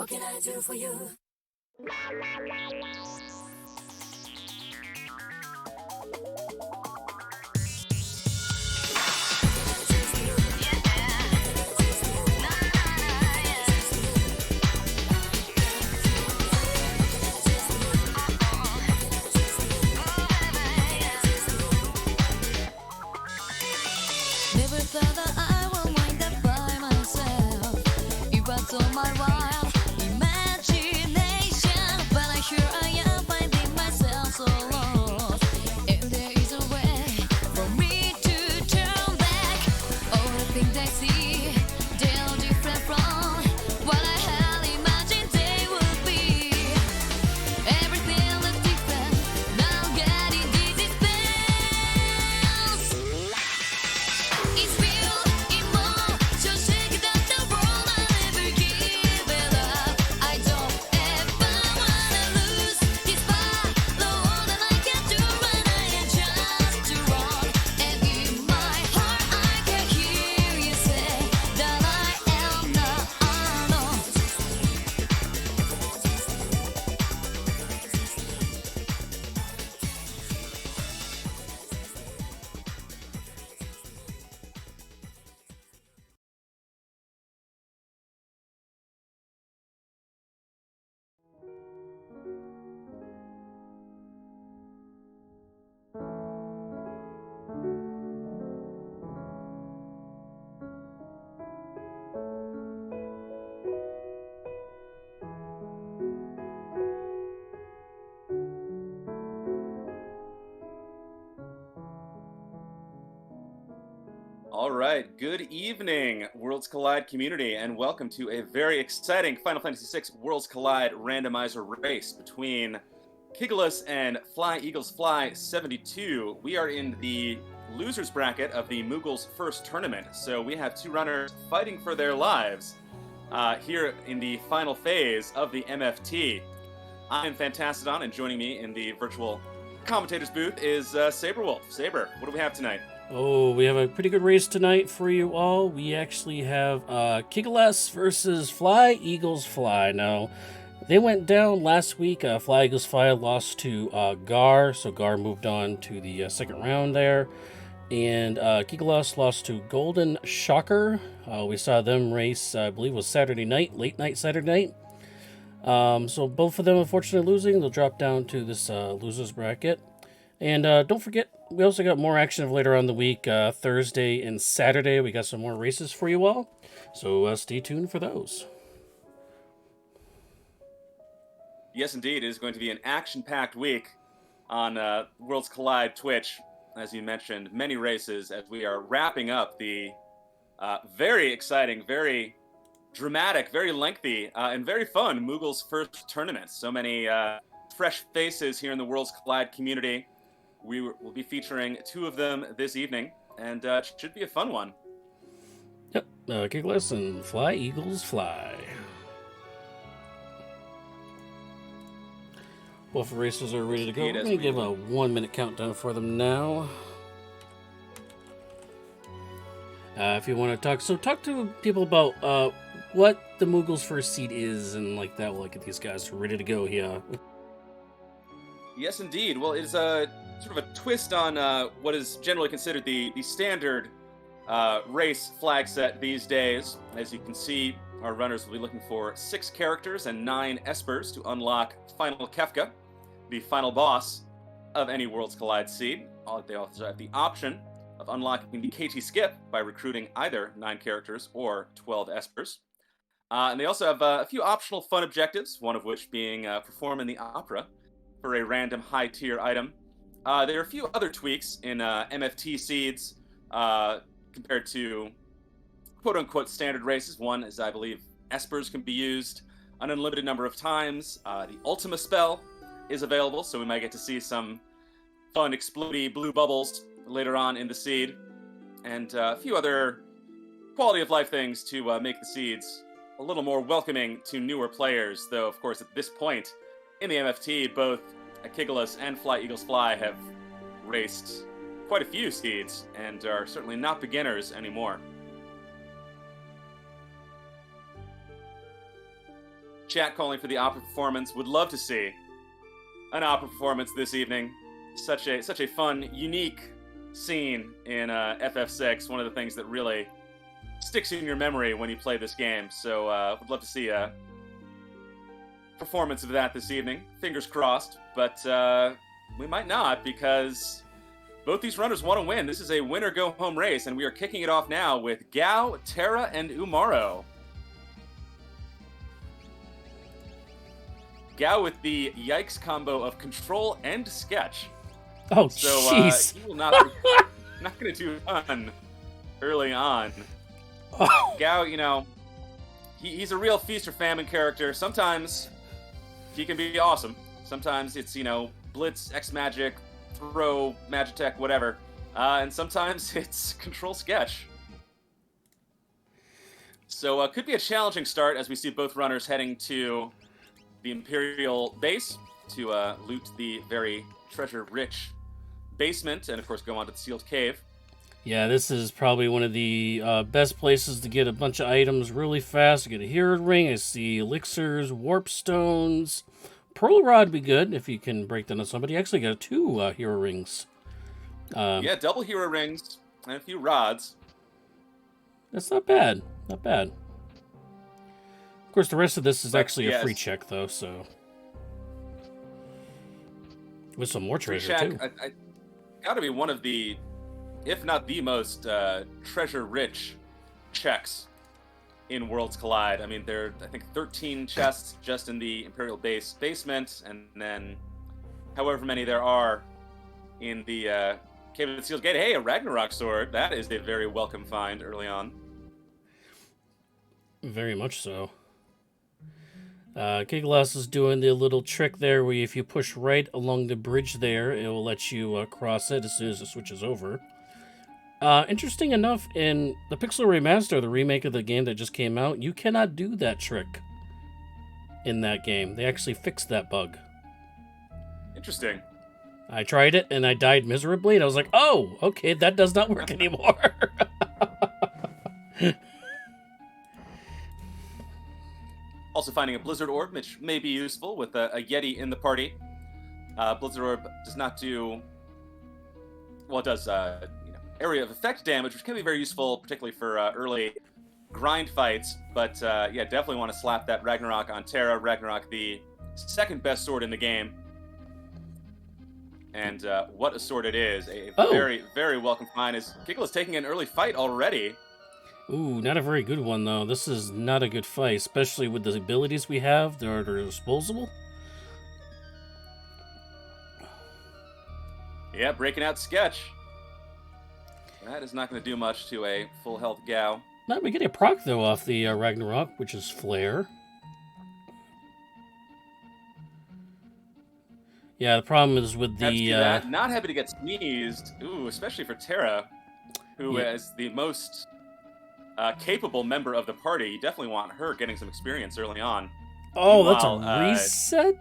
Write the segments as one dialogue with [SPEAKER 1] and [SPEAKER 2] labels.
[SPEAKER 1] What can I do for you? Never thought that I would wind up by myself. It was all my wild imagination, but I sure I am finding myself so lost. And there is a way for me to turn back. All the things I see, they're different from what I had imagined they would be. Everything looks different. Now I'm getting dizzy spells. It's real emotion, shaking up the world. I never give it up. I don't ever wanna lose this battle. All that I can do when I am just too wrong. And in my heart, I can hear you say that I am not alone.
[SPEAKER 2] All right, good evening, Worlds Collide community, and welcome to a very exciting Final Fantasy VI Worlds Collide randomizer race between Kigalas and Flyeaglesfly72. We are in the losers bracket of the Moogles first tournament, so we have two runners fighting for their lives here in the final phase of the MFT. I'm Fantastodon, and joining me in the virtual commentator's booth is Saberwolf. Saber, what do we have tonight?
[SPEAKER 3] Oh, we have a pretty good race tonight for you all. We actually have Kigalas versus Flyeaglesfly. Now, they went down last week. Flyeaglesfly lost to Gar, so Gar moved on to the second round there. And Kigalas lost to Golden Shocker. We saw them race, I believe it was Saturday night, late night Saturday night. So both of them unfortunately losing. They'll drop down to this losers bracket. And don't forget, we also got more action later on in the week, Thursday and Saturday. We got some more races for you all, so stay tuned for those.
[SPEAKER 2] Yes, indeed, it is going to be an action-packed week on Worlds Collide Twitch. As you mentioned, many races as we are wrapping up the very exciting, very dramatic, very lengthy, and very fun Moogles first tournament. So many fresh faces here in the Worlds Collide community. We will be featuring two of them this evening, and it should be a fun one.
[SPEAKER 3] Yep, Kigalas and Flyeaglesfly. Both races are ready to go.
[SPEAKER 2] Indeed,
[SPEAKER 3] We're going to give a 1 minute countdown for them now. If you want to talk to people about what the Moogles first seed is and like that. We'll get these guys ready to go here.
[SPEAKER 2] Yes, indeed. Well, it's a sort of a twist on what is generally considered the standard race flag set these days. As you can see, our runners will be looking for 6 characters and 9 espers to unlock Final Kefka, the final boss of any Worlds Collide seed. They also have the option of unlocking the KT Skip by recruiting either 9 characters or 12 espers. And they also have a few optional fun objectives, one of which being perform in the opera for a random high-tier item. There are a few other tweaks in MFT seeds compared to quote-unquote standard races. One is, I believe, espers can be used an unlimited number of times. The Ultima spell is available, so we might get to see some fun explodey blue bubbles later on in the seed. And a few other quality-of-life things to make the seeds a little more welcoming to newer players, though, of course, at this point in the MFT, both Kigalas and Flyeaglesfly have raced quite a few seeds and are certainly not beginners anymore. chat calling for the opera performance. Would love to see an opera performance this evening. Such a fun, unique scene in FF6. One of the things that really sticks in your memory when you play this game. So would love to see a performance of that this evening. Fingers crossed, but we might not, because both these runners want to win. This is a winner-go-home race, and we are kicking it off now with Gao, Terra, and Umaro. Gao with the yikes combo of control and sketch.
[SPEAKER 3] Oh,
[SPEAKER 2] So
[SPEAKER 3] jeez.
[SPEAKER 2] he will not going to do fun early on.
[SPEAKER 3] Oh.
[SPEAKER 2] Gao, you know, he's a real feast or famine character. Sometimes he can be awesome. Sometimes it's, you know, blitz, X-magic, throw, magitech, whatever. And sometimes it's control sketch. So could be a challenging start as we see both runners heading to the Imperial base to loot the very treasure-rich basement and, of course, go on to the sealed cave.
[SPEAKER 3] Yeah, this is probably one of the best places to get a bunch of items really fast. You get a hero ring, I see elixirs, warp stones. Pearl rod would be good if you can break down on somebody. Actually got 2 hero rings.
[SPEAKER 2] Yeah, double hero rings and a few rods.
[SPEAKER 3] That's not bad. Not bad. Of course, the rest of this is actually a free
[SPEAKER 2] yes.
[SPEAKER 3] check, though, so... With some more
[SPEAKER 2] Free
[SPEAKER 3] treasure,
[SPEAKER 2] check,
[SPEAKER 3] too.
[SPEAKER 2] I gotta be one of the, if not the most treasure-rich checks in Worlds Collide. I mean, there are, I think, 13 chests just in the Imperial base basement, and then however many there are in the Cave of the Sealed Gate. Hey, a Ragnarok sword. That is a very welcome find early on.
[SPEAKER 3] Very much so. Kigalas is doing the little trick there where if you push right along the bridge there, it will let you cross it as soon as it switches over. Interesting enough, in the Pixel Remaster, the remake of the game that just came out, you cannot do that trick in that game. They actually fixed that bug.
[SPEAKER 2] Interesting.
[SPEAKER 3] I tried it, and I died miserably, and I was like, oh, okay, that does not work anymore.
[SPEAKER 2] Also finding a Blizzard Orb, which may be useful with a Yeti in the party. Blizzard Orb does not do... Well, it does area of effect damage, which can be very useful, particularly for early grind fights. But yeah, definitely want to slap that Ragnarok on Terra. Ragnarok, the second best sword in the game. And what a sword it is. A very, very welcome find. As Kigalas taking an early fight already.
[SPEAKER 3] Ooh, not a very good one, though. This is not a good fight, especially with the abilities we have. They're disposable.
[SPEAKER 2] Yeah, breaking out sketch. That is not going to do much to a full health Gao.
[SPEAKER 3] No, we get a proc, though, off the Ragnarok, which is Flare. Yeah, the problem is with the...
[SPEAKER 2] Not happy to get sneezed. Ooh, especially for Terra, who is the most... capable member of the party. You definitely want her getting some experience early on.
[SPEAKER 3] Oh,
[SPEAKER 2] Meanwhile,
[SPEAKER 3] that's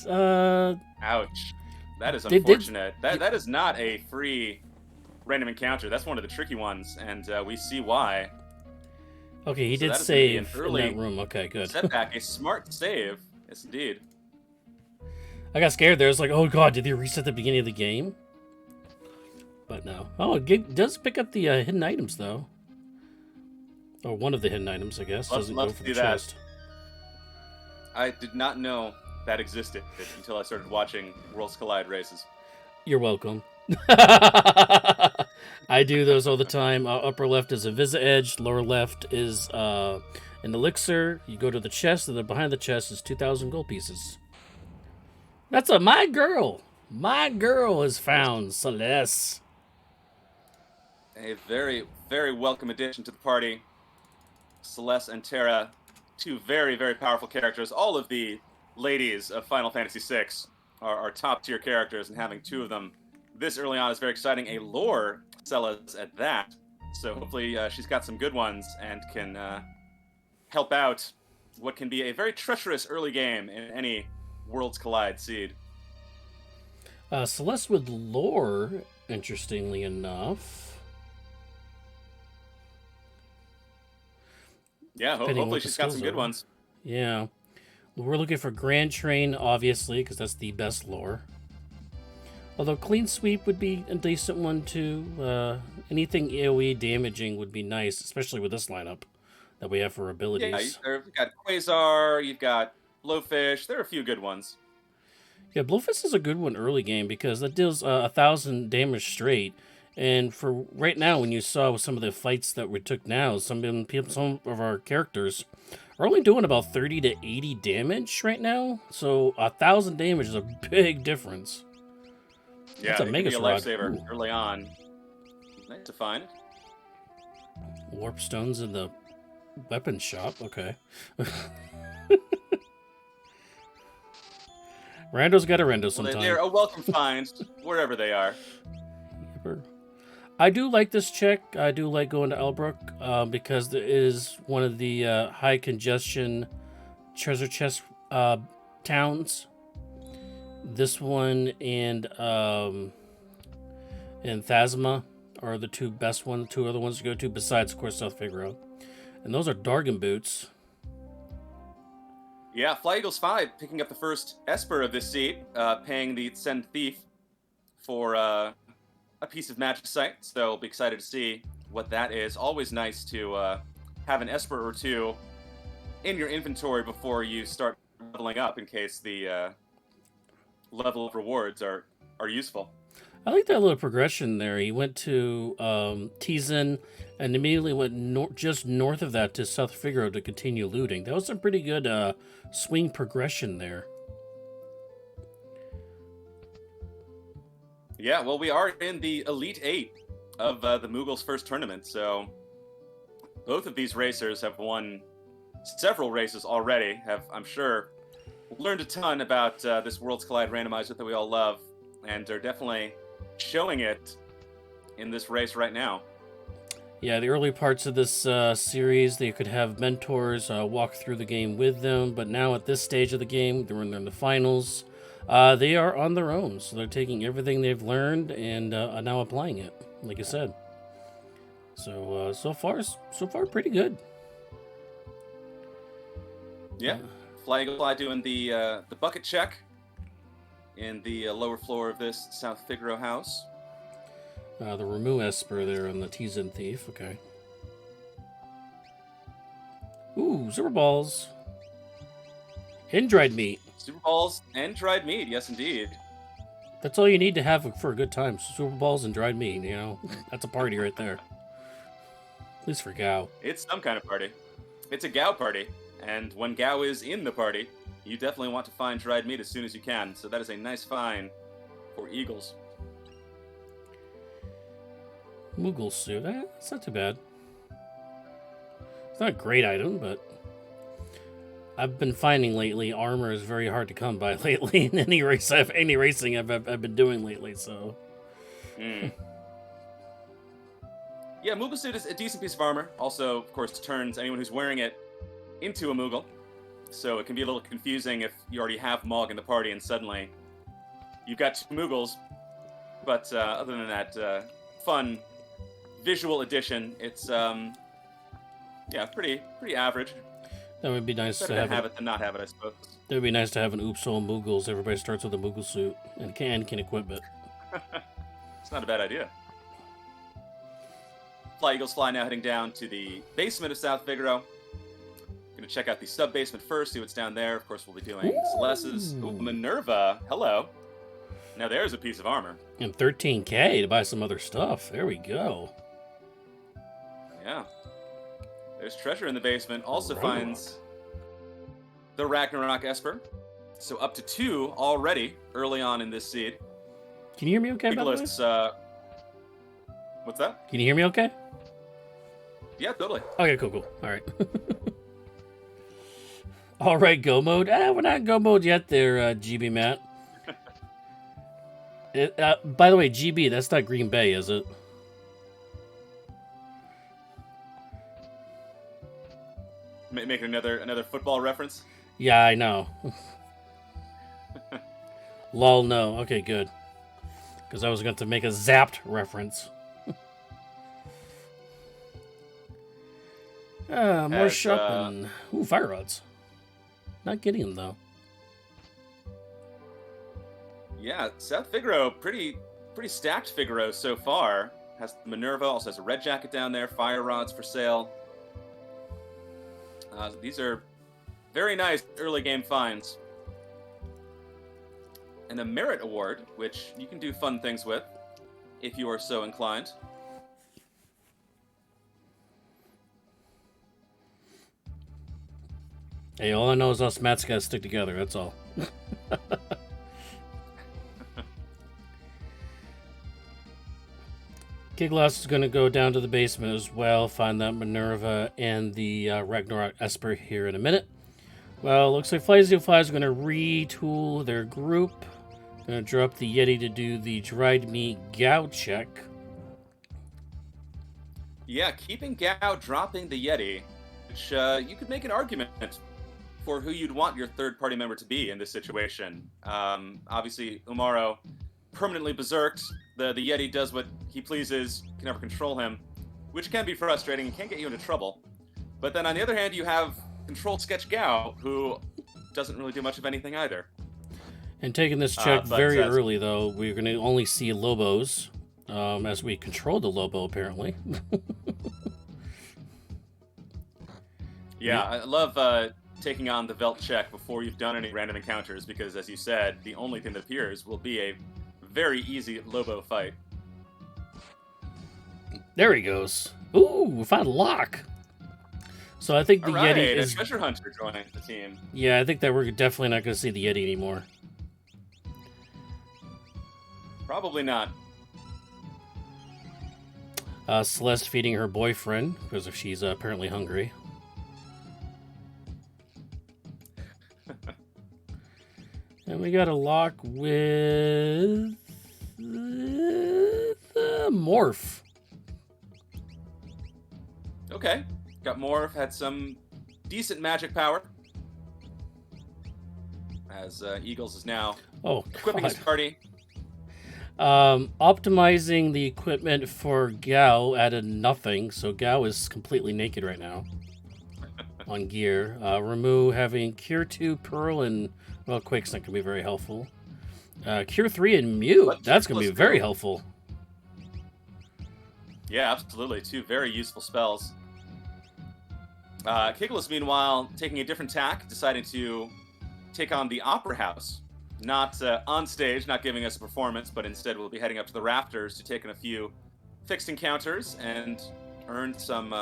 [SPEAKER 3] a reset?
[SPEAKER 2] Ouch. That is unfortunate. That is not a free random encounter. That's one of the tricky ones, and we see why.
[SPEAKER 3] Okay, he
[SPEAKER 2] So
[SPEAKER 3] did
[SPEAKER 2] that is gonna be an
[SPEAKER 3] save in
[SPEAKER 2] early
[SPEAKER 3] that room. Okay, good.
[SPEAKER 2] Setback, a smart save. Yes, indeed.
[SPEAKER 3] I got scared there. I was like, oh god, did they reset the beginning of the game? But no. Oh, it does pick up the hidden items, though. Or one of the hidden items, I guess. Doesn't go for the chest.
[SPEAKER 2] I did not know that existed until I started watching Worlds Collide races.
[SPEAKER 3] You're welcome. I do those all the time. Upper left is a Visa Edge. Lower left is an elixir. You go to the chest, and then behind the chest is 2,000 gold pieces. That's my girl. My girl is found, Celeste.
[SPEAKER 2] A very, very welcome addition to the party. Celeste and Terra, 2 very, very powerful characters. All of the ladies of Final Fantasy VI are top-tier characters, and having 2 of them this early on is very exciting. A lore Celes at that. So hopefully she's got some good ones and can help out what can be a very treacherous early game in any Worlds Collide seed.
[SPEAKER 3] Celeste with lore, interestingly enough.
[SPEAKER 2] Yeah, hopefully she's got some good ones.
[SPEAKER 3] Yeah. We're looking for Grand Train, obviously, because that's the best lore. Although Clean Sweep would be a decent one, too. Anything AoE damaging would be nice, especially with this lineup that we have for abilities.
[SPEAKER 2] Yeah, you've got Quasar, you've got Blowfish. There are a few good ones.
[SPEAKER 3] Yeah, Blowfist is a good one early game because that deals 1,000 damage straight. And for right now, when you saw some of the fights that we took now, some of our characters are only doing about 30 to 80 damage right now. So 1,000 damage is a big difference.
[SPEAKER 2] Yeah,
[SPEAKER 3] That's a
[SPEAKER 2] it
[SPEAKER 3] Mega
[SPEAKER 2] can be a lifesaver early on. Nice to find.
[SPEAKER 3] Warp stones in the weapon shop. Okay. Rando's got a rando sometime.
[SPEAKER 2] They're a welcome find wherever they are.
[SPEAKER 3] I do like this check. I do like going to Elbrook because it is one of the high congestion treasure chest towns. This one and Thasma are the two best ones, two other ones to go to, besides, of course, South Figaro. And those are Dargan boots.
[SPEAKER 2] Yeah, Flyeaglesfly picking up the first Esper of this seed, paying the Send Thief for a piece of magic sight. So we'll be excited to see what that is. Always nice to have an Esper or two in your inventory before you start leveling up in case the level of rewards are useful.
[SPEAKER 3] I like that little progression there. He went to Tizen and immediately went just north of that to South Figaro to continue looting. That was some pretty good swing progression there.
[SPEAKER 2] Yeah, well, we are in the Elite Eight of the Moogles' first tournament, so both of these racers have won several races already, have, I'm sure, learned a ton about this Worlds Collide randomizer that we all love, and are definitely showing it in this race right now.
[SPEAKER 3] Yeah, the early parts of this series, they could have mentors walk through the game with them, but now at this stage of the game, they're in the finals, they are on their own. So they're taking everything they've learned and are now applying it, like I said. So so far, pretty good.
[SPEAKER 2] Yeah, Flyeaglesfly doing the bucket check in the lower floor of this South Figaro house.
[SPEAKER 3] The Ramu Esper there on the Tizen Thief. Okay. Ooh, Super Balls. And dried meat.
[SPEAKER 2] Super Balls and dried meat, yes indeed.
[SPEAKER 3] That's all you need to have for a good time. Super Balls and dried meat, you know? That's a party right there. At least for Gao.
[SPEAKER 2] It's some kind of party. It's a Gao party. And when Gao is in the party, you definitely want to find dried meat as soon as you can. So that is a nice find for Eagles.
[SPEAKER 3] Moogle suit. It's not too bad. It's not a great item, but I've been finding lately armor is very hard to come by lately in any racing I've been doing lately. So.
[SPEAKER 2] Yeah, Moogle suit is a decent piece of armor. Also, of course, turns anyone who's wearing it into a Moogle. So it can be a little confusing if you already have Mog in the party and suddenly you've got two Moogles. But other than that, fun visual addition. It's pretty average.
[SPEAKER 3] That would be nice
[SPEAKER 2] Better
[SPEAKER 3] to
[SPEAKER 2] have it than not have it, I suppose.
[SPEAKER 3] It would be nice to have an Oops All Moogles. Everybody starts with a Moogle suit and can equip it.
[SPEAKER 2] It's not a bad idea. Flyeaglesfly now heading down to the basement of South Figaro. Gonna check out the sub-basement first, see what's down there. Of course, we'll be doing Celeste's. Ooh, Minerva. Hello. Now there's a piece of armor.
[SPEAKER 3] And $13K to buy some other stuff. There we go.
[SPEAKER 2] Yeah. There's treasure in the basement. Also
[SPEAKER 3] Ragnarok.
[SPEAKER 2] finds the Ragnarok Esper. So up to 2 already early on in this seed.
[SPEAKER 3] Can you hear me okay, by the way?
[SPEAKER 2] Kigalas, what's that?
[SPEAKER 3] Can you hear me okay?
[SPEAKER 2] Yeah, totally.
[SPEAKER 3] Okay, cool. All right. All right, go mode. We're not in go mode yet there, GB Matt. By the way, GB, that's not Green Bay, is it?
[SPEAKER 2] Making another football reference?
[SPEAKER 3] Yeah, I know. Lol, no. Okay, good. Because I was going to make a Zapped reference. More shopping. Ooh, fire rods. Not getting him, though.
[SPEAKER 2] Yeah, South Figaro, pretty stacked Figaro so far. Has Minerva, also has a red jacket down there, fire rods for sale. These are very nice early game finds. And a merit award, which you can do fun things with, if you are so inclined.
[SPEAKER 3] Hey, all I know is us Mats gotta stick together, that's all. Kigalas is going to go down to the basement as well, find that Minerva and the Ragnarok Esper here in a minute. Well, looks like Flyeaglesfly is going to retool their group. Going to drop the Yeti to do the dried meat Gao check.
[SPEAKER 2] Yeah, keeping Gao, dropping the Yeti, which you could make an argument for who you'd want your third-party member to be in this situation. Obviously, Umaro permanently berserked. The Yeti does what he pleases, can never control him, which can be frustrating and can get you into trouble. But then on the other hand, you have controlled Sketch Gao, who doesn't really do much of anything either.
[SPEAKER 3] And taking this check very early, though, we're going to only see Lobos, as we control the Lobo, apparently.
[SPEAKER 2] Yeah, I love taking on the Velt check before you've done any random encounters, because, as you said, the only thing that appears will be a very easy Lobo fight.
[SPEAKER 3] There he goes. Ooh, we found a lock. So I think the Yeti is...
[SPEAKER 2] a treasure hunter joining the team.
[SPEAKER 3] Yeah, I think that we're definitely not going to see the Yeti anymore.
[SPEAKER 2] Probably not.
[SPEAKER 3] Celeste feeding her boyfriend, because if she's apparently hungry. And we got a lock with... Morph.
[SPEAKER 2] Okay. Got Morph, had some decent magic power. As Eagles is now equipping his party.
[SPEAKER 3] Optimizing the equipment for Gao added nothing, so Gao is completely naked right now on gear. Ramu having Cure 2, Pearl, and, well, Quake's not going to be very helpful. Cure 3 and Mute, that's going to be very helpful.
[SPEAKER 2] Yeah, absolutely. Two very useful spells. Kigalas, meanwhile, taking a different tack, deciding to take on the Opera House. Not on stage, not giving us a performance, but instead we'll be heading up to the rafters to take in a few fixed encounters and earn some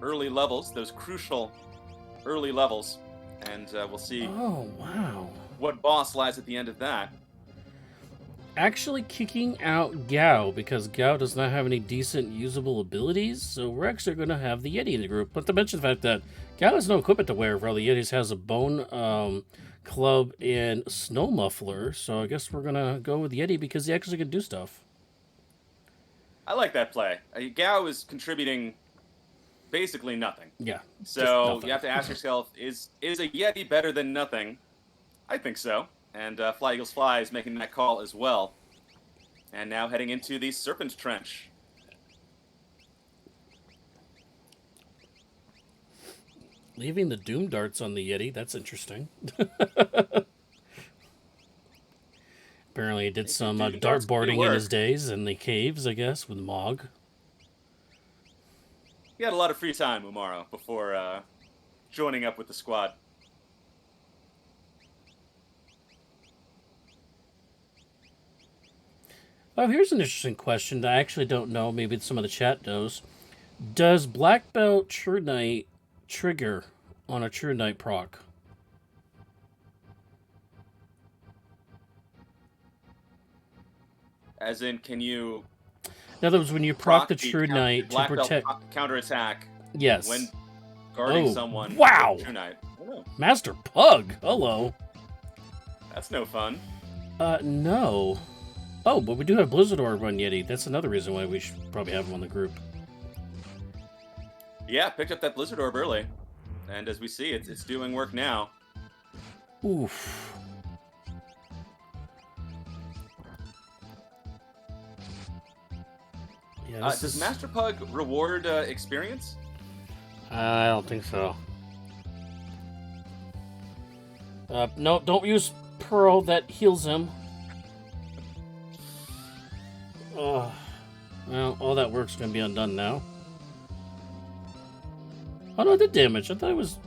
[SPEAKER 2] early levels, those crucial early levels. And we'll see what boss lies at the end of that.
[SPEAKER 3] Actually kicking out Gao, because Gao does not have any decent usable abilities, so we're actually going to have the Yeti in the group. But to mention the fact that Gao has no equipment to wear, while the Yetis has a bone club and snow muffler, so I guess we're going to go with Yeti because he actually can do stuff.
[SPEAKER 2] I like that play. Gao is contributing basically nothing.
[SPEAKER 3] Yeah.
[SPEAKER 2] So you have to ask yourself, is a Yeti better than nothing? I think so. And Flyeaglesfly is making that call as well. And now heading into the Serpent Trench.
[SPEAKER 3] Leaving the Doom Darts on the Yeti, that's interesting. Apparently he did some dartboarding in his days in the caves, I guess, with Mog.
[SPEAKER 2] He had a lot of free time, Umaro, before joining up with the squad.
[SPEAKER 3] Oh, here's an interesting question that I actually don't know. Maybe some of the chat knows. Does Black Belt True Knight trigger on a True Knight proc?
[SPEAKER 2] As in, can you...
[SPEAKER 3] In other words, when you proc the True Knight to protect...
[SPEAKER 2] counterattack.
[SPEAKER 3] Yes.
[SPEAKER 2] When guarding someone.
[SPEAKER 3] Wow!
[SPEAKER 2] True Knight. Oh,
[SPEAKER 3] Master Pug! Hello.
[SPEAKER 2] that's no fun.
[SPEAKER 3] No. Oh, but we do have Blizzard Orb on Yeti. That's another reason why we should probably have him on the group.
[SPEAKER 2] Yeah, picked up that Blizzard Orb early. And as we see, it's doing work now.
[SPEAKER 3] Oof. Yeah,
[SPEAKER 2] does Master Pug reward experience?
[SPEAKER 3] I don't think so. No, don't use Pearl. That heals him. Oh, well, all that work's gonna be undone now. Oh no, it did damage. I thought it was.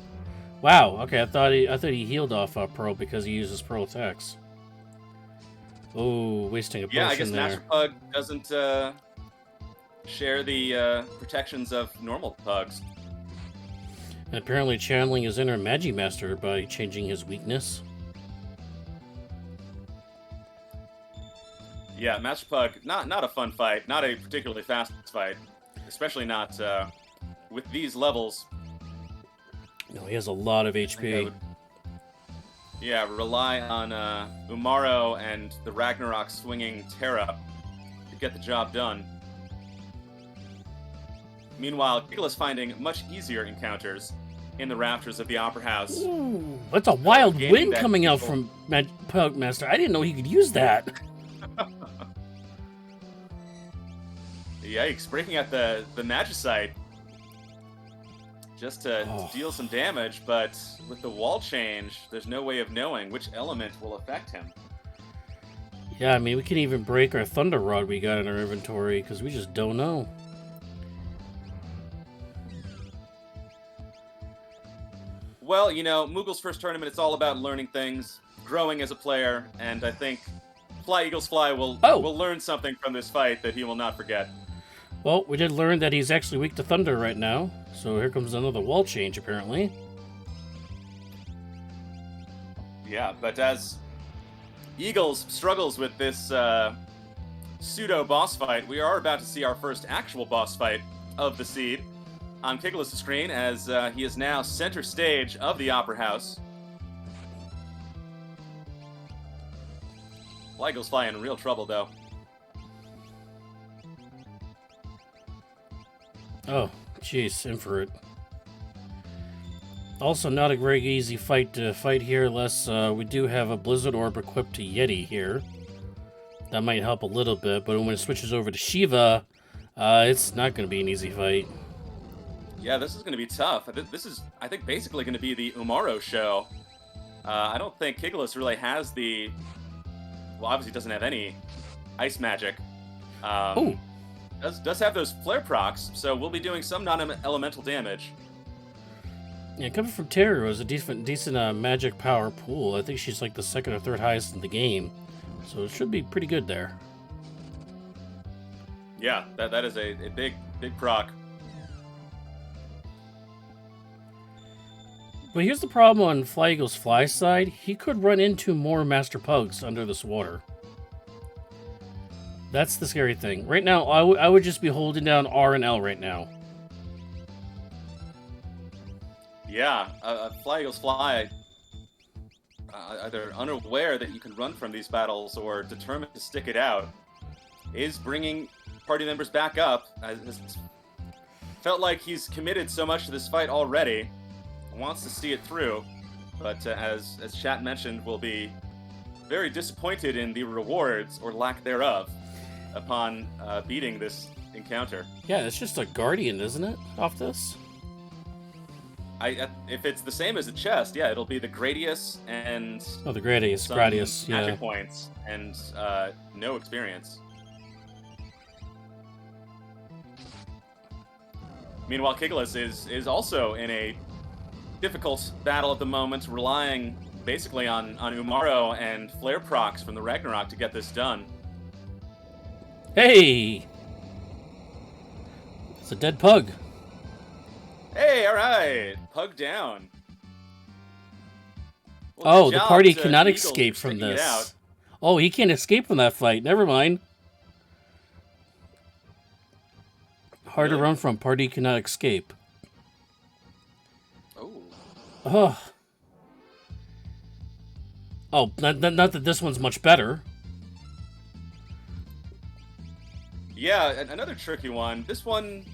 [SPEAKER 3] Wow. Okay, I thought he healed off Pearl because he uses Pearl attacks. Oh, wasting a potion
[SPEAKER 2] Yeah, I guess
[SPEAKER 3] there.
[SPEAKER 2] Master Pug doesn't share the protections of normal pugs.
[SPEAKER 3] And apparently channeling his inner Magimaster by changing his weakness.
[SPEAKER 2] Yeah, Master Pug, not a fun fight, not a particularly fast fight, especially not with these levels.
[SPEAKER 3] No, he has a lot of HP.
[SPEAKER 2] Yeah, rely on Umaro and the Ragnarok swinging Terra to get the job done. Meanwhile, Kigalas finding much easier encounters in the rafters of the Opera House.
[SPEAKER 3] Ooh, that's a wild
[SPEAKER 2] Gaining
[SPEAKER 3] wind
[SPEAKER 2] that
[SPEAKER 3] coming out
[SPEAKER 2] control.
[SPEAKER 3] from Pugmaster. I didn't know he could use that.
[SPEAKER 2] Yikes, breaking out the Magicite just to
[SPEAKER 3] Oh.
[SPEAKER 2] deal some damage, but with the wall change, there's no way of knowing which element will affect him.
[SPEAKER 3] Yeah, I mean, we can even break our Thunder Rod we got in our inventory because we just don't know.
[SPEAKER 2] Well, you know, Moogles' first tournament, it's all about learning things, growing as a player, and I think Flyeaglesfly will learn something from this fight that he will not forget.
[SPEAKER 3] Well, we did learn that he's actually weak to Thunder right now, so here comes another wall change, apparently.
[SPEAKER 2] Yeah, but as Eagles struggles with this pseudo-boss fight, we are about to see our first actual boss fight of the seed on Kigalas' screen, as he is now center stage of the Opera House. Flyeaglesfly in real trouble, though.
[SPEAKER 3] Oh, jeez, in for it. Also, not a very easy fight to fight here, unless we do have a Blizzard Orb equipped to Yeti here. That might help a little bit, but when it switches over to Shiva, it's not going to be an easy fight.
[SPEAKER 2] Yeah, this is going to be tough. This is, I think, basically going to be the Umaro show. I don't think Kigalas really has the... Well, obviously doesn't have any ice magic.
[SPEAKER 3] Oh!
[SPEAKER 2] Does have those flare procs, so we'll be doing some non-elemental damage.
[SPEAKER 3] Yeah, coming from Terra was a decent magic power pool. I think she's like the second or third highest in the game. So it should be pretty good there.
[SPEAKER 2] Yeah, that is a big proc.
[SPEAKER 3] But here's the problem on Flyeaglesfly's side. He could run into more Master Pugs under this water. That's the scary thing. Right now, I would just be holding down R and L right now.
[SPEAKER 2] Yeah, Flyeaglesfly, either unaware that you can run from these battles or determined to stick it out, is bringing party members back up. It's felt like he's committed so much to this fight already, wants to see it through, but as chat mentioned, will be very disappointed in the rewards, or lack thereof, upon beating this encounter.
[SPEAKER 3] Yeah, it's just a Guardian, isn't it, off this?
[SPEAKER 2] If it's the same as the chest, yeah, it'll be the Gradius and
[SPEAKER 3] Oh, the Gradius,
[SPEAKER 2] some
[SPEAKER 3] Gradius, yeah.
[SPEAKER 2] magic points and no experience. Meanwhile, Kigalas is also in a difficult battle at the moment, relying basically on Umaro and flare procs from the Ragnarok to get this done.
[SPEAKER 3] Hey! It's a dead pug.
[SPEAKER 2] Hey, all right, pug down. Well,
[SPEAKER 3] Oh,
[SPEAKER 2] good
[SPEAKER 3] the
[SPEAKER 2] job
[SPEAKER 3] party
[SPEAKER 2] to
[SPEAKER 3] cannot
[SPEAKER 2] Eagles
[SPEAKER 3] escape
[SPEAKER 2] for
[SPEAKER 3] from
[SPEAKER 2] sticking it out.
[SPEAKER 3] this. Oh, he can't escape from that fight. Never mind. Hard to
[SPEAKER 2] Really?
[SPEAKER 3] run from. Party cannot escape.
[SPEAKER 2] Oh.
[SPEAKER 3] Ugh. Oh, not that this one's much better.
[SPEAKER 2] Yeah, another tricky one. This one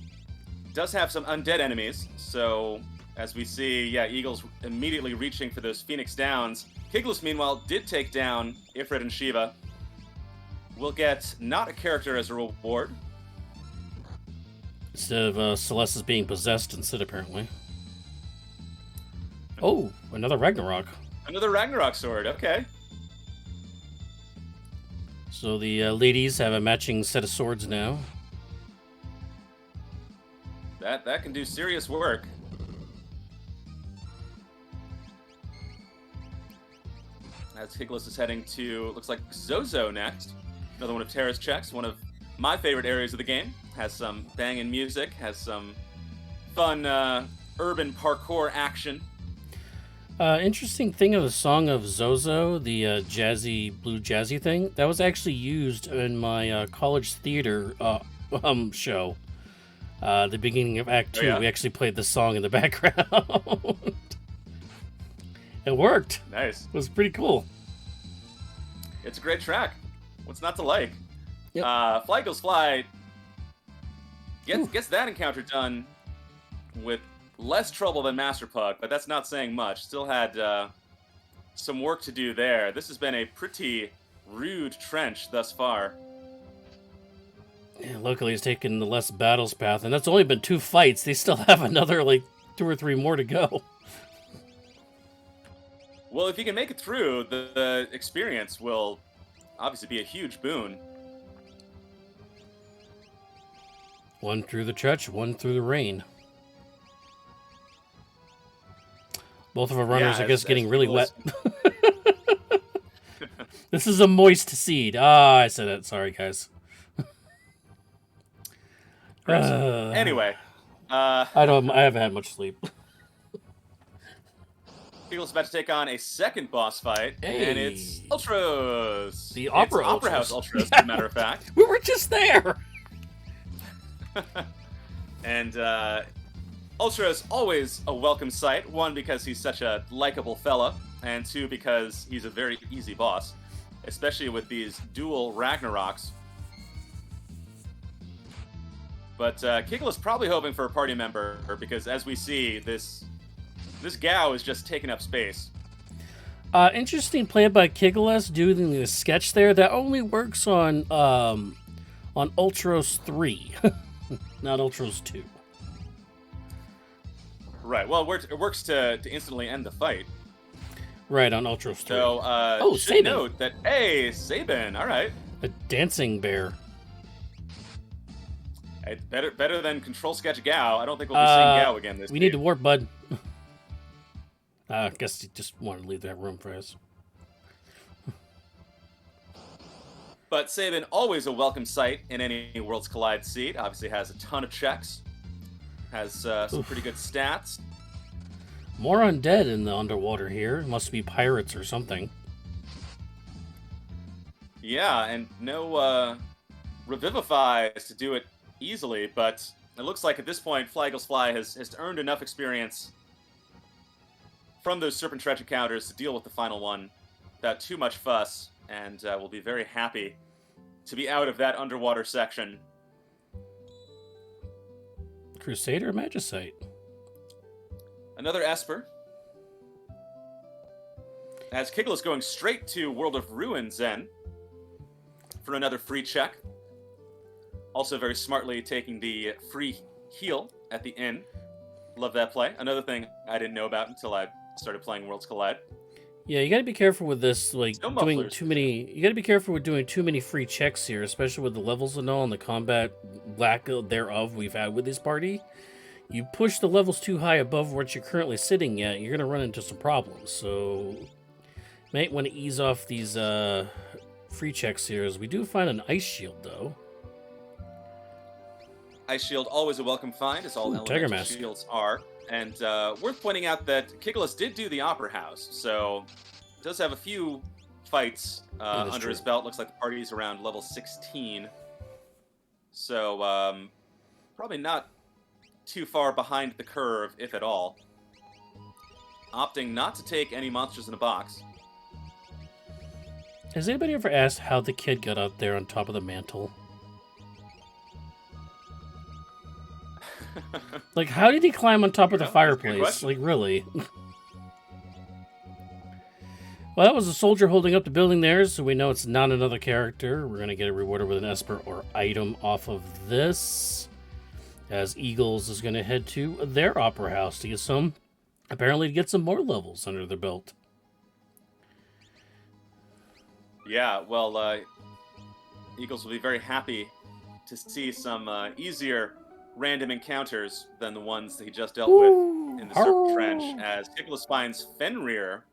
[SPEAKER 2] does have some undead enemies, so as we see, yeah, Eagles immediately reaching for those Phoenix Downs. Kigalas, meanwhile, did take down Ifrit and Shiva. We'll get not a character as a reward.
[SPEAKER 3] Instead of Celestis being possessed instead, apparently. Oh, another Ragnarok.
[SPEAKER 2] Another Ragnarok sword. Okay.
[SPEAKER 3] So the ladies have a matching set of swords now.
[SPEAKER 2] That can do serious work. As Kigalas is heading to, looks like Zozo next. Another one of Terra's checks, one of my favorite areas of the game. Has some banging music, has some fun urban parkour action.
[SPEAKER 3] Interesting thing of the song of Zozo, the jazzy, blue jazzy thing, that was actually used in my college theater show. The beginning of Act 2, we actually played the song in the background. It worked.
[SPEAKER 2] Nice.
[SPEAKER 3] It was pretty cool.
[SPEAKER 2] It's a great track. What's not to like?
[SPEAKER 3] Yep.
[SPEAKER 2] Flyeaglesfly gets that encounter done with less trouble than Master Puck, but that's not saying much. Still had some work to do there. This has been a pretty rude trench thus far.
[SPEAKER 3] Yeah, luckily he's taken the less battles path, and that's only been 2 fights. They still have another, 2 or 3 more to go.
[SPEAKER 2] Well, if you can make it through, the experience will obviously be a huge boon.
[SPEAKER 3] One through the trench, one through the rain. Both of our runners, I guess, getting really wet. This is a moist seed. I said it. Sorry, guys.
[SPEAKER 2] Anyway.
[SPEAKER 3] I haven't had much sleep.
[SPEAKER 2] Kigalas about to take on a second boss fight, and it's Ultros.
[SPEAKER 3] The Opera
[SPEAKER 2] House Ultros, as a matter of fact.
[SPEAKER 3] We were just there.
[SPEAKER 2] And Ultros, always a welcome sight. 1, because he's such a likable fella, and 2, because he's a very easy boss, especially with these dual Ragnaroks. But Kigalas probably hoping for a party member, because as we see, this Gao is just taking up space.
[SPEAKER 3] Interesting play by Kigalas doing the sketch there. That only works on Ultros 3, not Ultros 2.
[SPEAKER 2] Right. Well, it works to instantly end the fight.
[SPEAKER 3] Right, on Ultros 3.
[SPEAKER 2] So, should note that, hey, Sabin, all right.
[SPEAKER 3] A dancing bear.
[SPEAKER 2] It's better than Control Sketch Gao. I don't think we'll be seeing Gao again this
[SPEAKER 3] We need to warp, bud. I guess you just want to leave that room for us.
[SPEAKER 2] But Sabin, always a welcome sight in any Worlds Collide seat. Obviously has a ton of checks. Has some pretty good stats.
[SPEAKER 3] More undead in the underwater here. Must be pirates or something.
[SPEAKER 2] Yeah, and no Revivifies to do it easily, but it looks like at this point Flyeaglesfly has earned enough experience from those Serpent Trench encounters to deal with the final one without too much fuss, and will be very happy to be out of that underwater section.
[SPEAKER 3] Crusader Magicite.
[SPEAKER 2] Another Esper. As Kigalas going straight to World of Ruin Zen for another free check. Also very smartly taking the free heal at the end. Love that play. Another thing I didn't know about until I started playing Worlds Collide.
[SPEAKER 3] Yeah, you gotta be careful with this, doing too many... You gotta be careful with doing too many free checks here, especially with the levels and all, and the combat lack thereof we've had with this party. You push the levels too high above what you're currently sitting at, you're gonna run into some problems, so... Might want to ease off these free checks here, as we do find an ice shield, though.
[SPEAKER 2] Ice shield, always a welcome find, as all elemental shields are. And worth pointing out that Kigalas did do the Opera House, so does have a few fights under his belt. Looks like the party's around level 16. So probably not too far behind the curve, if at all. Opting not to take any monsters in a box.
[SPEAKER 3] Has anybody ever asked how the kid got up there on top of the mantle? How did he climb on top of the fireplace? Really? Well, that was a soldier holding up the building there, so we know it's not another character. We're going to get a rewarded with an Esper or item off of this. As Eagles is going to head to their Opera House to get some... Apparently to get some more levels under their belt.
[SPEAKER 2] Yeah, well, Eagles will be very happy to see some easier random encounters than the ones that he just dealt with
[SPEAKER 3] Ooh,
[SPEAKER 2] in the Serpent Trench,
[SPEAKER 3] arr.
[SPEAKER 2] as Kigalas finds Fenrir,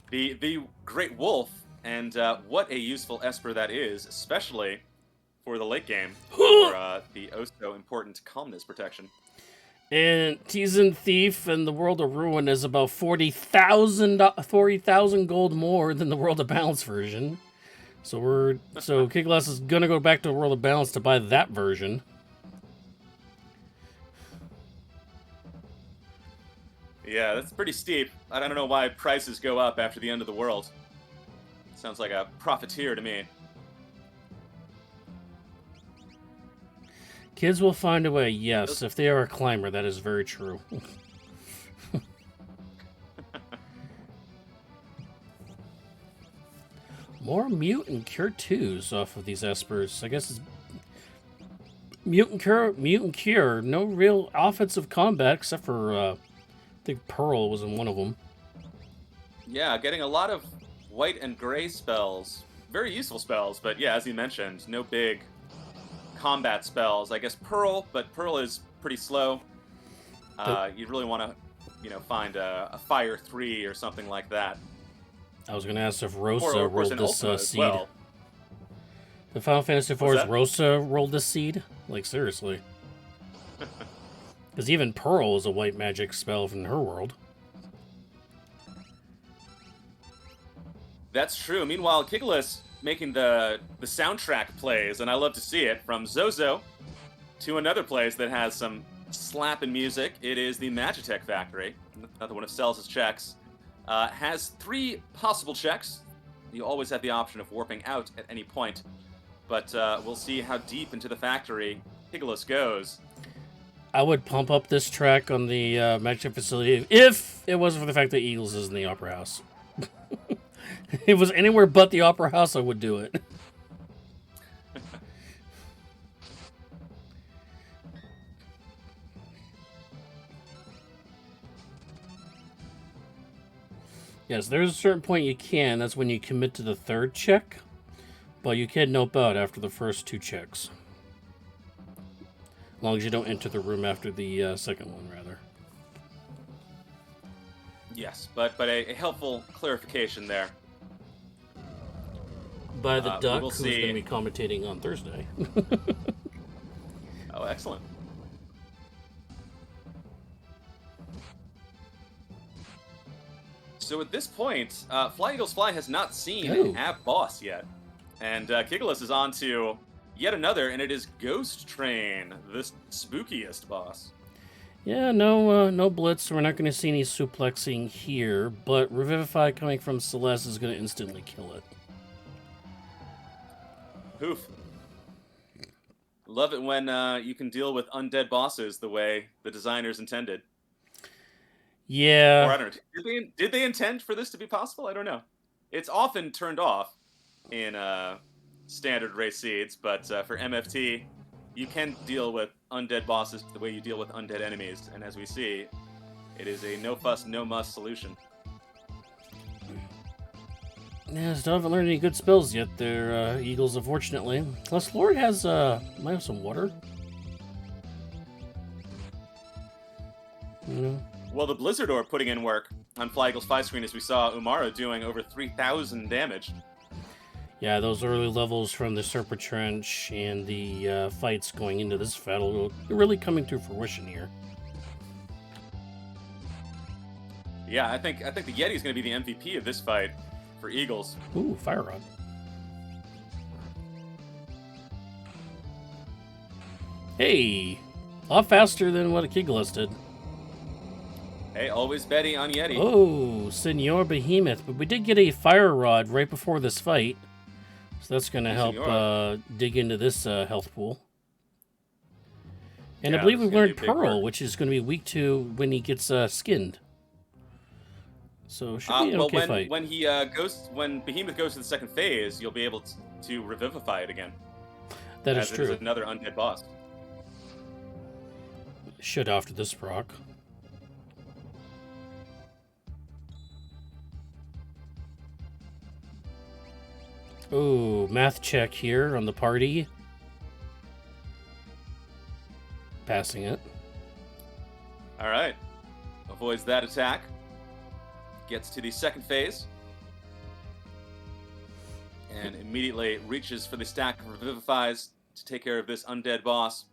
[SPEAKER 2] the Great Wolf, and what a useful Esper that is, especially for the late game for the oh so important calmness protection.
[SPEAKER 3] And Tizen Thief and the World of Ruin is about 40,000 gold more than the World of Balance version. So Kigalas is gonna go back to the World of Balance to buy that version.
[SPEAKER 2] Yeah, that's pretty steep. I don't know why prices go up after the end of the world. Sounds like a profiteer to me.
[SPEAKER 3] Kids will find a way, yes. If they are a climber, that is very true. More Mutant Cure 2s off of these Espers. I guess it's Mutant Cure. No real offensive combat except for, I think Pearl was in one of them.
[SPEAKER 2] Yeah, getting a lot of white and gray spells. Very useful spells, but yeah, as you mentioned, no big combat spells. I guess Pearl, but Pearl is pretty slow. You really want to, find a Fire 3 or something like that.
[SPEAKER 3] I was going to ask if Rosa
[SPEAKER 2] Or, of course,
[SPEAKER 3] rolled
[SPEAKER 2] an
[SPEAKER 3] this
[SPEAKER 2] Ultima as
[SPEAKER 3] seed.
[SPEAKER 2] well.
[SPEAKER 3] The Final Fantasy
[SPEAKER 2] What's
[SPEAKER 3] IV's
[SPEAKER 2] that?
[SPEAKER 3] Rosa rolled this seed? Like, seriously. Because even Pearl is a white magic spell from her world.
[SPEAKER 2] That's true. Meanwhile, Kigalas making the soundtrack plays, and I love to see it, from Zozo to another place that has some slapping music. It is the Magitech Factory, another one of Cells' checks. Has 3 possible checks. You always have the option of warping out at any point, but we'll see how deep into the factory Kigalas goes.
[SPEAKER 3] I would pump up this track on the Magitech facility if it wasn't for the fact that Eagles is in the Opera House. If it was anywhere but the Opera House, I would do it. Yes, there's a certain point you can. That's when you commit to the 3rd check. But you can nope out after the first 2 checks. As long as you don't enter the room after the 2nd one, rather.
[SPEAKER 2] Yes, but a helpful clarification there.
[SPEAKER 3] By the Duck,
[SPEAKER 2] will
[SPEAKER 3] who's
[SPEAKER 2] see.
[SPEAKER 3] going to be commentating on Thursday.
[SPEAKER 2] Oh, excellent. So at this point, Flyeaglesfly has not seen a boss yet. And Kigalas is on to yet another, and it is Ghost Train, the spookiest boss.
[SPEAKER 3] Yeah, no blitz. We're not going to see any suplexing here, but Revivify coming from Celeste is going to instantly kill it.
[SPEAKER 2] Poof. Love it when you can deal with undead bosses the way the designers intended.
[SPEAKER 3] Yeah.
[SPEAKER 2] Or I don't know. Did they intend for this to be possible? I don't know. It's often turned off in standard race seeds, but for MFT, you can deal with undead bosses the way you deal with undead enemies, and as we see, it is a no fuss, no muss solution.
[SPEAKER 3] Yeah, still haven't learned any good spells yet. They're Eagles, unfortunately. Plus, Lord has might have some water. You know.
[SPEAKER 2] Well, the Blizzard Orb putting in work on Flyeaglesfly's screen, as we saw Umara doing over 3,000 damage.
[SPEAKER 3] Yeah, those early levels from the Serpent Trench and the fights going into this battle are really coming to fruition here.
[SPEAKER 2] Yeah, I think the Yeti is going to be the MVP of this fight for Eagles.
[SPEAKER 3] Ooh, Fire Rod. Hey, a lot faster than what a Kigalas did.
[SPEAKER 2] Hey, always Betty on Yeti.
[SPEAKER 3] Oh, Senor Behemoth. But we did get a Fire Rod right before this fight. So that's going to help dig into this health pool. And
[SPEAKER 2] Yeah,
[SPEAKER 3] I believe we
[SPEAKER 2] that's gonna
[SPEAKER 3] learned
[SPEAKER 2] be a big
[SPEAKER 3] Pearl,
[SPEAKER 2] perk.
[SPEAKER 3] which is going to be weak to when he gets skinned. So it should be an okay fight.
[SPEAKER 2] When Behemoth goes to the 2nd phase, you'll be able to revivify it again.
[SPEAKER 3] That is
[SPEAKER 2] as it
[SPEAKER 3] true.
[SPEAKER 2] is another undead boss.
[SPEAKER 3] Should after this proc. Ooh, math check here on the party. Passing it.
[SPEAKER 2] All right. Avoids that attack. Gets to the second phase. And immediately reaches for the stack of Revivifies to take care of this undead boss.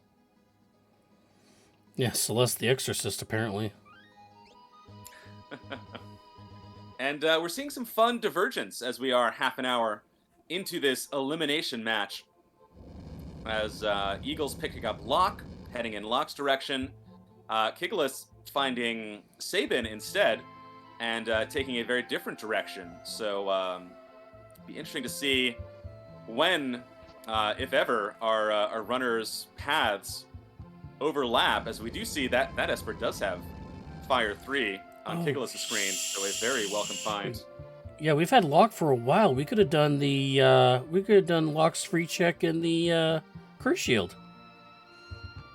[SPEAKER 3] Yeah, Celeste the Exorcist, apparently.
[SPEAKER 2] And we're seeing some fun divergence as we are half an hour into this elimination match. As Eagles picking up Locke, heading in Locke's direction. Kigalas finding Sabin instead, and taking a very different direction. So, be interesting to see when, if ever, our runners' paths overlap, as we do see that Esper does have Fire 3 on Kigalas' screen, so a very welcome find.
[SPEAKER 3] Yeah, we've had Locke for a while. We could have done Locke's free check in the Curse Shield.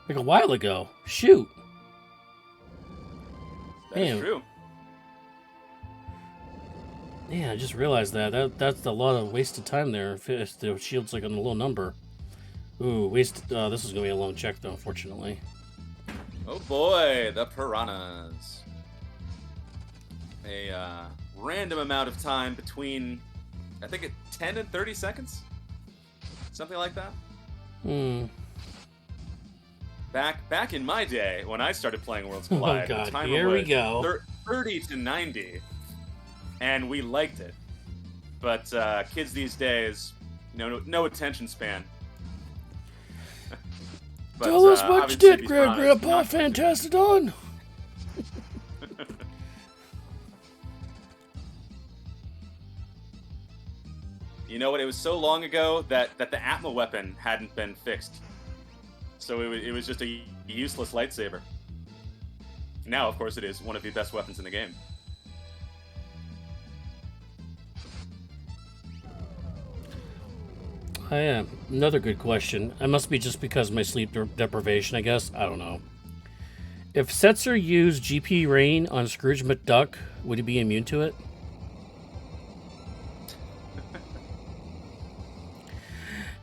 [SPEAKER 3] Like a while ago. Shoot.
[SPEAKER 2] That's true.
[SPEAKER 3] Yeah, I just realized that's a lot of wasted time there if the shield's like on a low number. Ooh, wasted. This is gonna be a long check though, unfortunately.
[SPEAKER 2] Oh boy, the piranhas. A random amount of time between, I think, 10 and 30 seconds, something like that. Back in my day when I started playing Worlds Collide,
[SPEAKER 3] oh god,
[SPEAKER 2] the timer
[SPEAKER 3] here we
[SPEAKER 2] was
[SPEAKER 3] go.
[SPEAKER 2] 30 to 90, and we liked it. But kids these days, no attention span. But,
[SPEAKER 3] tell us what you did, Grandpa Fantastodon.
[SPEAKER 2] You know what? It was so long ago that the Atma weapon hadn't been fixed. So it was just a useless lightsaber. Now, of course, it is one of the best weapons in the game.
[SPEAKER 3] Oh, yeah, another good question. It must be just because of my sleep deprivation, I guess. I don't know. If Setzer used GP Rain on Scrooge McDuck, would he be immune to it?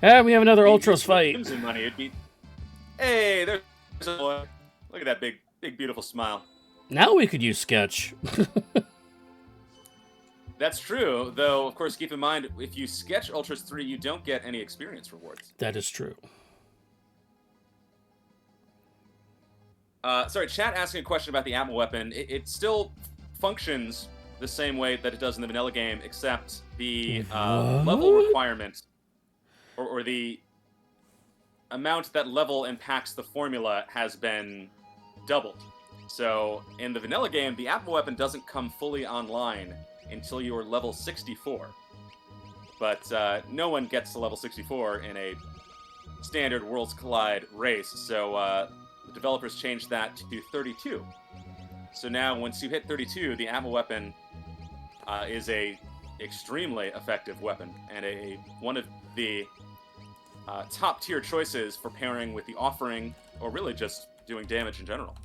[SPEAKER 3] We have another Ultros fight.
[SPEAKER 2] Money, it'd be... Hey, there's a boy. Look at that big, beautiful smile.
[SPEAKER 3] Now we could use Sketch.
[SPEAKER 2] That's true, though, of course, keep in mind, if you sketch Ultras 3, you don't get any experience rewards.
[SPEAKER 3] That is true.
[SPEAKER 2] Sorry, chat asking a question about the Atma weapon. It still functions the same way that it does in the vanilla game, except the level requirement, or the amount that level impacts the formula has been doubled. So, in the vanilla game, the Atma weapon doesn't come fully online until you are level 64. But no one gets to level 64 in a standard Worlds Collide race, so the developers changed that to 32. So now, once you hit 32, the Atma weapon is a extremely effective weapon, and one of the top-tier choices for pairing with the Offering, or really just doing damage in general.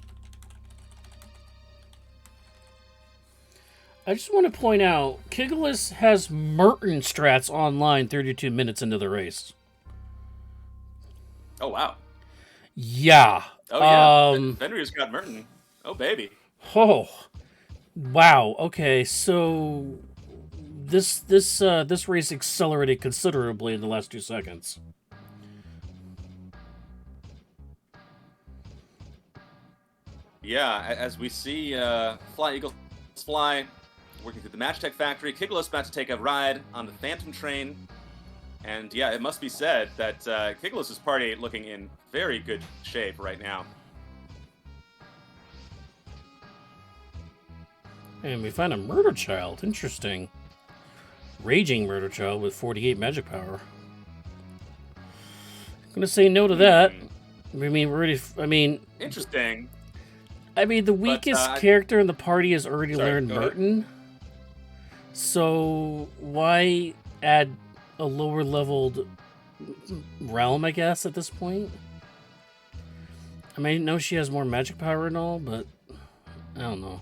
[SPEAKER 3] I just want to point out, Kigalas has Merton strats online 32 minutes into the race.
[SPEAKER 2] Oh, wow.
[SPEAKER 3] Yeah.
[SPEAKER 2] Oh, yeah. Fenrir's got Merton. Oh, baby.
[SPEAKER 3] Oh. Wow. Okay, so this race accelerated considerably in the last 2 seconds.
[SPEAKER 2] Yeah, as we see Flyeaglesfly working through the Match Tech Factory, Kigalas about to take a ride on the Phantom Train. And yeah, it must be said that Kigalas' party looking in very good shape right now.
[SPEAKER 3] And we find a Murder Child. Interesting. Raging Murder Child with 48 magic power. I'm going to say no to that.
[SPEAKER 2] Interesting.
[SPEAKER 3] I mean, the weakest character in the party has already learned Merton. So why add a lower leveled realm, I guess, at this point? I mean, I know she has more magic power and all, but I don't know.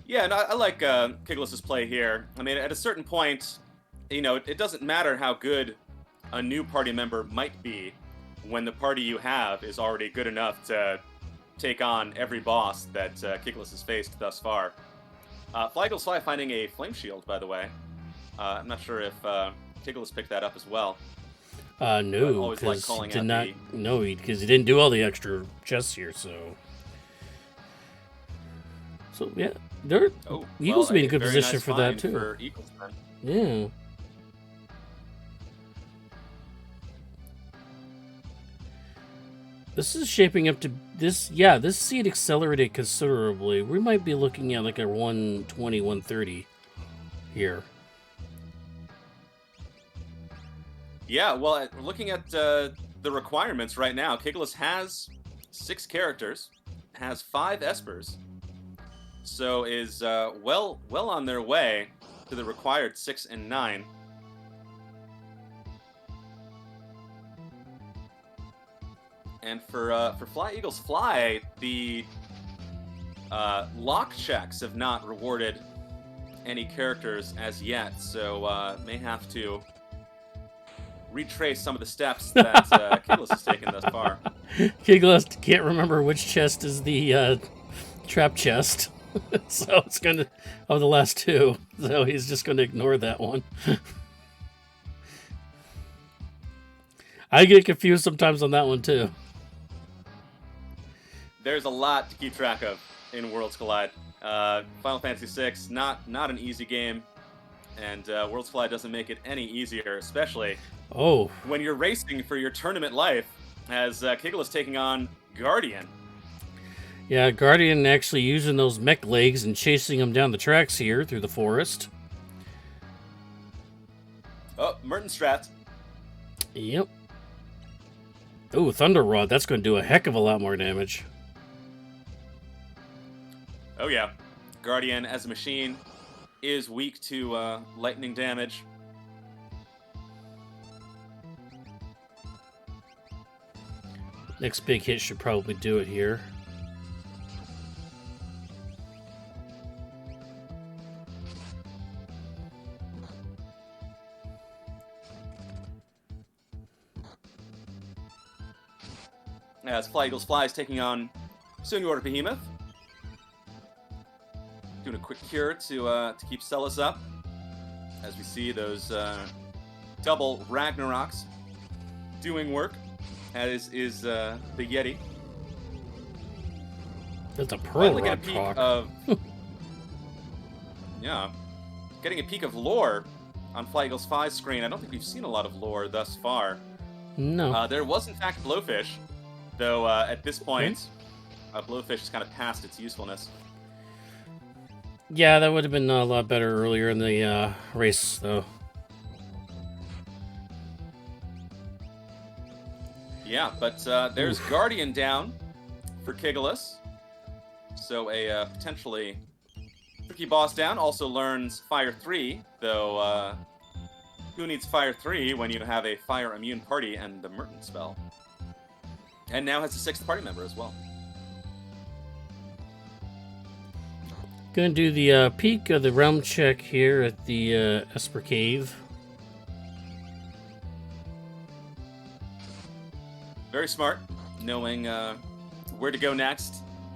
[SPEAKER 2] Yeah, and I like Kigalas' play here. I mean, at a certain point, it doesn't matter how good a new party member might be when the party you have is already good enough to take on every boss that Kigalas has faced thus far. Flyeaglesfly finding a flame shield, by the way. I'm not sure if Kigalas picked that up as well.
[SPEAKER 3] No,
[SPEAKER 2] always like
[SPEAKER 3] because
[SPEAKER 2] calling
[SPEAKER 3] he did
[SPEAKER 2] out
[SPEAKER 3] not.
[SPEAKER 2] the-
[SPEAKER 3] No, because he didn't do all the extra chests here. So yeah, they're
[SPEAKER 2] Oh,
[SPEAKER 3] Eagles will be in a good
[SPEAKER 2] very
[SPEAKER 3] position
[SPEAKER 2] nice
[SPEAKER 3] for that
[SPEAKER 2] find
[SPEAKER 3] too.
[SPEAKER 2] For Eagles, then.
[SPEAKER 3] Yeah. This is shaping up to this. Yeah, this seed accelerated considerably. We might be looking at like a 120, 130 here.
[SPEAKER 2] Yeah, well, looking at the requirements right now, Kigalas has 6 characters, has 5 espers, so is well on their way to the required 6 and 9. And for Flyeaglesfly, the lock checks have not rewarded any characters as yet, so may have to retrace some of the steps that Kigalas has taken thus far.
[SPEAKER 3] Kigalas can't remember which chest is the trap chest. So it's gonna of the last 2. So he's just gonna ignore that one. I get confused sometimes on that one too.
[SPEAKER 2] There's a lot to keep track of in Worlds Collide. Final Fantasy VI, not an easy game, and Worlds Collide doesn't make it any easier, especially when you're racing for your tournament life, as Kigalas taking on Guardian.
[SPEAKER 3] Yeah, Guardian actually using those mech legs and chasing him down the tracks here through the forest.
[SPEAKER 2] Oh, Merton Strat.
[SPEAKER 3] Yep. Oh, Thunder Rod. That's going to do a heck of a lot more damage.
[SPEAKER 2] Oh yeah, Guardian as a machine is weak to lightning damage.
[SPEAKER 3] Next big hit should probably do it here.
[SPEAKER 2] As Flyeaglesfly is taking on Senior Behemoth. Doing a quick cure to keep Celis up. As we see those double Ragnaroks doing work, as is the Yeti.
[SPEAKER 3] That's a pearl
[SPEAKER 2] Finally get a
[SPEAKER 3] rock
[SPEAKER 2] peek
[SPEAKER 3] talk.
[SPEAKER 2] of yeah, getting a peek of lore on Flyeaglesfly's screen. I don't think we've seen a lot of lore thus far.
[SPEAKER 3] No.
[SPEAKER 2] There was in fact Blowfish, though at this point, Blowfish is kind of past its usefulness.
[SPEAKER 3] Yeah, that would have been a lot better earlier in the race, though.
[SPEAKER 2] Yeah, but there's Guardian down for Kigalas. So a potentially tricky boss down. Also learns Fire 3, though who needs Fire 3 when you have a Fire Immune party and the Merton spell? And now has a 6th party member as well.
[SPEAKER 3] Gonna do the peak of the realm check here at the Esper Cave.
[SPEAKER 2] Very smart, knowing where to go next.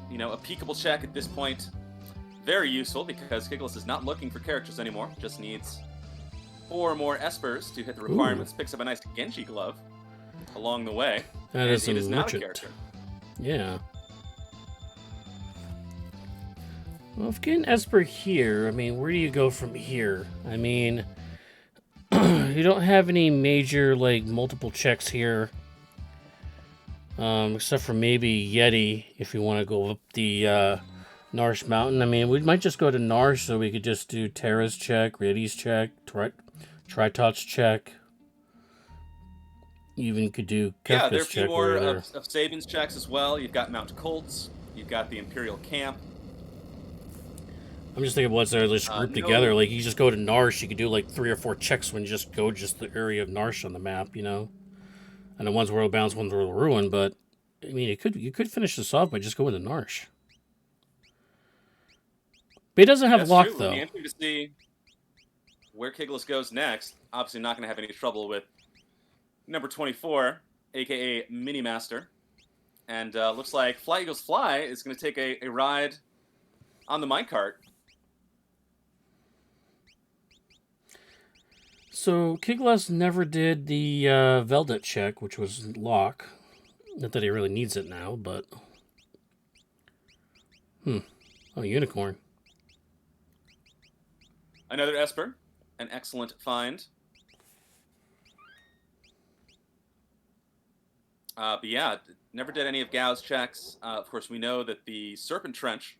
[SPEAKER 2] You know, a peekable check at this point, very useful because Kigalas is not looking for characters anymore. Just needs 4 more Espers to hit the requirements. Picks up a nice Genji glove along the way.
[SPEAKER 3] That is
[SPEAKER 2] it is
[SPEAKER 3] some
[SPEAKER 2] not a
[SPEAKER 3] merchant.
[SPEAKER 2] character.
[SPEAKER 3] Yeah. Well, if getting Esper here, I mean, where do you go from here? I mean, you don't have any major, like, multiple checks here. Except for maybe Yeti, if you want to go up the Narsh Mountain. I mean, we might just go to Narsh, so we could just do Terra's check, Yeti's check, Tritot's check. Even could do Kefka's
[SPEAKER 2] Yeah, there are a few
[SPEAKER 3] check
[SPEAKER 2] more
[SPEAKER 3] over there.
[SPEAKER 2] of Sabian's checks as well. You've got Mount Colts. You've got the Imperial Camp.
[SPEAKER 3] I'm just thinking what's there just grouped
[SPEAKER 2] no.
[SPEAKER 3] together. Like, you just go to Narsh, you could do like 3 or 4 checks when you just go just the area of Narsh on the map, you know? And the one's World Bounds, one's World Ruin, but I mean, you could finish this off by just going to Narsh. But he doesn't have
[SPEAKER 2] That's
[SPEAKER 3] lock,
[SPEAKER 2] true. It'll
[SPEAKER 3] though.
[SPEAKER 2] be interesting to see where Kigalas goes next. Obviously, not going to have any trouble with number 24, aka Mini Master. And looks like Flyeaglesfly is going to take a ride on the minecart.
[SPEAKER 3] So Kigalas never did the Veldet check, which was lock. Not that he really needs it now, but... Oh, unicorn.
[SPEAKER 2] Another Esper. An excellent find. But yeah, never did any of Gao's checks. Of course, we know that the Serpent Trench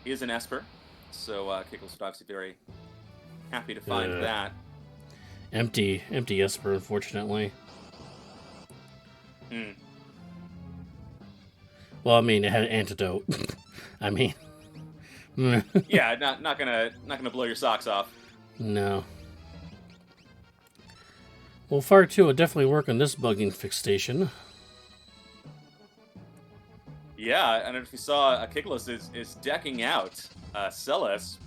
[SPEAKER 2] is an Esper. So Kigalas would obviously be very happy to find that.
[SPEAKER 3] Empty Esper, unfortunately. Well, I mean, it had an antidote. I mean...
[SPEAKER 2] Yeah, not gonna blow your socks off.
[SPEAKER 3] No. Well, Fire 2 will definitely work on this bugging fix station.
[SPEAKER 2] Yeah, I don't know if you saw, Kigalas is decking out Celes,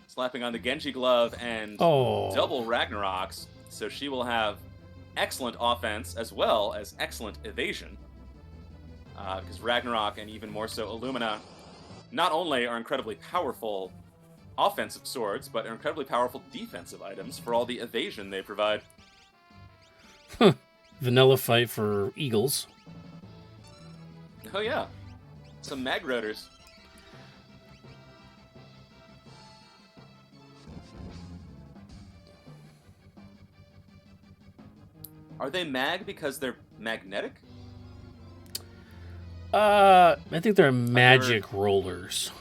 [SPEAKER 2] slapping on the Genji glove and double Ragnaroks, so she will have excellent offense as well as excellent evasion. Because Ragnarok and even more so Illumina not only are incredibly powerful offensive swords, but are incredibly powerful defensive items for all the evasion they provide.
[SPEAKER 3] Vanilla fight for Eagles.
[SPEAKER 2] Oh yeah, some mag rotors. Are they mag because they're magnetic?
[SPEAKER 3] I think they're magic rollers.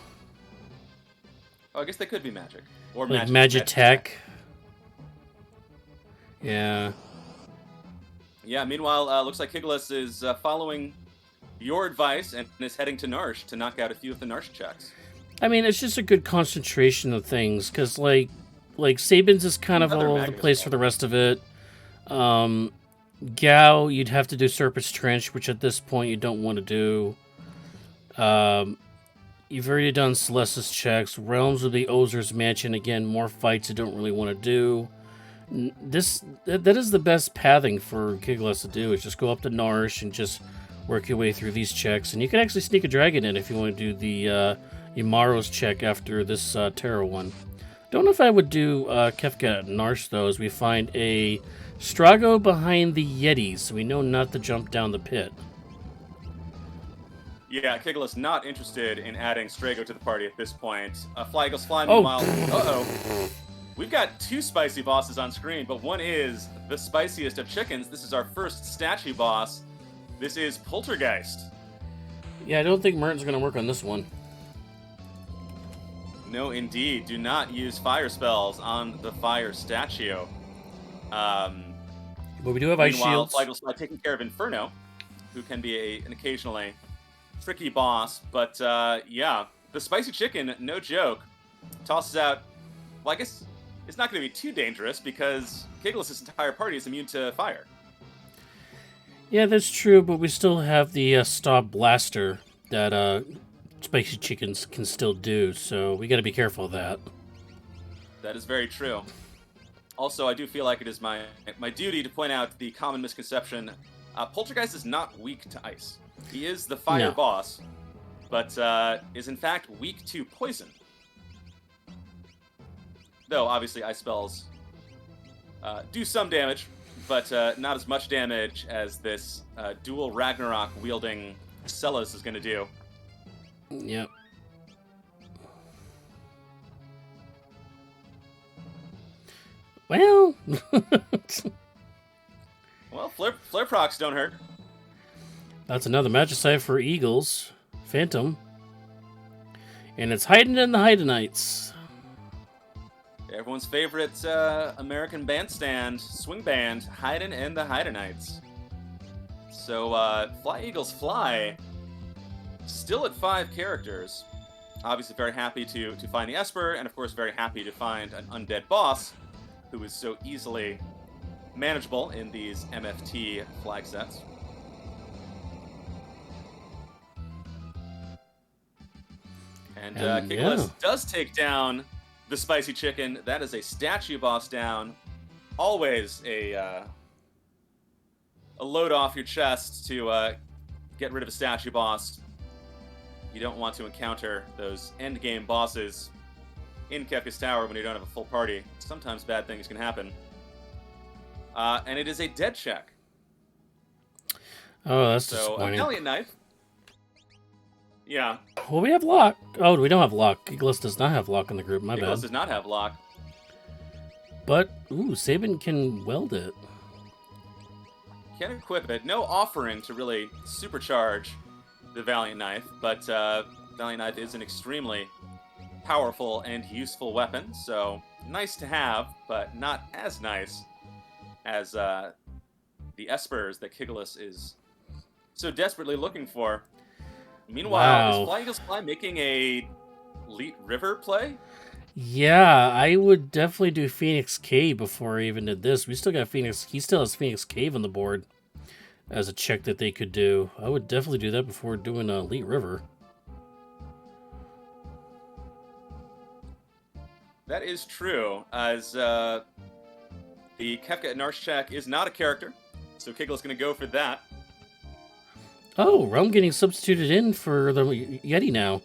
[SPEAKER 2] Oh, I guess they could be magic. Or
[SPEAKER 3] Like
[SPEAKER 2] magic
[SPEAKER 3] Magitech. Yeah.
[SPEAKER 2] Yeah, meanwhile, looks like Kigalas is following your advice and is heading to Narsh to knock out a few of the Narsh checks.
[SPEAKER 3] I mean, it's just a good concentration of things, because, like Sabins is kind of all over the place for the rest of it. Gao, you'd have to do Serpent's Trench, which at this point you don't want to do. You've already done Celeste's checks. Realms of the Ozer's Mansion, again, more fights you don't really want to do. That is the best pathing for Kigalas to do, is just go up to Narsh and just work your way through these checks. And you can actually sneak a dragon in if you want to do the Imaro's check after this Terra one. Don't know if I would do Kefka at Narsh, though, as we find a Strago behind the Yetis, so we know not to jump down the pit.
[SPEAKER 2] Yeah, Kigalas not interested in adding Strago to the party at this point. Flyeaglesfly, meanwhile, we've got two spicy bosses on screen, but one is the spiciest of chickens. This is our first statue boss. This is Poltergeist.
[SPEAKER 3] Yeah, I don't think Merton's going to work on this one.
[SPEAKER 2] No, indeed. Do not use fire spells on the fire statue.
[SPEAKER 3] But we do have ice shields.
[SPEAKER 2] Flyeaglesfly taking care of Inferno, who can be an occasionally tricky boss. But yeah, the spicy chicken, no joke, tosses out. Well, I guess it's not going to be too dangerous because Kigalas' entire party is immune to fire.
[SPEAKER 3] Yeah, that's true, but we still have the stop blaster that spicy chickens can still do, so we got to be careful of that.
[SPEAKER 2] That is very true. Also, I do feel like it is my duty to point out the common misconception. Poltergeist is not weak to ice. He is the fire boss, but is in fact weak to poison. Though, obviously, ice spells do some damage, but not as much damage as this dual Ragnarok-wielding Celes is going to do.
[SPEAKER 3] Yep. Well...
[SPEAKER 2] Well, flare procs don't hurt.
[SPEAKER 3] That's another Magicite for Eagles. Phantom. And it's hiding in the Hydenites.
[SPEAKER 2] Everyone's favorite American bandstand, swing band, hiding in the Hydenites. So, Flyeaglesfly, still at 5 characters. Obviously very happy to find the Esper, and of course very happy to find an undead boss, who is so easily manageable in these MFT flag sets. And
[SPEAKER 3] And,
[SPEAKER 2] Kigalas does take down the spicy chicken. That is a statue boss down. Always a load off your chest to get rid of a statue boss. You don't want to encounter those end game bosses in Kefka's Tower when you don't have a full party. Sometimes bad things can happen. And it is a dead check.
[SPEAKER 3] Oh, that's
[SPEAKER 2] So a
[SPEAKER 3] disappointing.
[SPEAKER 2] Valiant Knife. Yeah.
[SPEAKER 3] Well, we have Lock. Oh, we don't have Lock. Kigalas does not have Lock in the group. My
[SPEAKER 2] Kigalas
[SPEAKER 3] bad.
[SPEAKER 2] does not have lock.
[SPEAKER 3] But, ooh, Sabin can weld it.
[SPEAKER 2] Can't equip it. No offering to really supercharge the Valiant Knife, but Valiant Knife is an extremely powerful and useful weapon, so nice to have, but not as nice as the Espers that Kigalas is so desperately looking for. Meanwhile,
[SPEAKER 3] Wow.
[SPEAKER 2] is Flyeaglesfly making a Elite River play?
[SPEAKER 3] Yeah, I would definitely do Phoenix Cave before I even did this. We still got Phoenix. He still has Phoenix Cave on the board as a check that they could do. I would definitely do that before doing Elite River.
[SPEAKER 2] That is true, as the Kefka and Narsh check is not a character, so Kigalas going to go for that.
[SPEAKER 3] Oh, Realm getting substituted in for the Yeti now.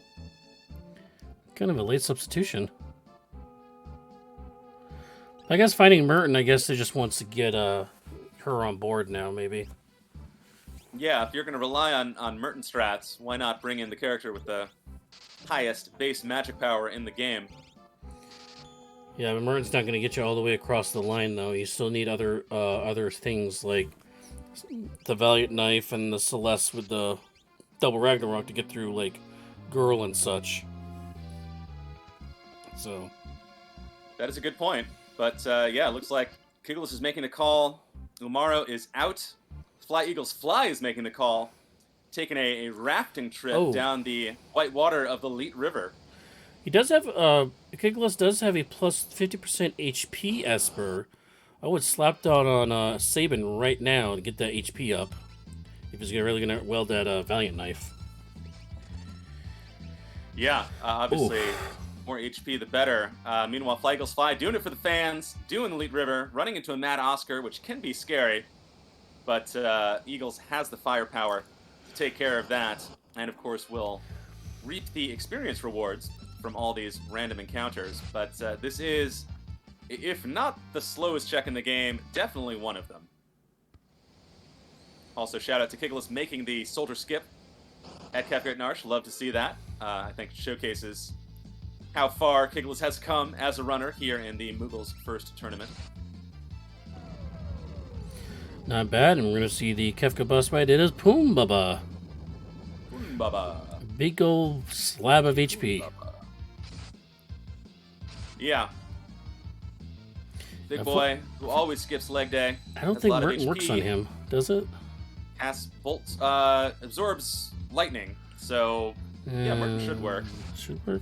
[SPEAKER 3] Kind of a late substitution. I guess finding Merton, I guess they just wants to get her on board now, maybe.
[SPEAKER 2] Yeah, if you're going to rely on Merton strats, why not bring in the character with the highest base magic power in the game?
[SPEAKER 3] Yeah, but Merton's not going to get you all the way across the line, though. You still need other things like the Valiant Knife and the Celeste with the double Ragnarok to get through, like, Girl and such. So.
[SPEAKER 2] That is a good point. But yeah, it looks like Kigalas is making the call. Umaro is out. Flyeaglesfly is making the call. Taking a rafting trip down the white water of the Elite River.
[SPEAKER 3] He does have, Kigalas does have a plus 50% HP Esper. I would slap down on Sabin right now to get that HP up. If he's really going to weld that Valiant Knife.
[SPEAKER 2] Yeah, obviously, more HP the better. Meanwhile, Flyeaglesfly doing it for the fans, doing the Elite River, running into a Mad Oscar, which can be scary. But Eagles has the firepower to take care of that, and of course will reap the experience rewards from all these random encounters. But this is, if not the slowest check in the game, definitely one of them. Also, shout out to Kigalas making the soldier skip at Kefka Narsh. Love to see that. I think it showcases how far Kigalas has come as a runner here in the Moogles' first tournament.
[SPEAKER 3] Not bad, and we're going to see the Kefka bus fight. It is Poombaba.
[SPEAKER 2] Poombaba.
[SPEAKER 3] Big old slab of HP.
[SPEAKER 2] Poombaba. Yeah. Big boy who always skips leg day.
[SPEAKER 3] I don't think Merton works on him, does it?
[SPEAKER 2] Casts bolts, absorbs lightning. So, yeah, Merton should work.
[SPEAKER 3] Should work.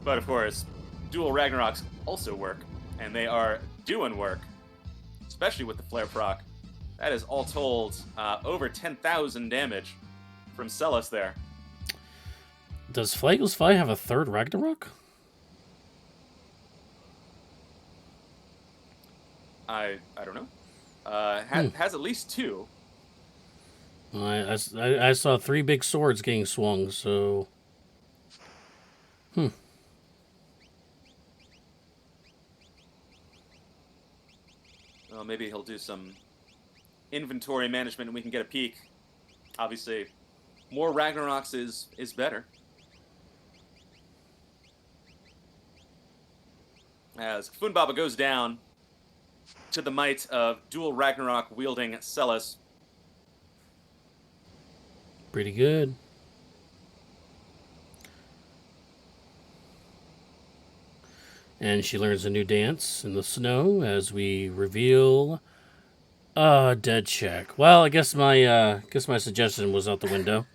[SPEAKER 2] But of course, dual Ragnaroks also work, and they are doing work, especially with the flare proc. That is all told over 10,000 damage from Celis there.
[SPEAKER 3] Does Flyeaglesfly have a third Ragnarok?
[SPEAKER 2] I don't know. Has at least two.
[SPEAKER 3] I saw 3 big swords getting swung, so...
[SPEAKER 2] Well, maybe he'll do some inventory management and we can get a peek. Obviously, more Ragnaroks is better. As Funbaba goes down to the might of dual Ragnarok wielding Celis.
[SPEAKER 3] Pretty good. And she learns a new dance in the snow as we reveal a dead check. Well, I guess my suggestion was out the window.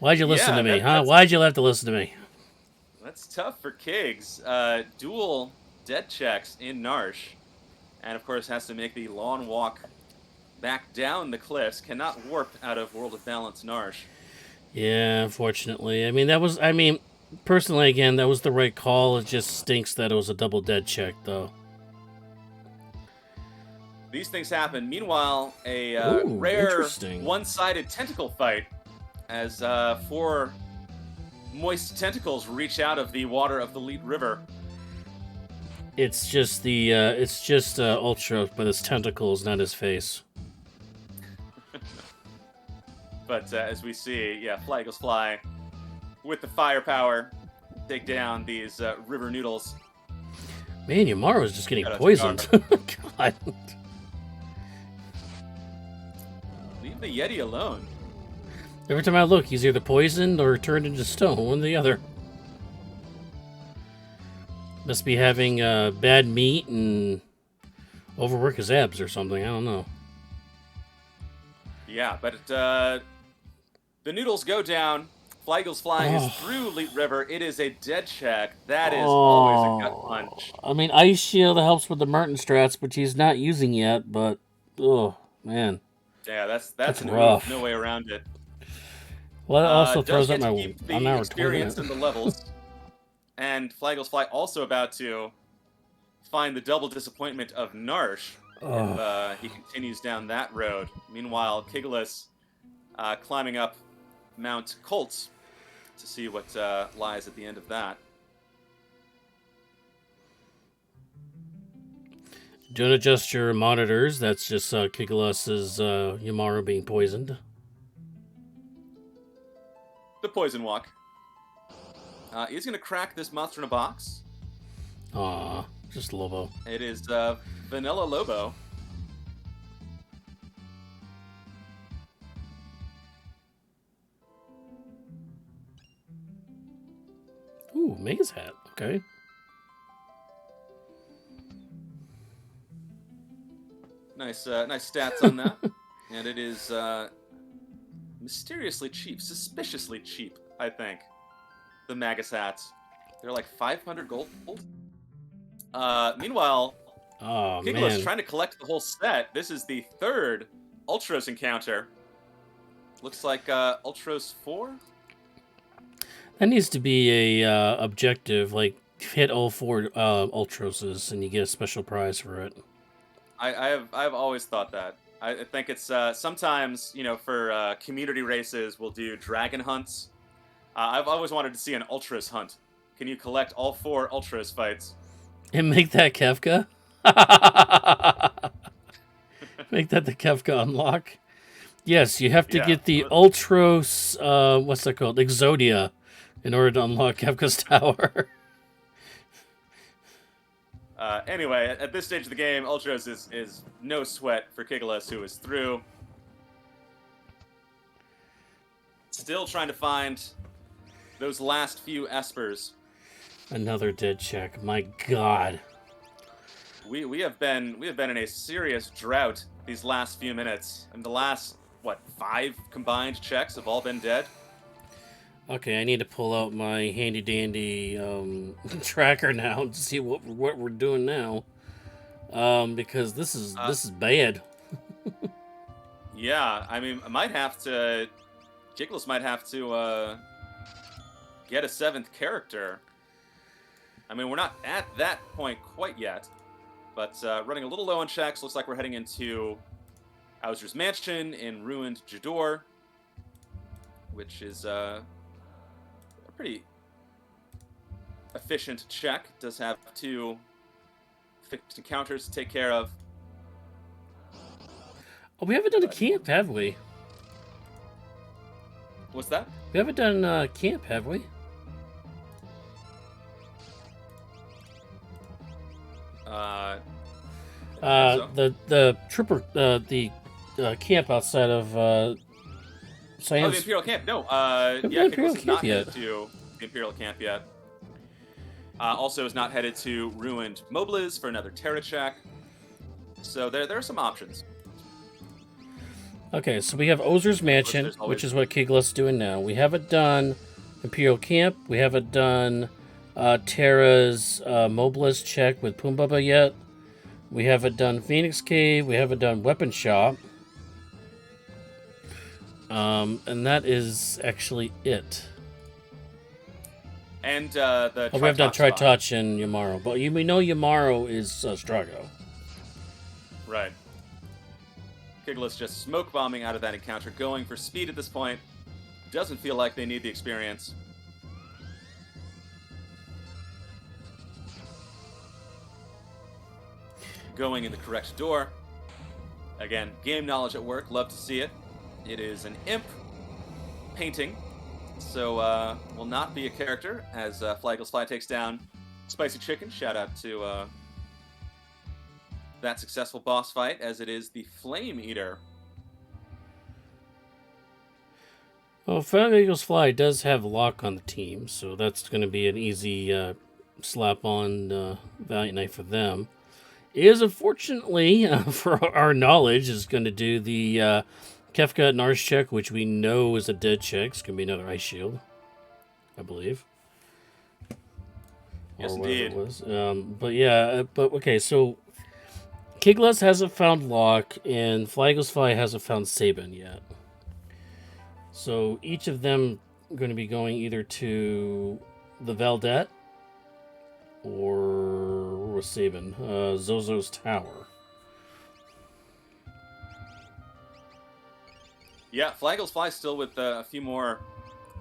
[SPEAKER 3] Why'd you listen to me, huh? Why'd you have to listen to me?
[SPEAKER 2] That's tough for Kigs. Dual dead checks in Narsh. And of course has to make the long walk back down the cliffs, cannot warp out of World of Balance Narsh.
[SPEAKER 3] Yeah, unfortunately. I mean, personally, again, that was the right call. It just stinks that it was a double dead check, though.
[SPEAKER 2] These things happen. Meanwhile, a
[SPEAKER 3] Ooh,
[SPEAKER 2] rare
[SPEAKER 3] interesting.
[SPEAKER 2] one-sided tentacle fight as 4 moist tentacles reach out of the water of the Leet River.
[SPEAKER 3] It's just Ultra, but his tentacles, not his face.
[SPEAKER 2] But as we see, yeah, Flyeaglesfly with the firepower take down these river noodles.
[SPEAKER 3] Man, Yamaro's just getting
[SPEAKER 2] Shout out to
[SPEAKER 3] poisoned. God.
[SPEAKER 2] Leave the Yeti alone.
[SPEAKER 3] Every time I look, he's either poisoned or turned into stone, one or the other. Must be having bad meat and overwork his abs or something. I don't know.
[SPEAKER 2] Yeah, but the noodles go down. Flyeaglesfly is through Leet River. It is a dead check. That is always a gut punch.
[SPEAKER 3] I mean, Ice Shield helps with the Merton strats, which he's not using yet, but, oh, man.
[SPEAKER 2] Yeah, that's
[SPEAKER 3] rough.
[SPEAKER 2] No way around it.
[SPEAKER 3] Well, it also
[SPEAKER 2] Does
[SPEAKER 3] throws up
[SPEAKER 2] get to
[SPEAKER 3] my...
[SPEAKER 2] keep
[SPEAKER 3] I'm
[SPEAKER 2] the
[SPEAKER 3] now
[SPEAKER 2] experience and the levels. And Flyeaglesfly also about to find the double disappointment of Narsh if he continues down that road. Meanwhile, Kigalas climbing up Mount Colts to see what lies at the end of that.
[SPEAKER 3] Don't adjust your monitors. That's just Kigalas' Yamaru being poisoned.
[SPEAKER 2] The Poison Walk. He's going to crack this monster in a box.
[SPEAKER 3] Aw, just Lobo.
[SPEAKER 2] It is Vanilla Lobo.
[SPEAKER 3] Ooh, Mega's hat. Okay.
[SPEAKER 2] Nice stats on that. And it is mysteriously cheap, suspiciously cheap, I think. The Magus hats. They're like 500 gold. Meanwhile, Kigalas trying to collect the whole set. This is the 3rd Ultros encounter. Looks like Ultros 4?
[SPEAKER 3] That needs to be a objective, like hit all 4 Ultroses and you get a special prize for it.
[SPEAKER 2] I've always thought that. I think it's sometimes, you know, for community races, we'll do dragon hunts. I've always wanted to see an Ultros hunt. Can you collect all 4 Ultros fights?
[SPEAKER 3] And make that Kefka? Make that the Kefka unlock? Yes, you have to get the Ultros, what's that called? Exodia, in order to unlock Kefka's tower.
[SPEAKER 2] Anyway, at this stage of the game, Ultros is no sweat for Kigalas, who is through. Still trying to find those last few Espers.
[SPEAKER 3] Another dead check. My God.
[SPEAKER 2] We have been in a serious drought these last few minutes, and the last 5 combined checks have all been dead.
[SPEAKER 3] Okay, I need to pull out my handy dandy tracker now to see what we're doing now, because this is bad.
[SPEAKER 2] Yeah, I mean, Kigalas might have to get a 7th character. I mean, we're not at that point quite yet, but running a little low on checks. Looks like we're heading into Bowser's Mansion in ruined Jador, which is a pretty efficient check. Does have 2 fixed encounters to take care of.
[SPEAKER 3] Oh, we haven't done a camp, have we?
[SPEAKER 2] What's that?
[SPEAKER 3] We haven't done camp, have we? The trooper, the camp outside of Science.
[SPEAKER 2] Oh, the Imperial Camp. No, Kigalas is not headed to the Imperial Camp yet. Also is not headed to ruined Moogles for another Terra check. So there are some options.
[SPEAKER 3] Okay, so we have Ozer's Mansion, which is what Kigalas is doing now. We haven't done Imperial Camp. We haven't done Terra's Moogles check with Pumbaba yet. We haven't done Phoenix Cave. We haven't done Weapon Shop. And that is actually it.
[SPEAKER 2] And the
[SPEAKER 3] We have done
[SPEAKER 2] Tri-Top spot.
[SPEAKER 3] Tri-Touch and Yamaro, but we know Yamaro is Strago.
[SPEAKER 2] Right. Kigalas just smoke bombing out of that encounter, going for speed at this point. Doesn't feel like they need the experience. Going in the correct door. Again, game knowledge at work. Love to see it. It is an imp painting, so will not be a character as Flyeaglesfly takes down Spicy Chicken. Shout out to that successful boss fight, as it is the Flame Eater.
[SPEAKER 3] Well, Flyeaglesfly does have Lock on the team, so that's going to be an easy slap on Valiant Knight for them. Is unfortunately, for our knowledge, is going to do the Kefka and Nars check, which we know is a dead check. It's going to be another Ice Shield, I believe.
[SPEAKER 2] Yes,
[SPEAKER 3] or whatever
[SPEAKER 2] indeed.
[SPEAKER 3] it was. But yeah, but okay, so Kigalas hasn't found Lock, and Flyeaglesfly hasn't found Sabin yet. So each of them are going to be going either to the Valdette or Sabin, Zozo's Tower.
[SPEAKER 2] Yeah, Flyeaglesfly still with a few more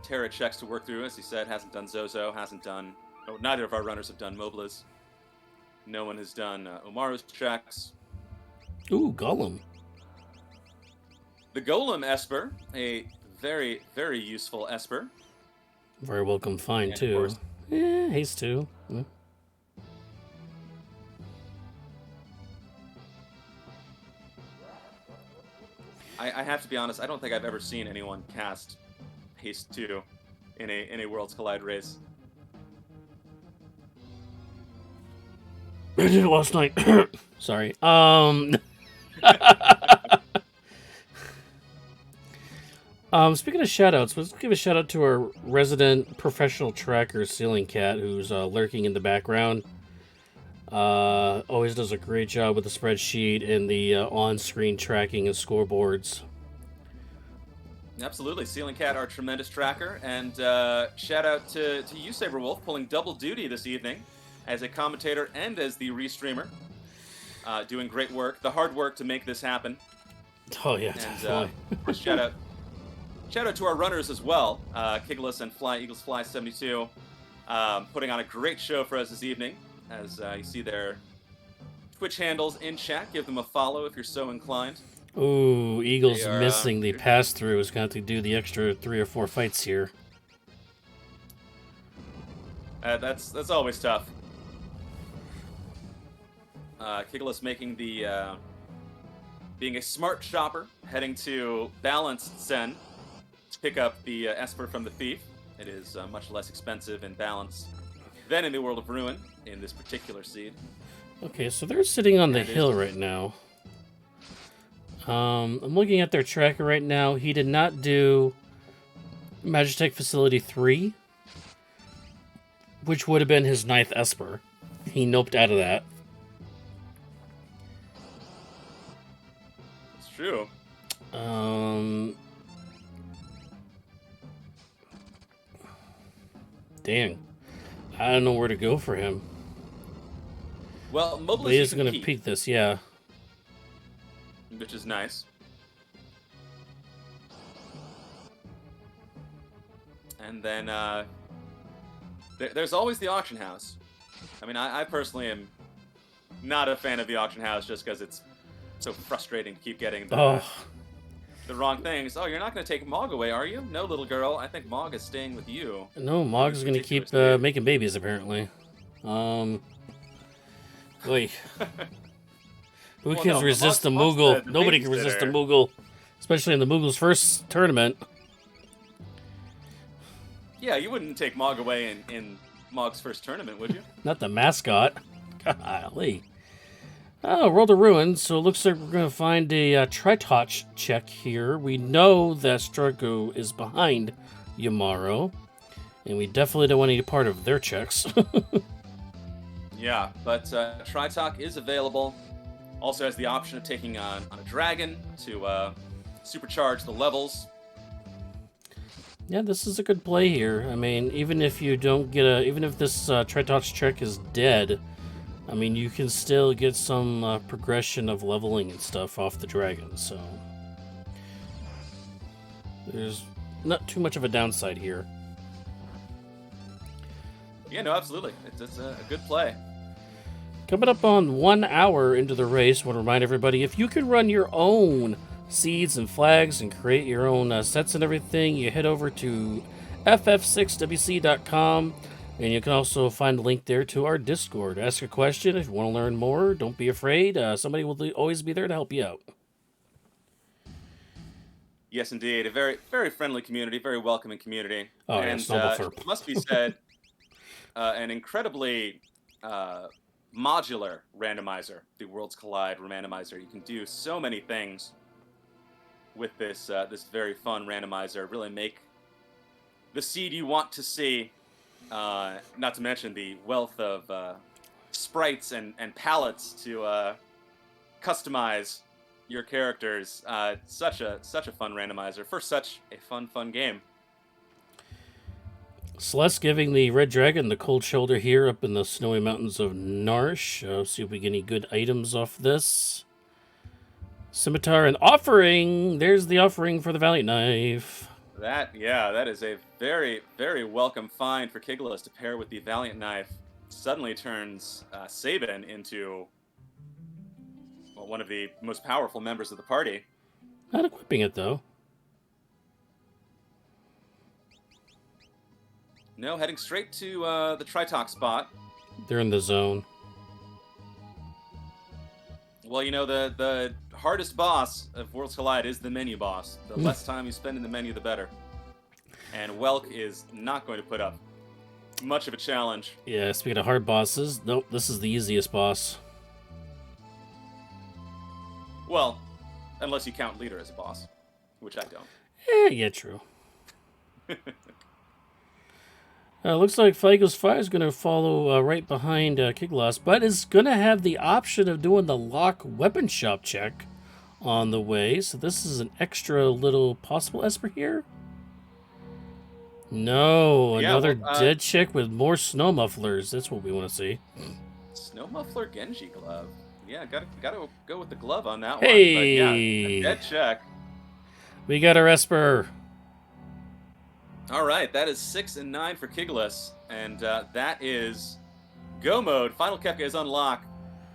[SPEAKER 2] Terra checks to work through. As he said, hasn't done Zozo, hasn't done... Oh, neither of our runners have done Moogles. No one has done Omaru's checks.
[SPEAKER 3] Ooh, Gollum.
[SPEAKER 2] The Golem Esper, a very, very useful Esper.
[SPEAKER 3] Very welcome find,
[SPEAKER 2] And of
[SPEAKER 3] too.
[SPEAKER 2] course-
[SPEAKER 3] Yeah, haste too. Yeah.
[SPEAKER 2] I have to be honest, I don't think I've ever seen anyone cast Haste 2 in a Worlds Collide race.
[SPEAKER 3] I did it last night. Sorry. Speaking of shoutouts, let's give a shout out to our resident professional tracker, Ceiling Cat, who's lurking in the background. Always does a great job with the spreadsheet and the on-screen tracking and scoreboards.
[SPEAKER 2] Absolutely, Ceiling Cat, our tremendous tracker, and shout out to you, Saberwolf, pulling double duty this evening as a commentator and as the restreamer. Doing great work, the hard work to make this happen.
[SPEAKER 3] Oh yeah,
[SPEAKER 2] And
[SPEAKER 3] definitely.
[SPEAKER 2] of course, shout out to our runners as well, Kigalas and Flyeaglesfly72, putting on a great show for us this evening. As you see their Twitch handles in chat, give them a follow if you're so inclined.
[SPEAKER 3] Ooh, Eagles
[SPEAKER 2] They are,
[SPEAKER 3] missing the pass-through. Is going to have to do the extra 3 or 4 fights here.
[SPEAKER 2] That's always tough. Kigalas making the being a smart shopper, heading to Balanced Sen to pick up the Esper from the Thief. It is much less expensive and balanced than in the World of Ruin in this particular seed.
[SPEAKER 3] Okay, so they're sitting on the
[SPEAKER 2] That is-
[SPEAKER 3] hill right now. I'm looking at their tracker right now. He did not do Magitech Facility 3, which would have been his 9th Esper. He noped out of that.
[SPEAKER 2] It's true.
[SPEAKER 3] Dang. I don't know where to go for him.
[SPEAKER 2] Well,
[SPEAKER 3] But
[SPEAKER 2] Moogles
[SPEAKER 3] he
[SPEAKER 2] you
[SPEAKER 3] is
[SPEAKER 2] can
[SPEAKER 3] going to
[SPEAKER 2] keep,
[SPEAKER 3] peek this, yeah.
[SPEAKER 2] which is nice. And then there's always the auction house. I mean, I personally am not a fan of the auction house just because it's so frustrating to keep getting the wrong things. Oh, you're not going to take Mog away, are you? No, little girl. I think Mog is staying with you.
[SPEAKER 3] No, Mog's going to keep
[SPEAKER 2] Ridiculous, dude.
[SPEAKER 3] making babies, apparently. Wait. Who
[SPEAKER 2] Well,
[SPEAKER 3] can
[SPEAKER 2] no,
[SPEAKER 3] resist the
[SPEAKER 2] Mog's
[SPEAKER 3] Moogle?
[SPEAKER 2] the
[SPEAKER 3] Nobody can resist the
[SPEAKER 2] babysitter.
[SPEAKER 3] Moogle. Especially in the Moogle's first tournament.
[SPEAKER 2] Yeah, you wouldn't take Mog away in Mog's first tournament, would you?
[SPEAKER 3] Not the mascot. Golly. Oh, World of Ruin. So it looks like we're going to find a Tri-Touch check here. We know that Strago is behind Yamaro. And we definitely don't want any part of their checks.
[SPEAKER 2] Yeah, but Tri-Talk is available. Also has the option of taking on a dragon to supercharge the levels
[SPEAKER 3] Yeah, this is a good play here. I mean, even if you don't get even if this Tritox check is dead, I mean, you can still get some progression of leveling and stuff off the dragon, so there's not too much of a downside here.
[SPEAKER 2] Yeah, no, absolutely. It's a good play.
[SPEAKER 3] Coming up on 1 hour into the race, I want to remind everybody, if you can run your own seeds and flags and create your own sets and everything, you head over to ff6wc.com, and you can also find a link there to our Discord. Ask a question if you want to learn more. Don't be afraid. Somebody will always be there to help you out.
[SPEAKER 2] Yes, indeed. A very, very friendly community, very welcoming community.
[SPEAKER 3] Oh,
[SPEAKER 2] and it must be said, an incredibly modular randomizer, the Worlds Collide randomizer. You can do so many things with this this very fun randomizer. Really make the seed you want to see. Not to mention the wealth of sprites and palettes to customize your characters. Such a fun randomizer for such a fun game.
[SPEAKER 3] Celeste giving the Red Dragon the cold shoulder here up in the snowy mountains of Narsh. See if we get any good items off this. Scimitar and offering. There's the offering for the Valiant Knife.
[SPEAKER 2] That is a very, very welcome find for Kigalas to pair with the Valiant Knife. Suddenly turns Sabin into one of the most powerful members of the party.
[SPEAKER 3] Not equipping it, though.
[SPEAKER 2] No, heading straight to the Tritox spot.
[SPEAKER 3] They're in the zone.
[SPEAKER 2] Well, you know, the hardest boss of Worlds Collide is the menu boss. The less time you spend in the menu, the better. And Welk is not going to put up much of a challenge.
[SPEAKER 3] Yeah, speaking of hard bosses, nope, this is the easiest boss.
[SPEAKER 2] Well, unless you count Leader as a boss, which I don't.
[SPEAKER 3] Yeah, true. Looks like Flyeaglesfly is going to follow right behind Kigalas, but is going to have the option of doing the lock weapon shop check on the way. So this is an extra little possible Esper here. No, another dead chick with more snow mufflers. That's what we want to see.
[SPEAKER 2] Snow muffler Genji glove. Yeah, gotta go with the glove on that
[SPEAKER 3] hey.
[SPEAKER 2] one. But yeah, a dead check.
[SPEAKER 3] We got our Esper.
[SPEAKER 2] All right, that is 6 and 9 for Kigalas, and that is go mode. Final Kefka is unlocked.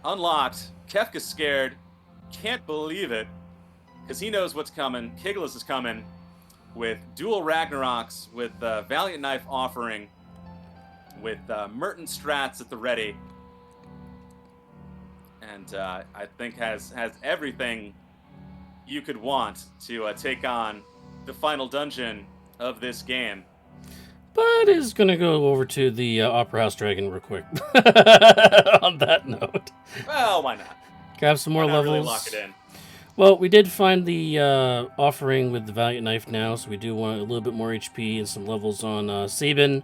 [SPEAKER 2] Kefka's scared, can't believe it, because he knows what's coming. Kigalas is coming with dual Ragnaroks, with Valiant Knife offering, with Merton strats at the ready, and I think has everything you could want to take on the final dungeon of this game.
[SPEAKER 3] But is going to go over to the Opera House Dragon real quick. On that note.
[SPEAKER 2] Well, why not?
[SPEAKER 3] Grab some more levels.
[SPEAKER 2] Really lock it in.
[SPEAKER 3] Well, we did find the offering with the Valiant Knife now, so we do want a little bit more HP and some levels on Sabin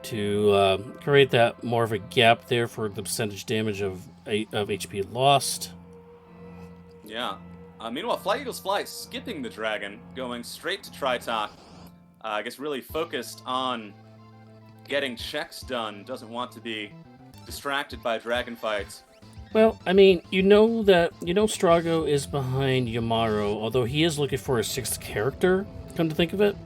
[SPEAKER 3] to create that more of a gap there for the percentage damage of HP lost.
[SPEAKER 2] Yeah. Meanwhile, Flyeaglesfly skipping the dragon, going straight to Tritox. I guess really focused on getting checks done. Doesn't want to be distracted by dragon fights.
[SPEAKER 3] Well, I mean, you know Strago is behind Yamaro, although he is looking for a 6th character, come to think of it.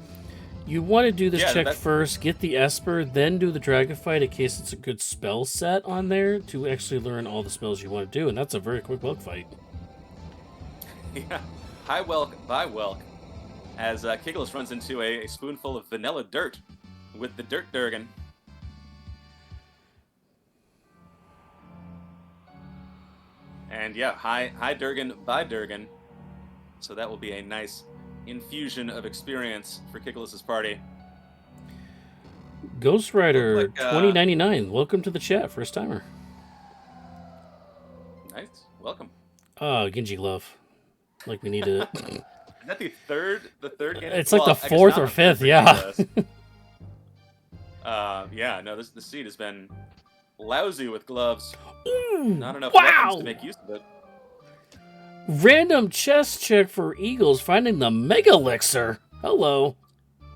[SPEAKER 3] You want to do this check first, get the Esper, then do the dragon fight in case it's a good spell set on there to actually learn all the spells you want to do, and that's a very quick Welk fight.
[SPEAKER 2] Yeah, high Welk by Welk, as Kigalas runs into a spoonful of vanilla dirt with the Dirt Durgan. And yeah, high Durgan by Durgan. So that will be a nice infusion of experience for Kigalas' party.
[SPEAKER 3] Ghost Rider 2099, welcome to the chat, first timer.
[SPEAKER 2] Nice, welcome.
[SPEAKER 3] Genji glove. Like we needed it.
[SPEAKER 2] Is that the third Genji?
[SPEAKER 3] It's like the 4th or 5th, yeah.
[SPEAKER 2] Yeah, no, the seed has been lousy with gloves.
[SPEAKER 3] Ooh,
[SPEAKER 2] not enough weapons to make use of it.
[SPEAKER 3] Random chest check for Eagles finding the Mega Elixir. Hello.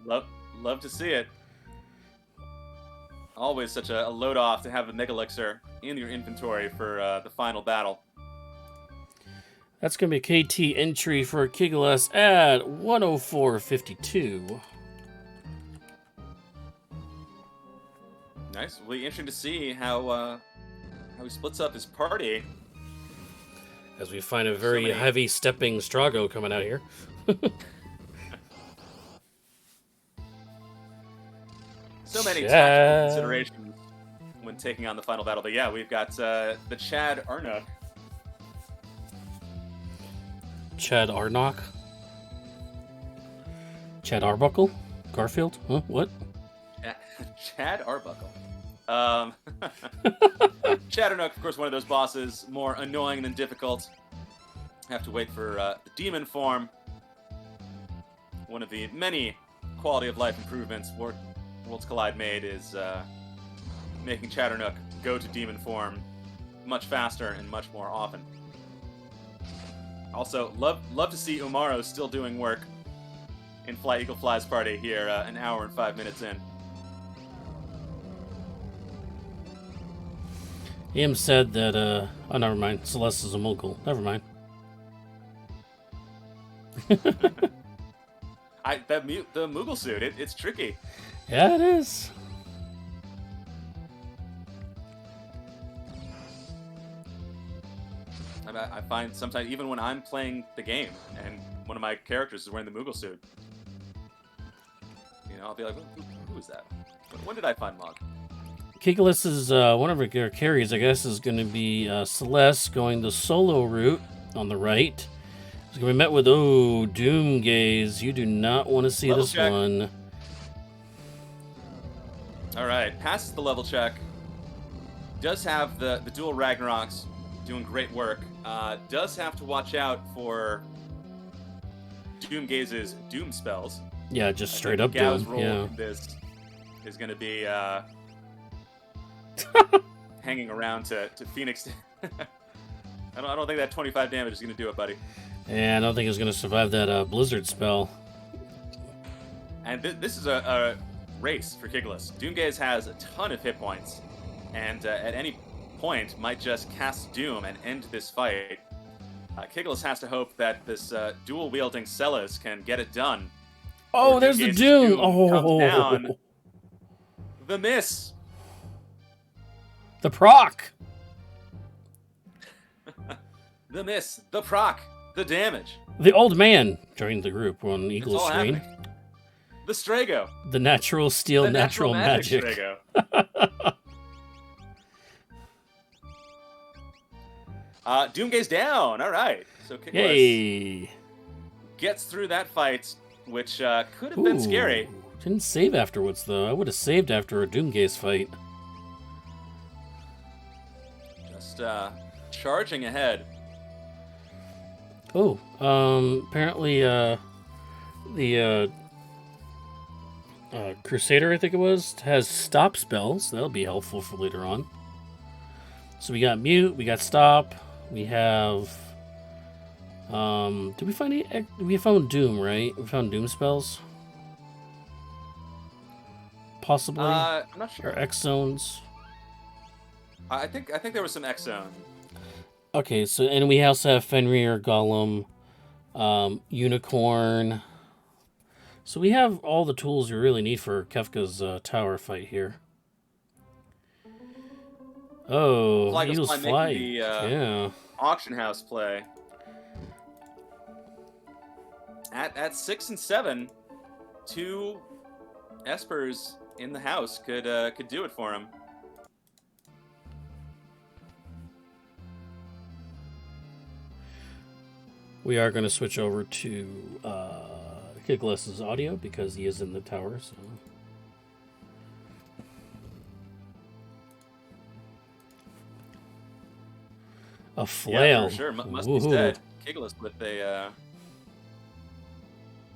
[SPEAKER 2] Love to see it. Always such a load off to have a Mega Elixir in your inventory for the final battle.
[SPEAKER 3] That's going to be a KT entry for Kigalas at 104.52.
[SPEAKER 2] Nice. Will be interesting to see how he splits up his party.
[SPEAKER 3] As we find a very heavy stepping Strago coming out here.
[SPEAKER 2] So many tactical considerations when taking on the final battle. But yeah, we've got the Chad Arnook.
[SPEAKER 3] Chad Arnock? Chad Arbuckle? Garfield? Huh? What?
[SPEAKER 2] Chad Arbuckle. Chad Arnook, of course, one of those bosses, more annoying than difficult. Have to wait for the demon form. One of the many quality of life improvements Worlds Collide made is making Chad Arnook go to demon form much faster and much more often. Also, love to see Umaro still doing work in Flyeaglesfly's party here, an hour and 5 minutes in.
[SPEAKER 3] Ian said that, oh, never mind. Celeste is a Moogle. Never mind.
[SPEAKER 2] The Moogle suit, it's tricky.
[SPEAKER 3] Yeah, it is.
[SPEAKER 2] I find sometimes, even when I'm playing the game and one of my characters is wearing the Moogle suit, you know, I'll be like, who is that? When did I find Mog?
[SPEAKER 3] Kigalas is one of her carries, I guess, is going to be Celeste going the solo route on the right. It's going to be met with, oh, Doom Gaze. You do not want to see
[SPEAKER 2] level
[SPEAKER 3] this
[SPEAKER 2] check.
[SPEAKER 3] one.
[SPEAKER 2] All right, passes the level check. Does have the dual Ragnaroks doing great work. Does have to watch out for Doom Gaze's Doom spells.
[SPEAKER 3] Yeah, just straight up
[SPEAKER 2] Gao's
[SPEAKER 3] Doom.
[SPEAKER 2] role
[SPEAKER 3] Yeah.
[SPEAKER 2] in this is going to be hanging around to Phoenix. I don't think that 25 damage is going to do it, buddy.
[SPEAKER 3] Yeah, I don't think it's going to survive that Blizzard spell.
[SPEAKER 2] And this is a race for Kigalas. Doomgaze has a ton of hit points, and at any point might just cast Doom and end this fight. Kigalas has to hope that this dual-wielding Celis can get it done.
[SPEAKER 3] Oh, there's the Doom!
[SPEAKER 2] Comes down. The miss!
[SPEAKER 3] The proc!
[SPEAKER 2] The miss, the proc, the damage.
[SPEAKER 3] The old man joined the group on
[SPEAKER 2] It's
[SPEAKER 3] Eagle's
[SPEAKER 2] all
[SPEAKER 3] screen.
[SPEAKER 2] happening. The Strago.
[SPEAKER 3] The natural steel,
[SPEAKER 2] The
[SPEAKER 3] natural magic.
[SPEAKER 2] Strago. Doomgaze down. All right. So Kigalas
[SPEAKER 3] Yay!
[SPEAKER 2] gets through that fight, which could have been scary.
[SPEAKER 3] Didn't save afterwards, though. I would have saved after a Doomgaze fight.
[SPEAKER 2] Just charging ahead.
[SPEAKER 3] Oh, apparently, the Crusader, I think it was, has stop spells. That'll be helpful for later on. So we got mute, we got stop, we have. Did we find any? We found Doom, right? We found Doom spells. Possibly.
[SPEAKER 2] I'm not sure.
[SPEAKER 3] Or X zones.
[SPEAKER 2] I think there was some X zone.
[SPEAKER 3] Okay, so and we also have Fenrir, Golem, Unicorn. So we have all the tools you really need for Kefka's tower fight here. Oh, Eagles fly. Yeah.
[SPEAKER 2] Auction house play. At 6 and 7, 2 Espers in the house could do it for him.
[SPEAKER 3] We are going to switch over to Kigalas' audio because he is in the tower. So. A flail.
[SPEAKER 2] Yeah, for sure. Must be said. Kigalas with a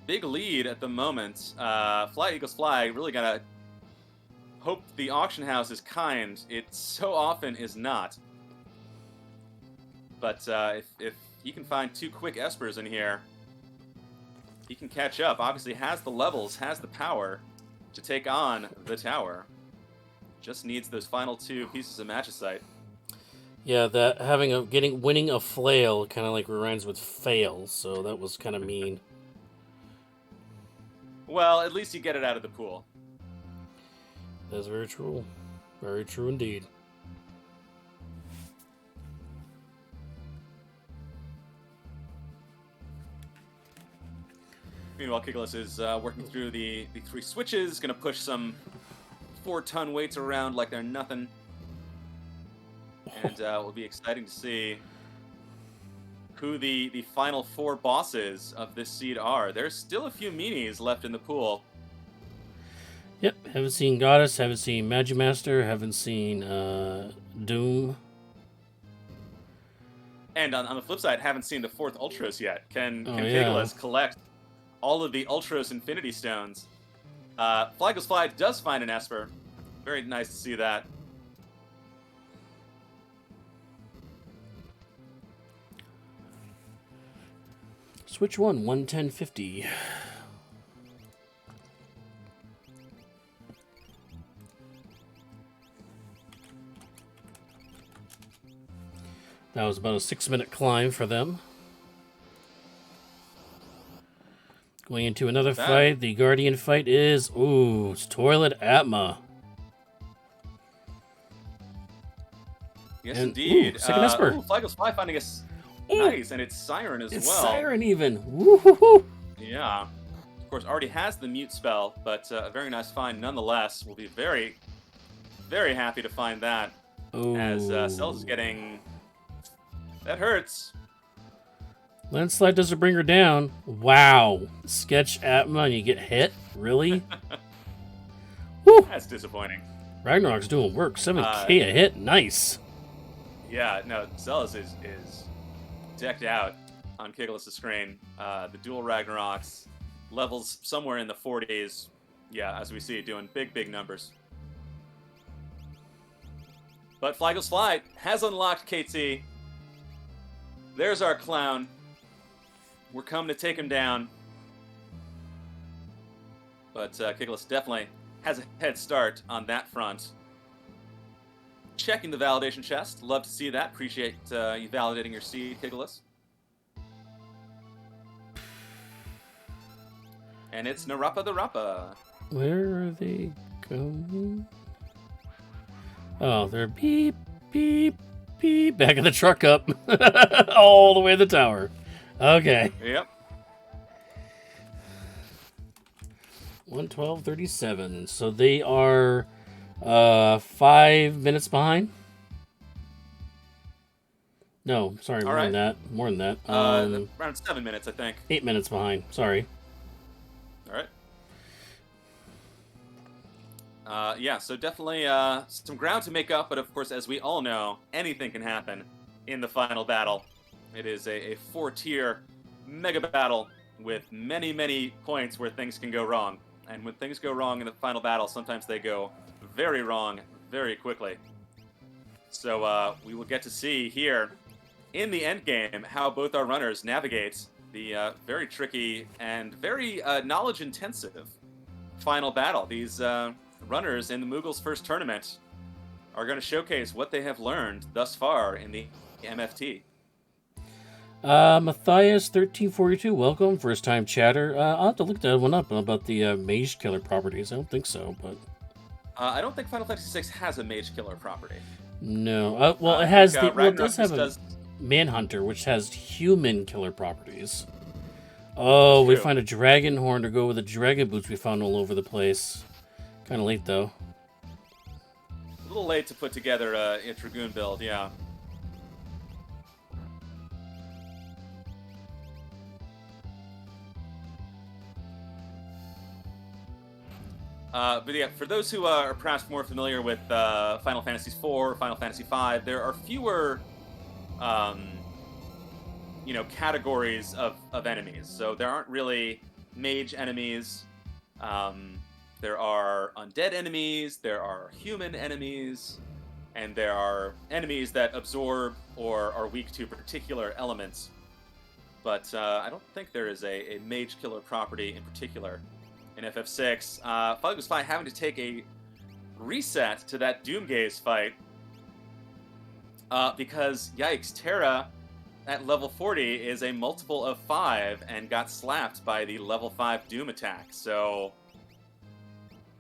[SPEAKER 2] big lead at the moment. Flyeaglesfly really gotta hope the auction house is kind. It so often is not. But if he can find 2 quick Espers in here, he can catch up. Obviously has the levels, has the power to take on the tower. Just needs those final 2 pieces of magicite.
[SPEAKER 3] Yeah, that winning a flail kind of like rhymes with fail, so that was kind of mean.
[SPEAKER 2] Well, at least you get it out of the pool.
[SPEAKER 3] That's very true. Very true indeed.
[SPEAKER 2] Meanwhile, Kigalas is working through the 3 switches, going to push some 4-ton weights around like they're nothing. And it will be exciting to see who the final 4 bosses of this seed are. There's still a few meanies left in the pool.
[SPEAKER 3] Yep, haven't seen Goddess, haven't seen Magimaster, haven't seen Doom.
[SPEAKER 2] And on the flip side, haven't seen the 4th Ultros yet. Can
[SPEAKER 3] yeah.
[SPEAKER 2] Kigalas collect all of the Ultros Infinity Stones? Flyeaglesfly does find an Esper. Very nice to see that.
[SPEAKER 3] Switch 1, 110.50. That was about a 6-minute climb for them. Going into another fight. The Guardian fight is... Ooh, it's Toilet Atma.
[SPEAKER 2] Yes, indeed.
[SPEAKER 3] Ooh, second Esper.
[SPEAKER 2] Flyeaglesfly finding us nice, and it's Siren as
[SPEAKER 3] it's
[SPEAKER 2] well.
[SPEAKER 3] Siren even. Woo-hoo-hoo.
[SPEAKER 2] Yeah. Of course, already has the mute spell, but a very nice find nonetheless. We'll be very, very happy to find that.
[SPEAKER 3] Ooh.
[SPEAKER 2] As Cells is getting... That hurts.
[SPEAKER 3] Landslide doesn't bring her down. Wow. Sketch Atma and you get hit? Really? Woo.
[SPEAKER 2] That's disappointing.
[SPEAKER 3] Ragnarok's doing work. 7k a hit. Nice.
[SPEAKER 2] Yeah, no, Zealous is decked out on Kigalas' screen. The dual Ragnaroks, levels somewhere in the 40s. Yeah, as we see, doing big, big numbers. But Flyeaglesfly has unlocked KT. There's our clown. We're coming to take him down. But Kigalas definitely has a head start on that front. Checking the validation chest. Love to see that. Appreciate you validating your seed, Kigalas. And it's Narappa the Rappa.
[SPEAKER 3] Where are they going? Oh, they're beep, beep, beep. Back of the truck up. All the way to the tower. Okay.
[SPEAKER 2] Yep.
[SPEAKER 3] 112.37. So they are 5 minutes behind. No, sorry, more than that. More than that.
[SPEAKER 2] Around 7 minutes, I think.
[SPEAKER 3] 8 minutes behind. Sorry.
[SPEAKER 2] All right. Yeah, so definitely some ground to make up, but of course, as we all know, anything can happen in the final battle. It is a 4-tier mega battle with many, many points where things can go wrong. And when things go wrong in the final battle, sometimes they go very wrong very quickly. So we will get to see here in the end game how both our runners navigate the very tricky and very knowledge-intensive final battle. These runners in the Moogles' first tournament are going to showcase what they have learned thus far in the MFT.
[SPEAKER 3] Matthias1342, welcome, first time chatter. I'll have to look that one up about the mage killer properties. I don't think so, but
[SPEAKER 2] I don't think Final Fantasy VI has a mage killer property.
[SPEAKER 3] No, well, it has
[SPEAKER 2] think,
[SPEAKER 3] it does have a Manhunter, which has human killer properties. Oh, we find a dragon horn to go with the dragon boots we found all over the place. Kind of late though.
[SPEAKER 2] A little late to put together a Dragoon build, yeah. But yeah, for those who are perhaps more familiar with Final Fantasy IV or Final Fantasy V, there are fewer, categories of enemies. So there aren't really mage enemies. There are undead enemies, there are human enemies, and there are enemies that absorb or are weak to particular elements. but I don't think there is a mage killer property in particular in FF6. Flyeaglesfly having to take a reset to that Doomgaze fight because, yikes, Terra at level 40 is a multiple of 5 and got slapped by the level 5 Doom attack. So,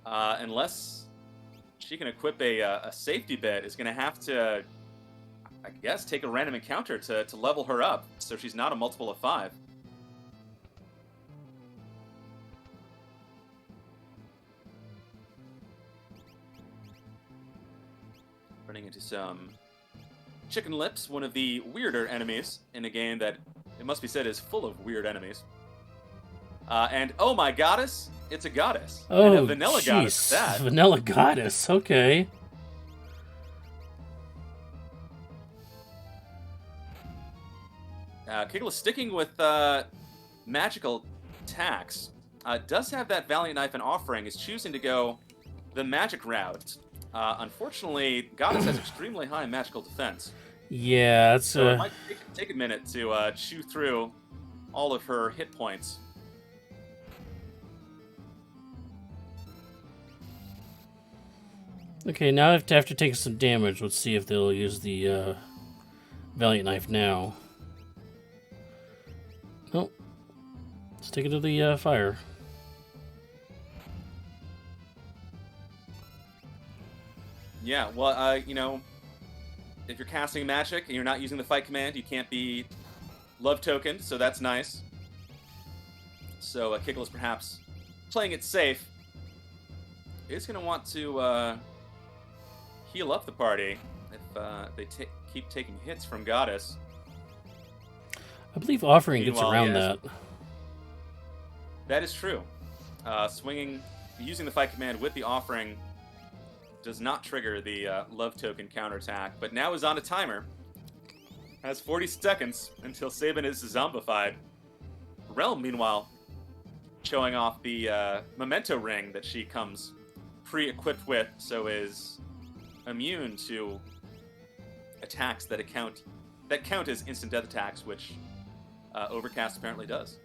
[SPEAKER 2] unless she can equip a safety bit, is going to have to, I guess, take a random encounter to level her up so she's not a multiple of 5. Running into some Chicken Lips, one of the weirder enemies in a game that, it must be said, is full of weird enemies. And, oh my goddess, it's a goddess.
[SPEAKER 3] Oh,
[SPEAKER 2] and a vanilla goddess at that.
[SPEAKER 3] Vanilla goddess, okay.
[SPEAKER 2] Kigalas sticking with magical attacks. Does have that Valiant Knife and Offering, is choosing to go the magic route. Unfortunately, Goddess has extremely high magical defense.
[SPEAKER 3] Yeah, that's
[SPEAKER 2] so it might take a minute to chew through all of her hit points.
[SPEAKER 3] Okay, now after taking some damage, let's see if they'll use the Valiant Knife now. Oh, let's take it to the fire.
[SPEAKER 2] Yeah, well, you know, if you're casting magic and you're not using the fight command, you can't be love tokened, so that's nice. So Kigalas perhaps playing it safe is going to want to heal up the party if they keep taking hits from Goddess.
[SPEAKER 3] I believe Offering gets
[SPEAKER 2] Meanwhile,
[SPEAKER 3] around
[SPEAKER 2] yes,
[SPEAKER 3] that.
[SPEAKER 2] That is true. Swinging, using the fight command with the Offering does not trigger the love token counterattack, but now is on a timer. Has 40 seconds until Sabin is zombified. Realm, meanwhile, showing off the memento ring that she comes pre-equipped with, so is immune to attacks that count as instant death attacks, which Overcast apparently does.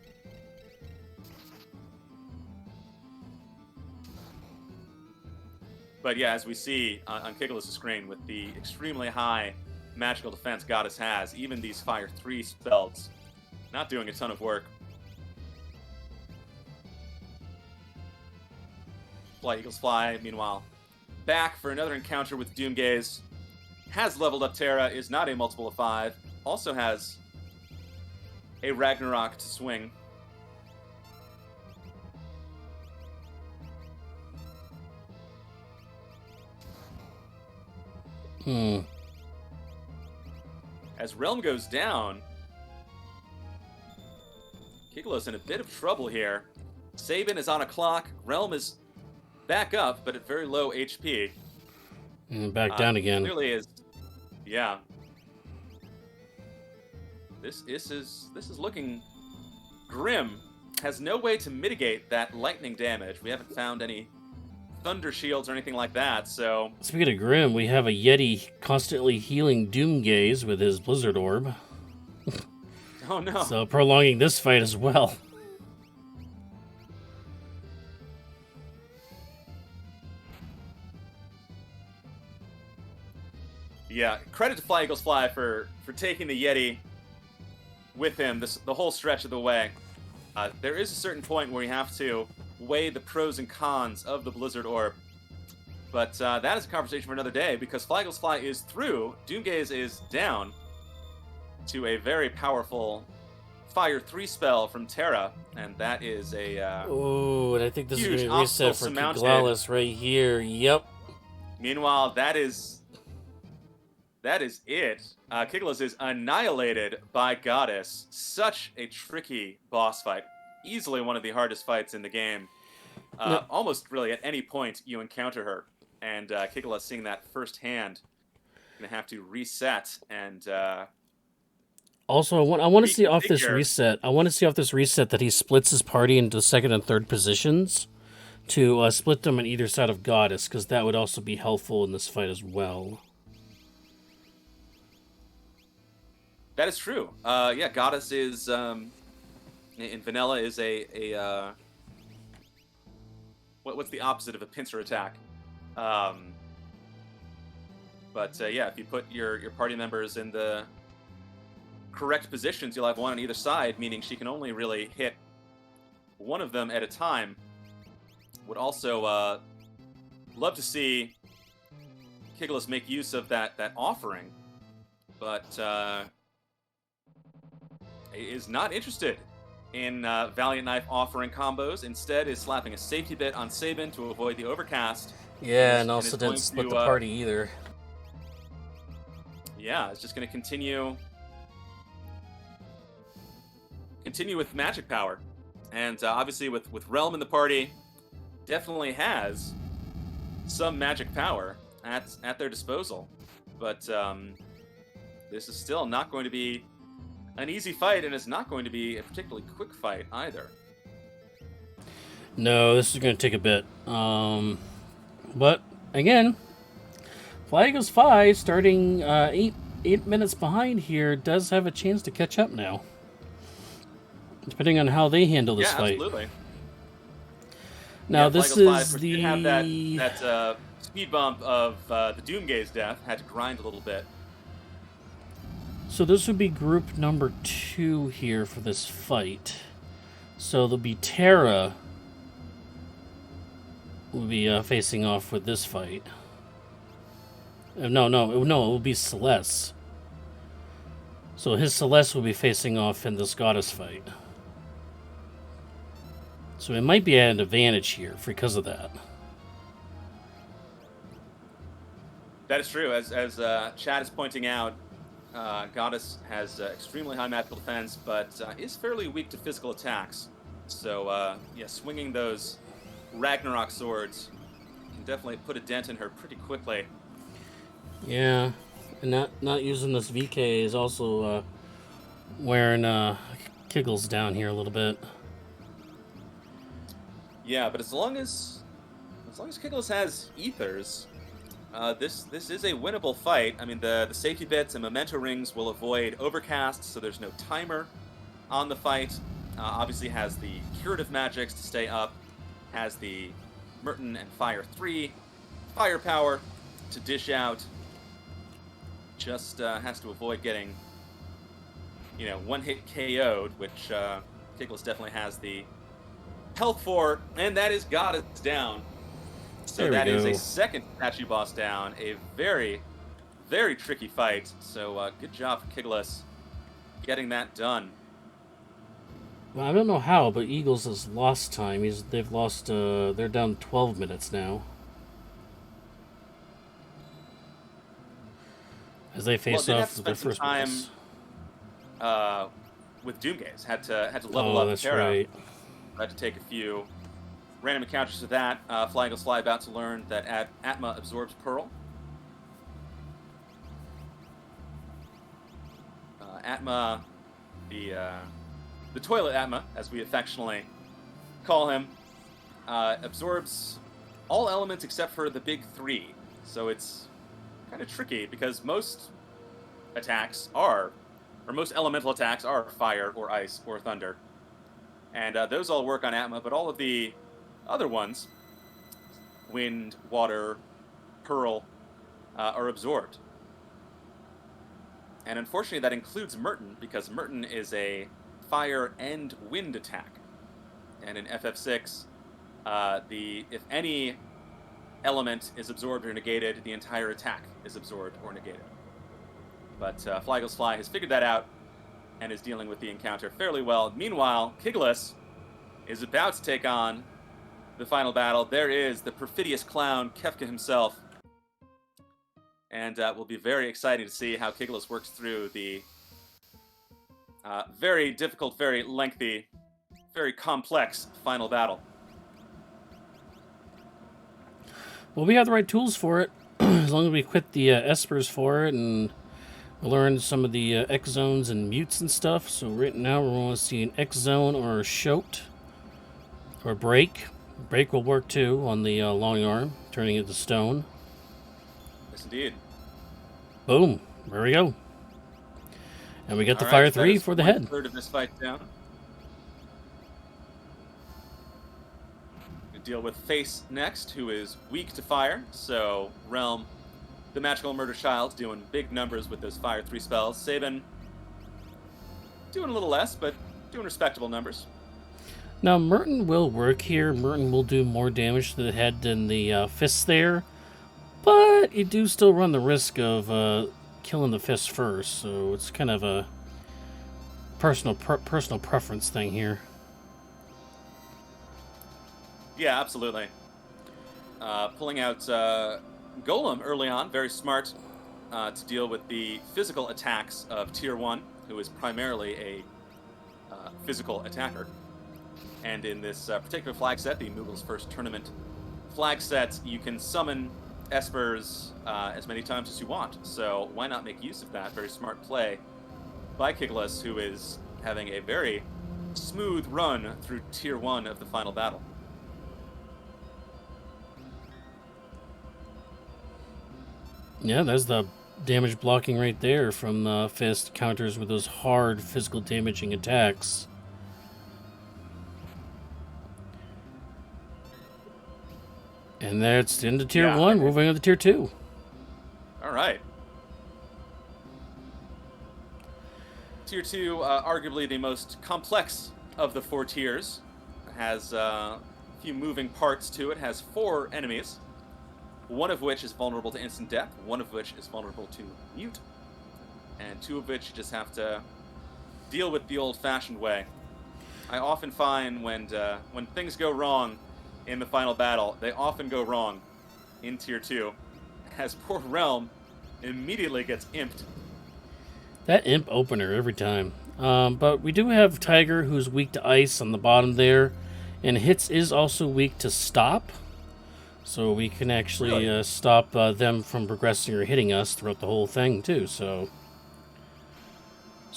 [SPEAKER 2] But yeah, as we see on Kigalas' screen, with the extremely high magical defense Goddess has, even these Fire 3 spells not doing a ton of work. Flyeaglesfly, meanwhile, back for another encounter with Doomgaze. Has leveled up Terra, is not a multiple of 5. Also has a Ragnarok to swing. As Realm goes down, Kigalas in a bit of trouble here. Sabin is on a clock. Realm is back up, but at very low HP.
[SPEAKER 3] And back down again.
[SPEAKER 2] Clearly is, yeah. This is looking grim. Has no way to mitigate that lightning damage. We haven't found any thunder shields or anything like that, so...
[SPEAKER 3] Speaking of grim, we have a Yeti constantly healing Doomgaze with his Blizzard Orb.
[SPEAKER 2] Oh no.
[SPEAKER 3] So prolonging this fight as well.
[SPEAKER 2] Yeah, credit to Flyeaglesfly for taking the Yeti with him the whole stretch of the way. There is a certain point where you have to weigh the pros and cons of the Blizzard Orb. But that is a conversation for another day, because Flyeaglesfly is through, Doomgaze is down to a very powerful Fire 3 spell from Terra, and that is a
[SPEAKER 3] Oh, and I think this is
[SPEAKER 2] huge
[SPEAKER 3] going to reset
[SPEAKER 2] obstacle
[SPEAKER 3] for
[SPEAKER 2] surmounted.
[SPEAKER 3] Kigalas right here. Yep.
[SPEAKER 2] Meanwhile, that is it. Kigalas is annihilated by Goddess. Such a tricky boss fight. Easily one of the hardest fights in the game. Almost really at any point you encounter her. And Kigalas, seeing that firsthand, going to have to reset and...
[SPEAKER 3] Also, I want to see off this
[SPEAKER 2] reconfigure.
[SPEAKER 3] reset. I want to see off this reset that he splits his party into second and third positions to split them on either side of Goddess, because that would also be helpful in this fight as well.
[SPEAKER 2] That is true. Yeah, Goddess is in vanilla is what's the opposite of a pincer attack? Um, but yeah, if you put your party members in the correct positions, you'll have one on either side, meaning she can only really hit one of them at a time. Would also love to see Kigalas make use of that offering, but is not interested in Valiant Knife offering combos. Instead, is slapping a safety bit on Sabin to avoid the overcast.
[SPEAKER 3] Yeah, and
[SPEAKER 2] is
[SPEAKER 3] also
[SPEAKER 2] going
[SPEAKER 3] didn't split
[SPEAKER 2] to,
[SPEAKER 3] the party either.
[SPEAKER 2] Yeah, it's just going to continue with magic power, and obviously with Realm in the party, definitely has some magic power at their disposal. But this is still not going to be an easy fight, and it's not going to be a particularly quick fight either.
[SPEAKER 3] No, this is going to take a bit. But again, Flyeaglesfly, starting 8 minutes behind here, does have a chance to catch up now, depending on how they handle this fight.
[SPEAKER 2] Absolutely.
[SPEAKER 3] Now,
[SPEAKER 2] yeah,
[SPEAKER 3] this
[SPEAKER 2] Flyeaglesfly,
[SPEAKER 3] is
[SPEAKER 2] of course,
[SPEAKER 3] the...
[SPEAKER 2] did have that speed bump of the Doomgaze death. Had to grind a little bit.
[SPEAKER 3] So this would be group number 2 here for this fight. So there'll be Terra will be facing off with this fight. No, it will be Celeste. So his Celeste will be facing off in this Goddess fight. So it might be at an advantage here because of that.
[SPEAKER 2] That is true. As Chad is pointing out, Goddess has extremely high magical defense, but is fairly weak to physical attacks. So, yeah, swinging those Ragnarok swords can definitely put a dent in her pretty quickly.
[SPEAKER 3] Yeah, and not using this VK is also wearing Kiggles down here a little bit.
[SPEAKER 2] Yeah, but as long as Kigalas has ethers, this is a winnable fight. I mean, the safety bits and memento rings will avoid overcast, so there's no timer on the fight. Obviously has the curative magics to stay up, has the Merton and Fire 3 firepower to dish out. Just has to avoid getting, one hit KO'd, which Kigalas definitely has the health for, and that is Goddess down. So that is a second statue boss down. A very, very tricky fight. So good job for Kigalas getting that done.
[SPEAKER 3] Well, I don't know how, but Eagles has lost time. They've lost. They're down 12 minutes now. As they face off with their first
[SPEAKER 2] time with Doomgaze. Had to level up Terra.
[SPEAKER 3] Right.
[SPEAKER 2] Had to take a few random encounters with that. Flyeaglesfly about to learn that Atma absorbs Pearl. Atma, the toilet Atma, as we affectionately call him, absorbs all elements except for the big 3. So it's kind of tricky because most elemental attacks are fire or ice or thunder. And those all work on Atma, but all of the other ones, wind, water, pearl, are absorbed. And unfortunately that includes Merton, because Merton is a fire and wind attack. And in FF6, if any element is absorbed or negated, the entire attack is absorbed or negated. But Flyeaglesfly has figured that out and is dealing with the encounter fairly well. Meanwhile, Kigalas is about to take on the final battle. There is the perfidious clown, Kefka himself. And it will be very exciting to see how Kigalas works through the very difficult, very lengthy, very complex final battle.
[SPEAKER 3] Well, we have the right tools for it, as long as we quit the espers for it and learn some of the X zones and mutes and stuff. So right now we're going to see an X zone or a shout or break. Break will work too on the long arm, turning it to stone.
[SPEAKER 2] Yes, indeed.
[SPEAKER 3] Boom. There we go. And we got the
[SPEAKER 2] All
[SPEAKER 3] Fire
[SPEAKER 2] right, that
[SPEAKER 3] 3
[SPEAKER 2] is
[SPEAKER 3] for the head.
[SPEAKER 2] 1/3 of this fight down. We deal with Face next, who is weak to fire. So Realm, the magical murder child, doing big numbers with those Fire 3 spells. Sabin doing a little less, but doing respectable numbers.
[SPEAKER 3] Now, Merton will work here. Merton will do more damage to the head than the fists there. But you do still run the risk of killing the fist first. So it's kind of a personal preference thing here.
[SPEAKER 2] Yeah, absolutely. Pulling out Golem early on, very smart to deal with the physical attacks of Tier 1, who is primarily a physical attacker. And in this particular flag set, the Moogles' first tournament flag set, you can summon Espers as many times as you want. So why not make use of that? Very smart play by Kigalas, who is having a very smooth run through Tier 1 of the final battle.
[SPEAKER 3] Yeah, there's the damage blocking right there from Fist counters with those hard physical damaging attacks. And that's into Tier 1, moving on to Tier 2.
[SPEAKER 2] All right. Tier 2, arguably the most complex of the 4 tiers, has a few moving parts to it, has 4 enemies, one of which is vulnerable to instant death, one of which is vulnerable to mute, and 2 of which you just have to deal with the old-fashioned way. I often find when things go wrong in the final battle, they often go wrong in Tier 2, as poor Realm immediately gets imped.
[SPEAKER 3] That imp opener every time. But we do have Tiger, who's weak to ice on the bottom there, and Hits is also weak to stop. So we can actually stop them from progressing or hitting us throughout the whole thing, too. So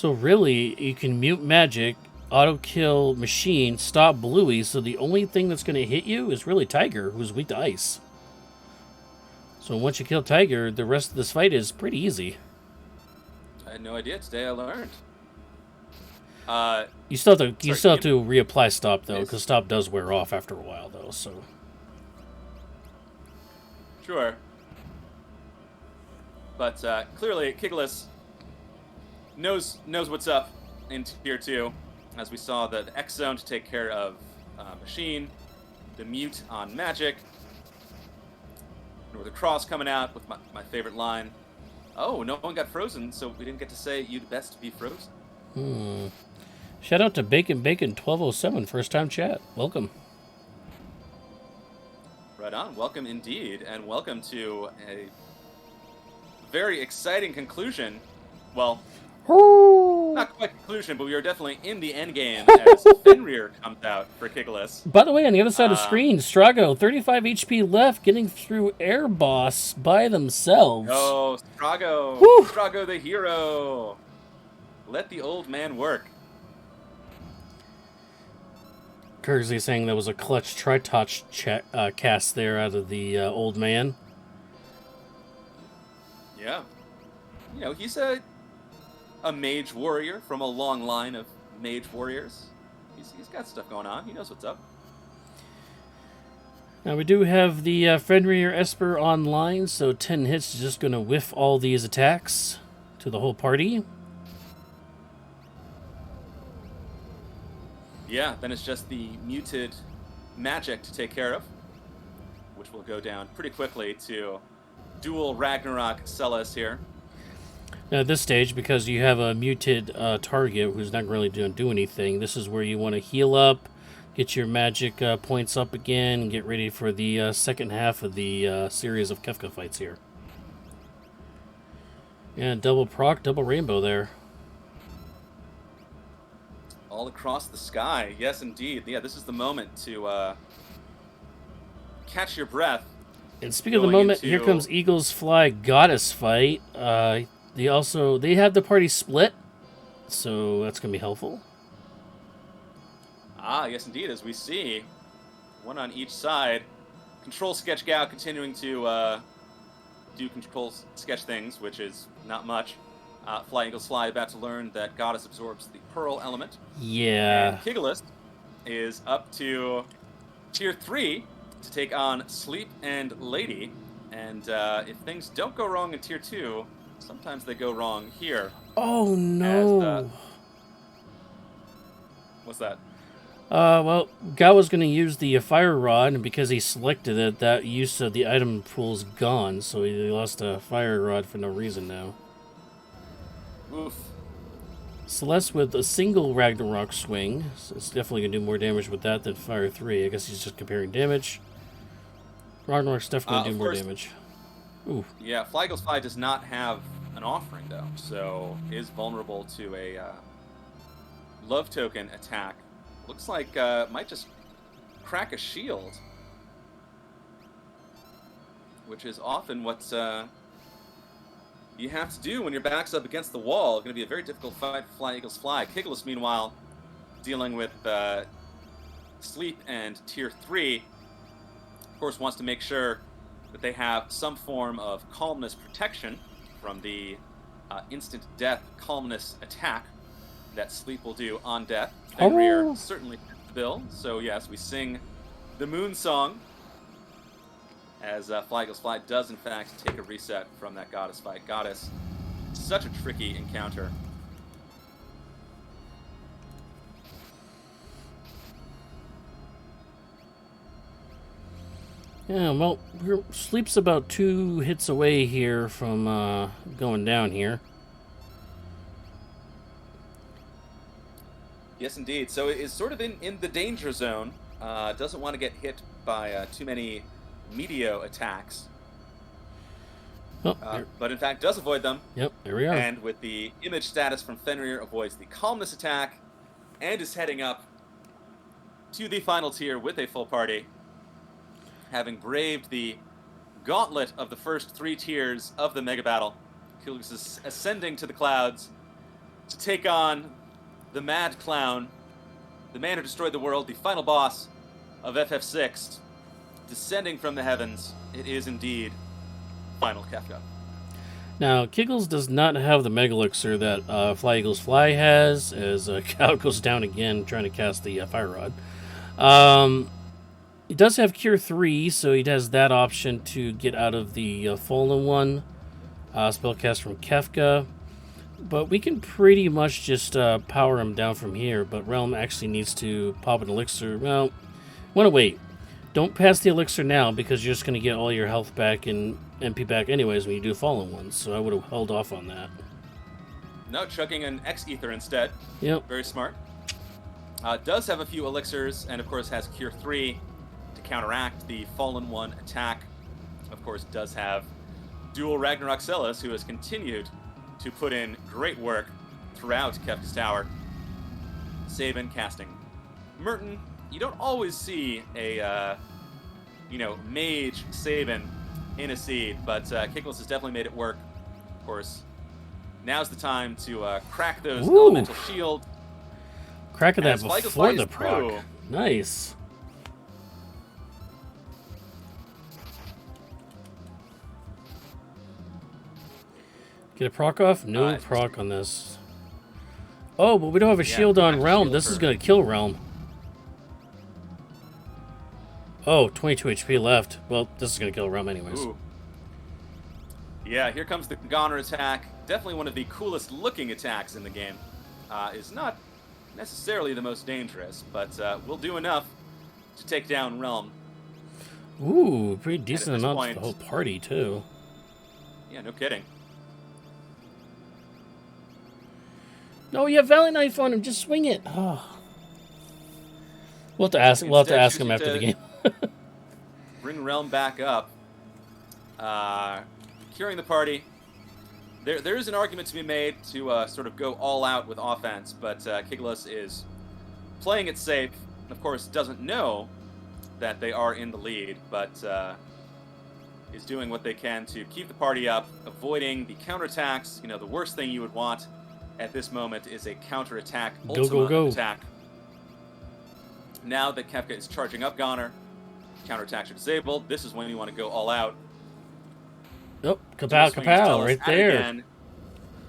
[SPEAKER 3] really, you can mute magic, auto-kill machine, stop Bluey, so the only thing that's going to hit you is really Tiger, who's weak to ice. So once you kill Tiger, the rest of this fight is pretty easy.
[SPEAKER 2] I had no idea. Today I learned.
[SPEAKER 3] You still have to reapply stop, though, because stop does wear off after a while, though, so...
[SPEAKER 2] Sure. But clearly, Kigalas knows what's up in Tier 2, as we saw the X Zone to take care of Machine, the Mute on Magic, Northern Cross coming out with my favorite line. Oh, no one got frozen, so we didn't get to say you'd best be frozen.
[SPEAKER 3] Shout out to Bacon 1207, first time chat. Welcome.
[SPEAKER 2] Right on. Welcome indeed, and welcome to a very exciting conclusion. Well, not quite conclusion, but we are definitely in the end game as Fenrir comes out for Kigalas.
[SPEAKER 3] By the way, on the other side of the screen, Strago, 35 HP left, getting through Air Boss by themselves.
[SPEAKER 2] Oh, Strago.
[SPEAKER 3] Whew.
[SPEAKER 2] Strago the hero. Let the old man work.
[SPEAKER 3] Kersley saying that was a clutch tri-touch cast there out of the old man.
[SPEAKER 2] Yeah. You know, he's a mage warrior from a long line of mage warriors. He's got stuff going on. He knows what's up.
[SPEAKER 3] Now we do have the Fenrir Esper online, so 10 hits is just going to whiff all these attacks to the whole party.
[SPEAKER 2] Yeah, then it's just the muted magic to take care of, which will go down pretty quickly to dual Ragnarok Celis here.
[SPEAKER 3] Now at this stage, because you have a muted target who's not really going to do anything, this is where you want to heal up, get your magic points up again, and get ready for the second half of the series of Kefka fights here. Yeah, double proc, double rainbow there.
[SPEAKER 2] All across the sky, yes indeed. Yeah, this is the moment to catch your breath.
[SPEAKER 3] And speaking of the moment, here comes Eagles Fly Goddess fight. They have the party split, so that's going to be helpful.
[SPEAKER 2] Ah, yes indeed, as we see, one on each side. Control Sketch Gal continuing to do control sketch things, which is not much. Flyeaglesfly about to learn that Goddess absorbs the Pearl element.
[SPEAKER 3] Yeah.
[SPEAKER 2] And Kigalas is up to Tier 3 to take on Sleep and Lady. And if things don't go wrong in Tier 2, sometimes they go wrong here.
[SPEAKER 3] Oh, no.
[SPEAKER 2] What's that?
[SPEAKER 3] Well, Gao was going to use the fire rod, and because he selected it, that use of the item pool's gone, so he lost a fire rod for no reason now.
[SPEAKER 2] Oof.
[SPEAKER 3] Celeste with a single Ragnarok swing, so it's definitely going to do more damage with that than Fire 3. I guess he's just comparing damage. Ragnarok's definitely going to do more damage. Ooh.
[SPEAKER 2] Yeah, Flyeaglesfly does not have an offering, though, so is vulnerable to a love token attack. Looks like might just crack a shield, which is often what you have to do when your back's up against the wall. It's going to be a very difficult fight for Flyeaglesfly. Kigalas, meanwhile, dealing with Sleep and Tier 3. Of course, wants to make sure that they have some form of calmness protection from the instant death calmness attack that Sleep will do on death. Fenrir certainly fits the bill. So yes, we sing the Moon Song as Flyeaglesfly does in fact take a reset from that Goddess fight. Goddess, such a tricky encounter.
[SPEAKER 3] Yeah, well, Sleep's about 2 hits away here from going down here.
[SPEAKER 2] Yes, indeed. So it is sort of in the danger zone. Doesn't want to get hit by too many Meteo attacks.
[SPEAKER 3] Oh,
[SPEAKER 2] but in fact does avoid them.
[SPEAKER 3] Yep, there we are.
[SPEAKER 2] And with the image status from Fenrir, avoids the calmness attack and is heading up to the final tier with a full party, having braved the gauntlet of the first 3 tiers of the Mega Battle. Kigalas is ascending to the clouds to take on the Mad Clown, the man who destroyed the world, the final boss of FF6, descending from the heavens. It is indeed Final Kefka.
[SPEAKER 3] Now, Kiggles does not have the Mega Elixir that Flyeaglesfly has, as Cal goes down again trying to cast the Fire Rod. He does have Cure 3, so he has that option to get out of the Fallen One spellcast from Kefka. But we can pretty much just power him down from here, but Realm actually needs to pop an Elixir. Well, want to wait. Don't pass the Elixir now, because you're just going to get all your health back and MP back anyways when you do Fallen Ones, so I would have held off on that.
[SPEAKER 2] No, chucking an X-Ether instead.
[SPEAKER 3] Yep.
[SPEAKER 2] Very smart. Does have a few Elixirs, and of course has Cure 3 to counteract the Fallen One attack. Of course, does have dual Ragnarok Celis, who has continued to put in great work throughout Kefka's Tower. Sabin casting Merton. You don't always see a, mage Sabin in a seed, but Kigalas has definitely made it work. Of course, now's the time to crack those elemental shield.
[SPEAKER 3] Cracking that before the proc. Nice. Get a proc off? No proc on this. Oh, but we don't have a shield on Realm. This is going to kill Realm. Oh, 22 HP left. Well, this is going to kill Realm anyways.
[SPEAKER 2] Ooh. Yeah, here comes the Goner attack. Definitely one of the coolest looking attacks in the game. Is not necessarily the most dangerous, but will do enough to take down Realm.
[SPEAKER 3] Ooh, pretty decent amount for the whole party, too.
[SPEAKER 2] Yeah, no kidding.
[SPEAKER 3] No, you have Valley Knife on him. Just swing it. Oh. We'll have to ask him after the game.
[SPEAKER 2] Bring Realm back up. Curing the party. There is an argument to be made to sort of go all out with offense, but Kigalas is playing it safe. Of course, doesn't know that they are in the lead, but is doing what they can to keep the party up, avoiding the counterattacks. You know, the worst thing you would want at this moment is a counterattack, ultimate attack. Now that Kefka is charging up Goner, counterattacks are disabled. This is when you want to go all out.
[SPEAKER 3] Oh, kapow, kapow, right there. Again.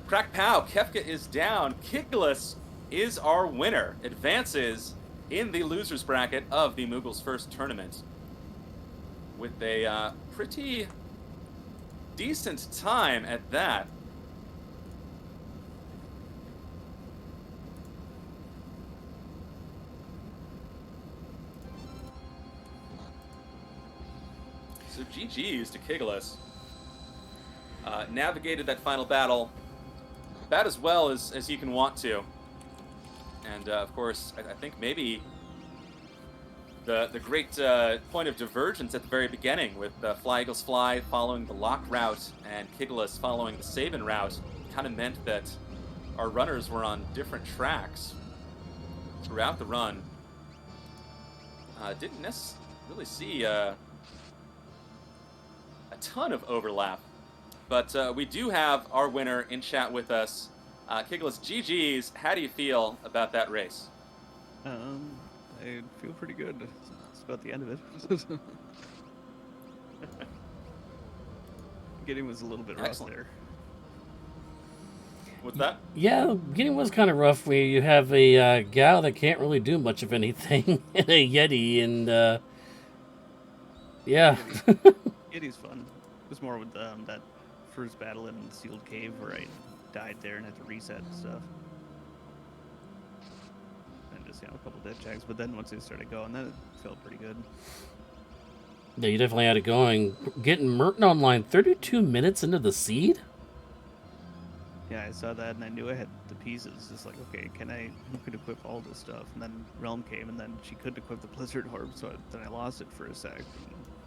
[SPEAKER 2] Crack pow, Kefka is down. Kigalas is our winner. Advances in the losers bracket of the Moogles first tournament with a pretty decent time at that. So GG's to Kigalas. Navigated that final battle about as well as you can want to. And of course, I think maybe the great point of divergence at the very beginning with Flyeaglesfly following the lock route and Kigalas following the Sabin route kind of meant that our runners were on different tracks throughout the run. Didn't really see a ton of overlap. But we do have our winner in chat with us. Kigalas, GG's, how do you feel about that race?
[SPEAKER 4] I feel pretty good. It's about the end of it. Beginning was a little bit rough
[SPEAKER 2] Excellent.
[SPEAKER 4] there.
[SPEAKER 2] What's that?
[SPEAKER 3] Yeah, the beginning was kind of rough where you have a gal that can't really do much of anything and a Yeti, and yeah.
[SPEAKER 4] Yeti's fun. It was more with that first battle in the sealed cave where I died there and had to reset and stuff. And just, a couple dead checks. But then once they started going, then it felt pretty good.
[SPEAKER 3] Yeah, you definitely had it going. Getting Merton online 32 minutes into the seed?
[SPEAKER 4] Yeah, I saw that and I knew I had the pieces. Just like, okay, who could equip all this stuff? And then Realm came and then she couldn't equip the Blizzard Orb, so then I lost it for a sec.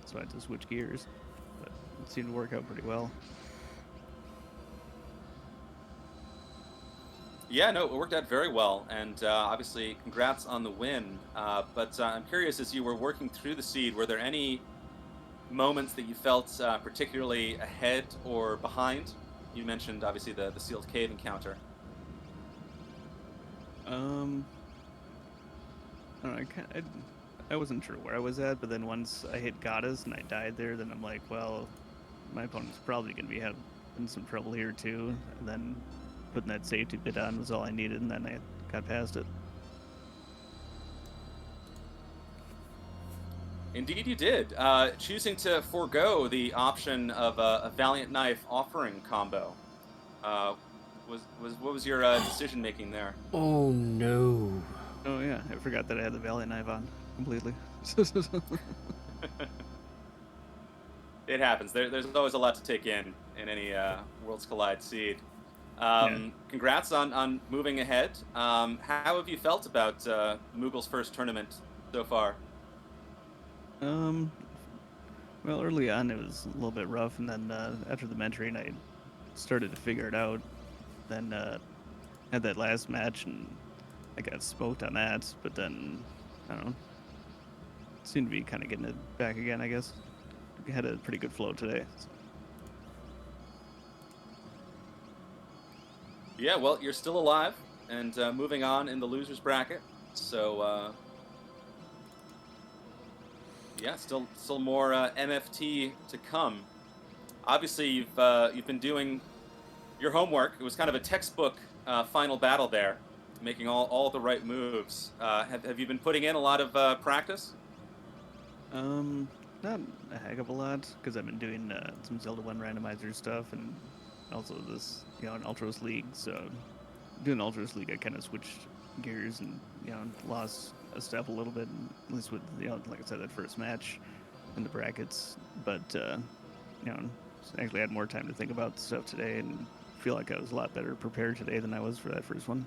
[SPEAKER 4] So I had to switch gears. But it seemed to work out pretty well.
[SPEAKER 2] Yeah, no, it worked out very well, and obviously, congrats on the win. But I'm curious, as you were working through the seed, were there any moments that you felt particularly ahead or behind? You mentioned, obviously, the sealed cave encounter.
[SPEAKER 4] I don't know, I wasn't sure where I was at, but then once I hit Goddess and I died there, then I'm like, well, my opponent's probably going to be having some trouble here too, and then putting that safety bit on was all I needed, and then I got past it.
[SPEAKER 2] Indeed you did. Choosing to forego the option of a Valiant Knife offering combo. What was your decision making there?
[SPEAKER 3] Oh no.
[SPEAKER 4] Oh yeah, I forgot that I had the Valiant Knife on completely.
[SPEAKER 2] It happens. There's always a lot to take in any Worlds Collide seed. Congrats on moving ahead. How have you felt about Moogle's first tournament so far?
[SPEAKER 4] Well, early on it was a little bit rough, and then after the mentoring I started to figure it out. Then had that last match, and I got smoked on that, but then, I don't know, seemed to be kind of getting it back again, I guess. I had a pretty good flow today.
[SPEAKER 2] Yeah, well, you're still alive and moving on in the losers bracket. So, yeah, still more MFT to come. Obviously, you've been doing your homework. It was kind of a textbook final battle there, making all the right moves. Have you been putting in a lot of practice?
[SPEAKER 4] Not a heck of a lot, because I've been doing some Zelda 1 randomizer stuff, and also this, an Ultros League. So doing Ultros League, I kind of switched gears and, lost a step a little bit, at least with, like I said, that first match in the brackets. But, actually had more time to think about stuff today, and feel like I was a lot better prepared today than I was for that first one.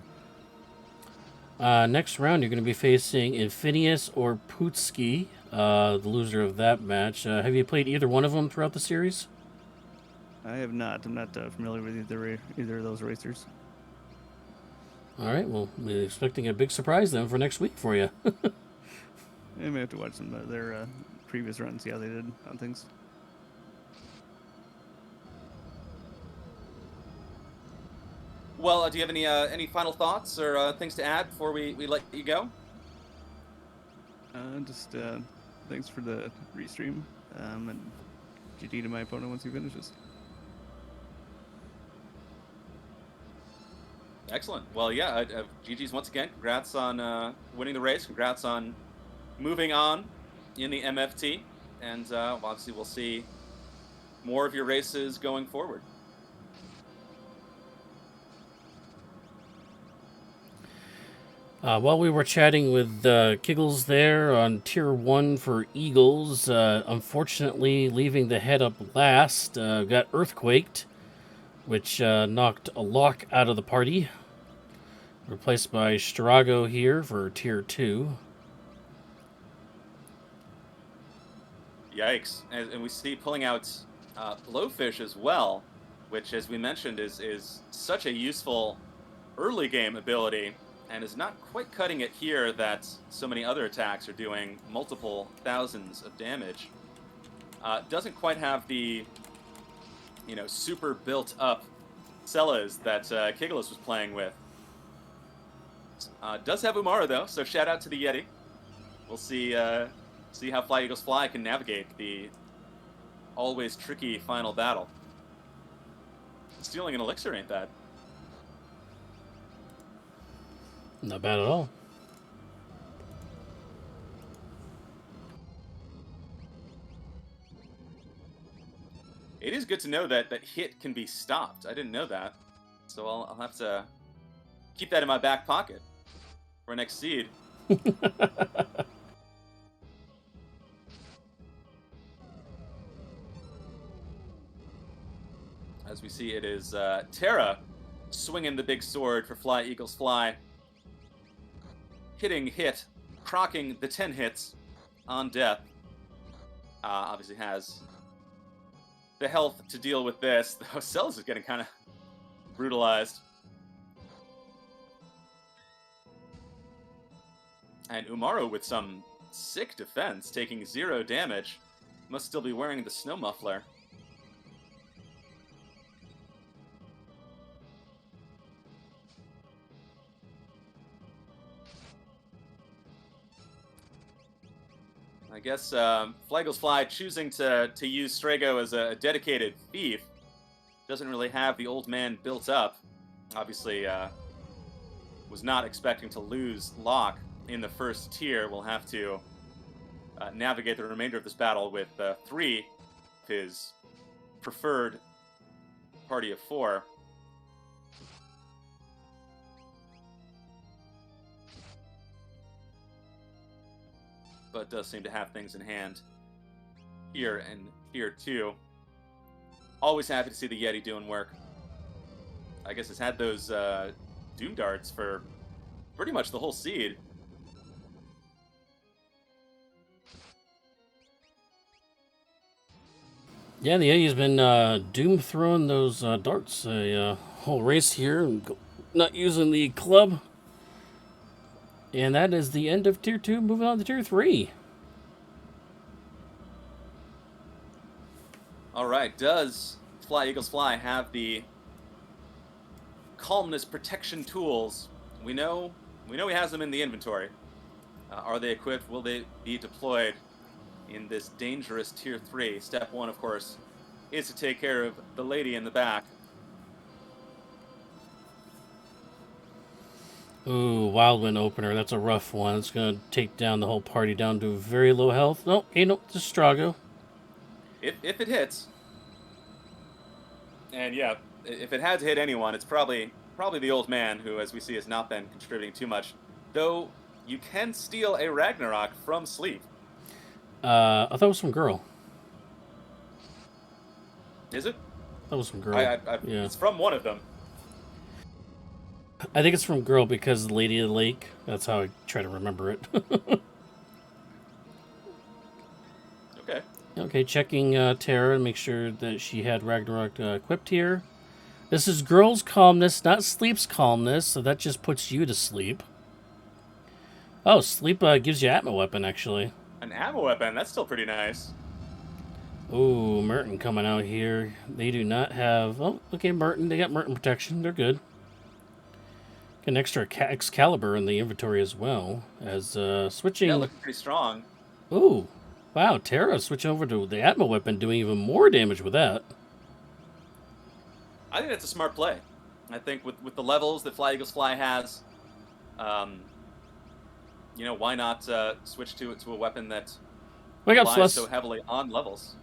[SPEAKER 3] Next round, you're going to be facing Infinius or Putski, the loser of that match. Have you played either one of them throughout the series?
[SPEAKER 4] I have not. I'm not familiar with either of those racers.
[SPEAKER 3] All right, well, we're expecting a big surprise then for next week for you.
[SPEAKER 4] I may have to watch some of their previous runs, see how they did on things.
[SPEAKER 2] Well, do you have any final thoughts or things to add before we let you go?
[SPEAKER 4] Just thanks for the restream, and GG to my opponent once he finishes.
[SPEAKER 2] Excellent. Well, yeah, GG's once again. Congrats on winning the race. Congrats on moving on in the MFT. And obviously we'll see more of your races going forward.
[SPEAKER 3] While we were chatting with Kiggles there on Tier 1 for Eagles, unfortunately leaving the head up last, got earthquaked, which knocked a lock out of the party. Replaced by Strago here for Tier 2.
[SPEAKER 2] Yikes. And we see pulling out Blowfish as well, which, as we mentioned, is such a useful early game ability, and is not quite cutting it here that so many other attacks are doing multiple thousands of damage. Doesn't quite have the, super built up Cellas that Kigalas was playing with. Does have Umara though, so shout out to the Yeti. We'll see how Flyeaglesfly can navigate the always tricky final battle. Stealing an elixir ain't bad.
[SPEAKER 3] Not bad at all.
[SPEAKER 2] It is good to know that hit can be stopped. I didn't know that, so I'll have to keep that in my back pocket for next seed. As we see, it is Terra swinging the big sword for Flyeaglesfly. Hitting hit, crocking the 10 hits on death. Obviously has the health to deal with this. The Cells is getting kind of brutalized. And Umaro with some sick defense, taking 0 damage. Must still be wearing the snow muffler. I guess Flyeaglesfly choosing to use Strago as a dedicated thief doesn't really have the old man built up. Obviously, was not expecting to lose Locke in the first tier. We'll have to navigate the remainder of this battle with 3 of his preferred party of 4. But does seem to have things in hand here and here too. Always happy to see the Yeti doing work. I guess it's had those Doom Darts for pretty much the whole seed.
[SPEAKER 3] Yeah, the Yeti's been Doom throwing those darts a whole race here, and not using the club. And that is the end of Tier 2, moving on to Tier 3.
[SPEAKER 2] Alright, does Flyeaglesfly have the calmness protection tools? We know he has them in the inventory. Are they equipped? Will they be deployed in this dangerous Tier 3? Step 1, of course, is to take care of the lady in the back.
[SPEAKER 3] Ooh, Wild Wind opener. That's a rough one. It's going to take down the whole party down to very low health. No, ain't no, just Strago.
[SPEAKER 2] If it hits. And yeah, if it had to hit anyone, it's probably the old man, who, as we see, has not been contributing too much. Though, you can steal a Ragnarok from sleep.
[SPEAKER 3] I thought it was from Girl.
[SPEAKER 2] Is it?
[SPEAKER 3] That was from Girl.
[SPEAKER 2] Yeah.
[SPEAKER 3] It's
[SPEAKER 2] from one of them.
[SPEAKER 3] I think it's from Girl because the Lady of the Lake. That's how I try to remember it.
[SPEAKER 2] Okay.
[SPEAKER 3] Okay, checking Terra and make sure that she had Ragnarok equipped here. This is Girl's calmness, not Sleep's calmness, so that just puts you to sleep. Oh, Sleep gives you Atma weapon, actually.
[SPEAKER 2] An Atma weapon? That's still pretty nice.
[SPEAKER 3] Ooh, Merton coming out here. They do not have... Oh, okay, Merton. They got Merton protection. They're good. Got an extra Excalibur in the inventory as well. As switching...
[SPEAKER 2] Yeah, looking pretty strong.
[SPEAKER 3] Ooh. Wow, Terra switching over to the Atma weapon, doing even more damage with that.
[SPEAKER 2] I think that's a smart play. I think with the levels that Flyeaglesfly has, you know, why not switch to a weapon that
[SPEAKER 3] Wake up,
[SPEAKER 2] relies
[SPEAKER 3] Sluss.
[SPEAKER 2] so heavily on levels?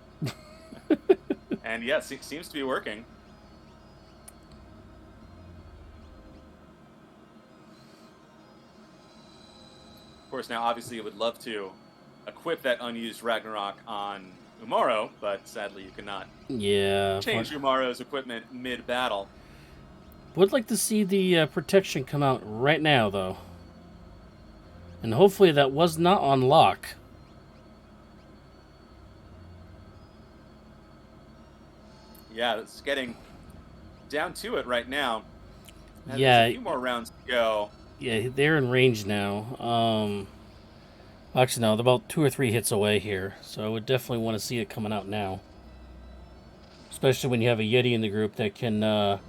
[SPEAKER 2] And yes, it seems to be working. Of course, now obviously you would love to equip that unused Ragnarok on Umaro, but sadly you cannot
[SPEAKER 3] Yeah.
[SPEAKER 2] change Umaro's equipment mid-battle.
[SPEAKER 3] Would like to see the protection come out right now, though. And hopefully that was not on lock.
[SPEAKER 2] Yeah, it's getting down to it right now. And
[SPEAKER 3] Yeah.
[SPEAKER 2] there's a few more rounds to go.
[SPEAKER 3] Yeah, they're in range now. Actually, no, they're about 2 or 3 hits away here. So I would definitely want to see it coming out now. Especially when you have a Yeti in the group that can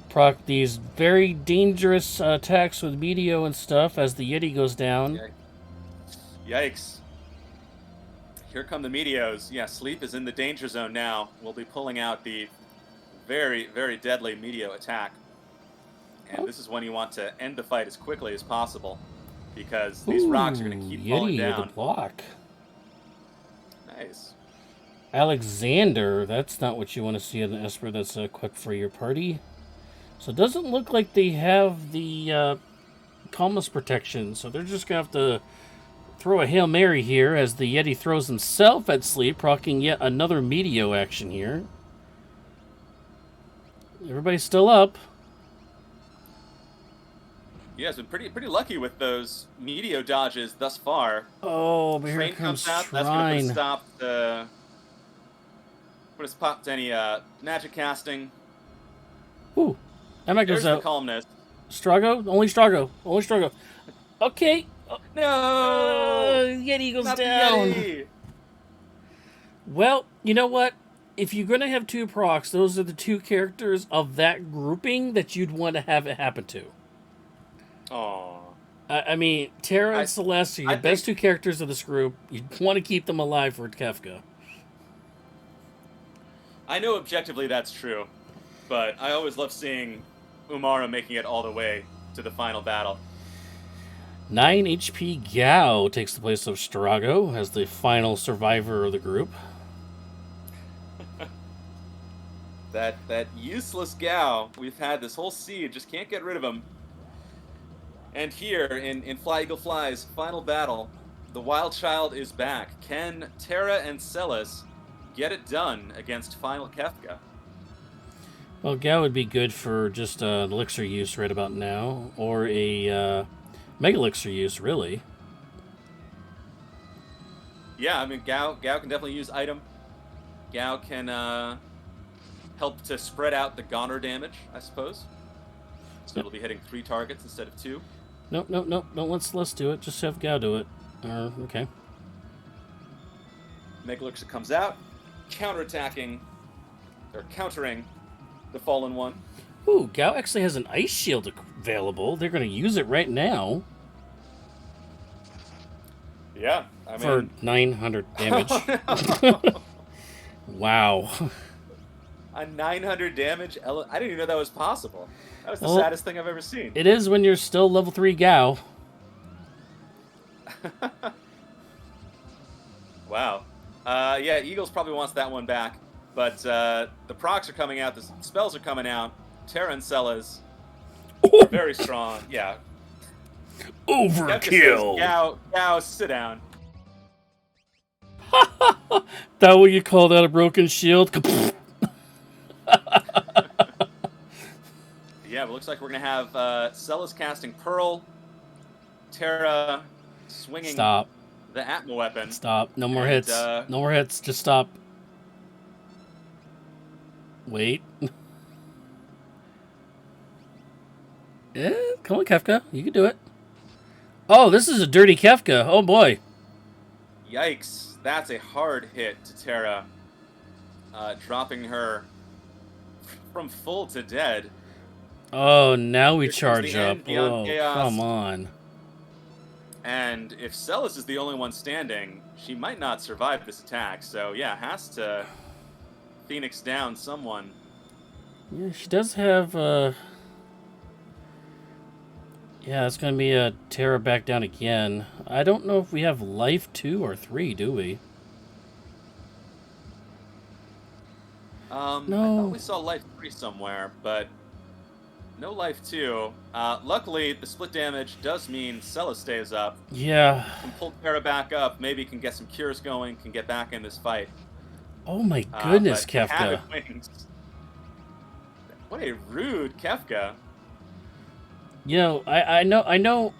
[SPEAKER 3] proc these very dangerous attacks with Meteor and stuff as the Yeti goes down.
[SPEAKER 2] Yikes. Here come the Meteos. Yeah, Sleep is in the danger zone now. We'll be pulling out the very, very deadly Meteo attack. And this is when you want to end the fight as quickly as possible, because these rocks are going to keep falling
[SPEAKER 3] Yeti
[SPEAKER 2] down.
[SPEAKER 3] with a block.
[SPEAKER 2] Nice.
[SPEAKER 3] Alexander, that's not what you want to see in the Esper that's quick for your party. So it doesn't look like they have the Calmness protection, so they're just going to have to throw a Hail Mary here as the Yeti throws himself at Sleep, proccing yet another Meteo action here. Everybody's still up.
[SPEAKER 2] Yeah, it's been pretty lucky with those Meteo dodges thus far.
[SPEAKER 3] Oh, but here
[SPEAKER 2] Train
[SPEAKER 3] comes
[SPEAKER 2] comes out. That's going to
[SPEAKER 3] Shrine.
[SPEAKER 2] put a stop to any magic casting.
[SPEAKER 3] Ooh, Emma
[SPEAKER 2] There's
[SPEAKER 3] goes
[SPEAKER 2] the
[SPEAKER 3] out.
[SPEAKER 2] calmness.
[SPEAKER 3] Strago? Only Strago. Only Strago. Okay.
[SPEAKER 2] No!
[SPEAKER 3] Yeti goes
[SPEAKER 2] Not the
[SPEAKER 3] down.
[SPEAKER 2] Yeti!
[SPEAKER 3] Well, you know what? If you're going to have 2 procs, those are the 2 characters of that grouping that you'd want to have it happen to.
[SPEAKER 2] Aww.
[SPEAKER 3] I mean, Terra and Celeste are your best 2 characters of this group. You'd want to keep them alive for Kefka.
[SPEAKER 2] I know objectively that's true, but I always love seeing Umara making it all the way to the final battle.
[SPEAKER 3] 9 HP Gao takes the place of Strago as the final survivor of the group.
[SPEAKER 2] That useless Gao we've had this whole siege, just can't get rid of him. And here, in Flyeaglesfly's final battle, the Wild Child is back. Can Terra and Celis get it done against Final Kefka?
[SPEAKER 3] Well, Gao would be good for just elixir use right about now, or a Mega Elixir use, really.
[SPEAKER 2] Yeah, I mean, Gao can definitely use item. Gao can help to spread out the Goner damage, I suppose. So it'll be hitting 3 targets instead of 2.
[SPEAKER 3] Nope. Let's do it. Just have Gao do it. Okay.
[SPEAKER 2] Mega Elixir comes out, countering the Fallen One.
[SPEAKER 3] Ooh, Gao actually has an Ice Shield available. They're going to use it right now.
[SPEAKER 2] Yeah, I mean...
[SPEAKER 3] For 900 damage. Wow.
[SPEAKER 2] A 900 damage? I didn't even know that was possible. That was the
[SPEAKER 3] Well,
[SPEAKER 2] saddest thing I've ever seen.
[SPEAKER 3] It is when you're still level 3 Gao.
[SPEAKER 2] Wow. Yeah, Eagles probably wants that one back. But the procs are coming out, the spells are coming out. Terra and Celas are very strong. Yeah.
[SPEAKER 3] Overkill!
[SPEAKER 2] Gao, sit down.
[SPEAKER 3] That what you call that, a broken shield?
[SPEAKER 2] Yeah, but looks like we're going to have Celas casting Pearl, Terra swinging
[SPEAKER 3] Stop.
[SPEAKER 2] the Atma weapon.
[SPEAKER 3] Stop. No more
[SPEAKER 2] And,
[SPEAKER 3] hits. No more hits. Just stop. Wait. Yeah, come on, Kefka. You can do it. Oh, this is a dirty Kefka. Oh, boy.
[SPEAKER 2] Yikes. That's a hard hit to Terra, dropping her from full to dead.
[SPEAKER 3] Oh, now we
[SPEAKER 2] Here comes
[SPEAKER 3] charge
[SPEAKER 2] the
[SPEAKER 3] up.
[SPEAKER 2] end beyond
[SPEAKER 3] Oh,
[SPEAKER 2] chaos.
[SPEAKER 3] come on.
[SPEAKER 2] And if Celis is the only one standing, she might not survive this attack. So, yeah, has to Phoenix down someone.
[SPEAKER 3] Yeah, she does have Yeah, it's going to be a Terra back down again. I don't know if we have life 2 or 3, do we?
[SPEAKER 2] I thought
[SPEAKER 3] No.
[SPEAKER 2] we saw life 3 somewhere, but no life 2. Luckily, the split damage does mean Cella stays up.
[SPEAKER 3] Yeah.
[SPEAKER 2] Can pull Terra back up, maybe can get some cures going, can get back in this fight.
[SPEAKER 3] Oh my goodness,
[SPEAKER 2] But
[SPEAKER 3] Kefka.
[SPEAKER 2] Havoc Wings. What a rude Kefka.
[SPEAKER 3] You know, I know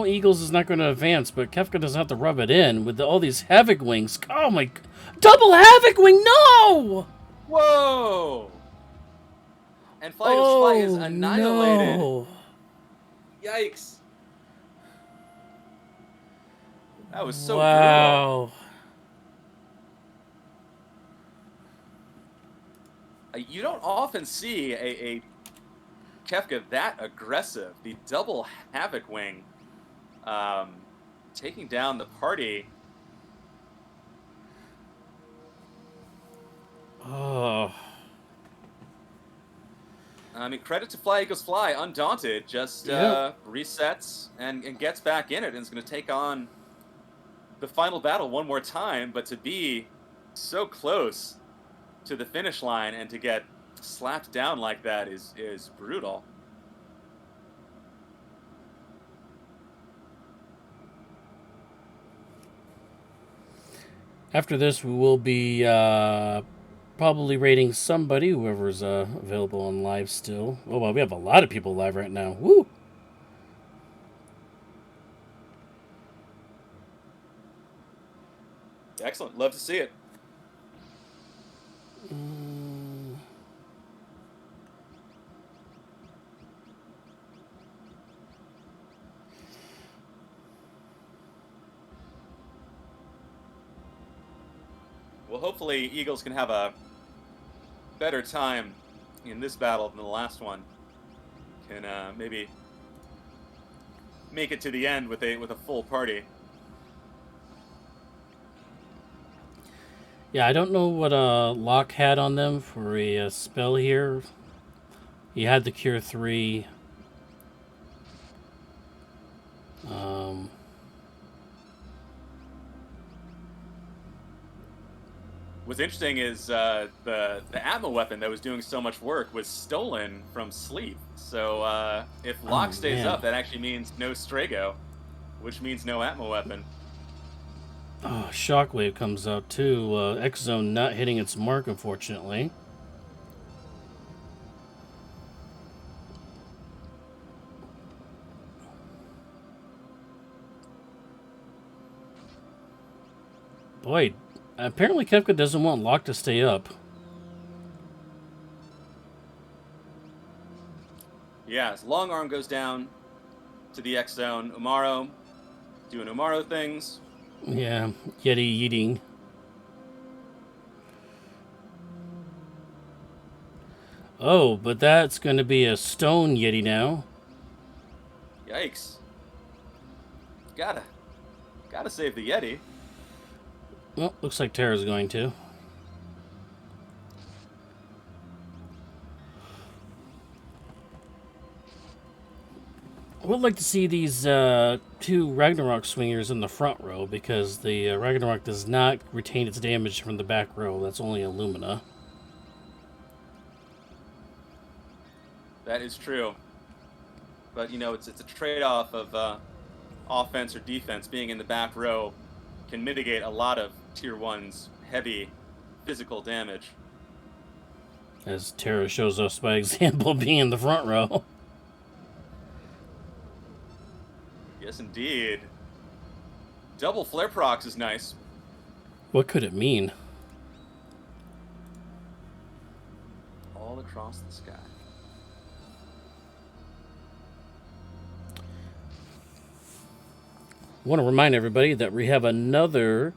[SPEAKER 3] Eagles is not going to advance, but Kefka doesn't have to rub it in with all these Havoc Wings. Oh my... Double Havoc Wing, no!
[SPEAKER 2] Whoa! And Flyeaglesfly is
[SPEAKER 3] Oh,
[SPEAKER 2] annihilated.
[SPEAKER 3] no.
[SPEAKER 2] Yikes. That was so brutal.
[SPEAKER 3] Wow.
[SPEAKER 2] You don't often see a Kefka that aggressive. The double Havoc Wing taking down the party.
[SPEAKER 3] Oh.
[SPEAKER 2] I mean, credit to Flyeaglesfly, undaunted, just
[SPEAKER 3] Yep.
[SPEAKER 2] resets and gets back in it, and is going to take on the final battle one more time. But to be so close to the finish line and to get slapped down like that is brutal.
[SPEAKER 3] After this, we will be probably rating somebody, whoever's available on live still. Oh, well, we have a lot of people live right now. Woo!
[SPEAKER 2] Excellent. Love to see it. Well, hopefully Eagles can have a better time in this battle than the last one. Can maybe make it to the end with a full party.
[SPEAKER 3] Yeah, I don't know what Locke had on them for a spell here. He had the Cure 3.
[SPEAKER 2] What's interesting is the Atma weapon that was doing so much work was stolen from Sleep. So if Locke stays
[SPEAKER 3] man.
[SPEAKER 2] up, that actually means no Strago, which means no Atma weapon.
[SPEAKER 3] Oh, Shockwave comes out too. X-Zone not hitting its mark, unfortunately. Boy, apparently Kefka doesn't want Locke to stay up.
[SPEAKER 2] Yeah, his long arm goes down to the X zone. Umaro doing Umaro things.
[SPEAKER 3] Yeah, Yeti eating. Oh, but that's going to be a stone Yeti now.
[SPEAKER 2] Yikes. Gotta save the Yeti.
[SPEAKER 3] Well, looks like Terra's going to. I would like to see these two Ragnarok swingers in the front row because the Ragnarok does not retain its damage from the back row. That's only Illumina.
[SPEAKER 2] That is true. But, you know, it's a trade-off of offense or defense. Being in the back row can mitigate a lot of Tier 1's heavy physical damage.
[SPEAKER 3] As Terra shows us by example being in the front row.
[SPEAKER 2] Yes, indeed. Double flare procs is nice.
[SPEAKER 3] What could it mean?
[SPEAKER 2] All across the sky.
[SPEAKER 3] I want to remind everybody that we have another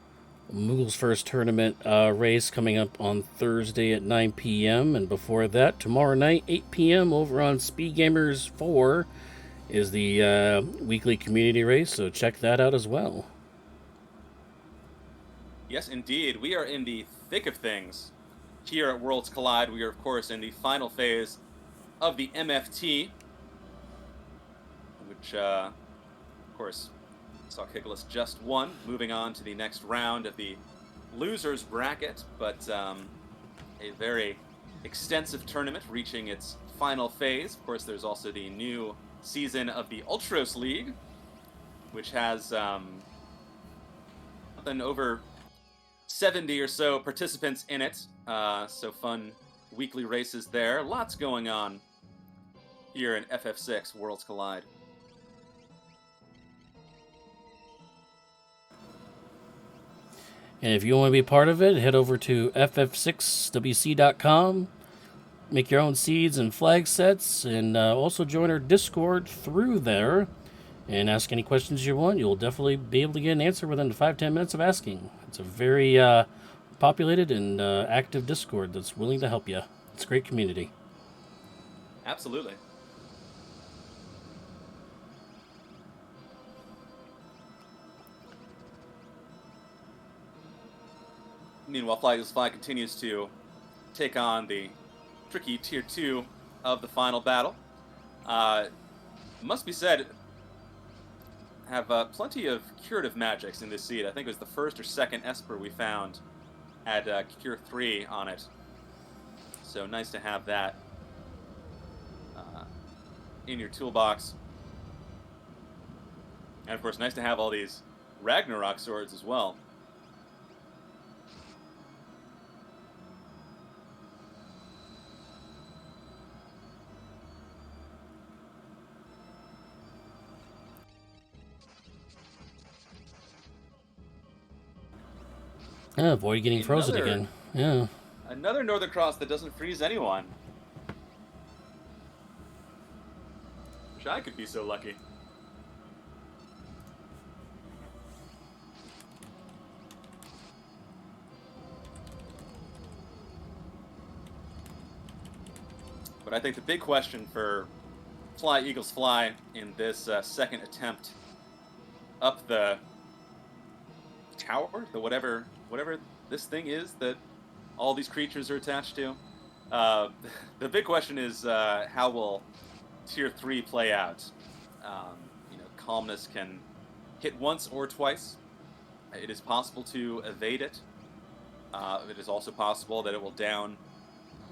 [SPEAKER 3] Moogles First Tournament race coming up on Thursday at 9 p.m. And before that, tomorrow night, 8 p.m. over on Speed Gamers 4 is the weekly community race. So check that out as well.
[SPEAKER 2] Yes, indeed. We are in the thick of things here at Worlds Collide. We are, of course, in the final phase of the MFT. which, of course, saw Kigalas just won, moving on to the next round of the losers bracket, but a very extensive tournament reaching its final phase. Of course, there's also the new season of the Ultros League, which has something over 70 or so participants in it. So fun weekly races there. Lots going on here in FF6 Worlds Collide.
[SPEAKER 3] And if you want to be part of it, head over to ff6wc.com, make your own seeds and flag sets, and also join our Discord through there and ask any questions you want. You'll definitely be able to get an answer within 5-10 minutes of asking. It's a very populated and active Discord that's willing to help you. It's a great community.
[SPEAKER 2] Absolutely. Meanwhile, Flyeaglesfly continues to take on the tricky Tier 2 of the final battle. Must be said, have plenty of curative magics in this seed. I think it was the first or second Esper we found had Cure 3 on it. So nice to have that in your toolbox. And of course, nice to have all these Ragnarok swords as well.
[SPEAKER 3] Avoid getting frozen again. Yeah.
[SPEAKER 2] Another Northern Cross that doesn't freeze anyone. Wish I could be so lucky. But I think the big question for Flyeaglesfly in this second attempt up the tower, the whatever this thing is that all these creatures are attached to. The big question is how will Tier 3 play out? Calmness can hit once or twice. It is possible to evade it. It is also possible that it will down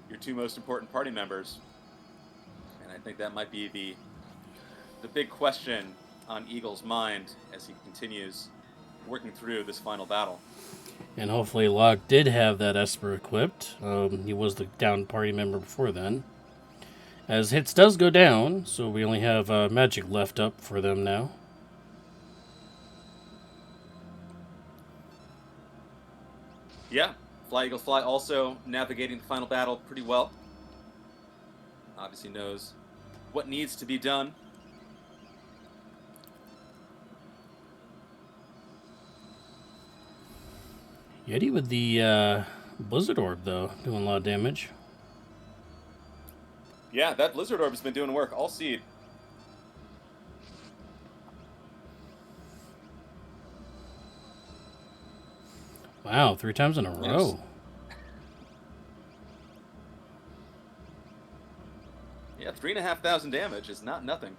[SPEAKER 2] your two most important party members. And I think that might be the big question on Eagle's mind as he continues working through this final battle.
[SPEAKER 3] And hopefully Locke did have that Esper equipped. He was the down party member before then. As hits does go down, so we only have magic left up for them now.
[SPEAKER 2] Yeah, Flyeaglesfly also navigating the final battle pretty well. Obviously knows what needs to be done.
[SPEAKER 3] Yeti with the Blizzard Orb, though, doing a lot of damage.
[SPEAKER 2] Yeah, that Blizzard Orb has been doing work all seed.
[SPEAKER 3] Wow, 3 times in a row.
[SPEAKER 2] Yeah, 3,500 damage is not nothing.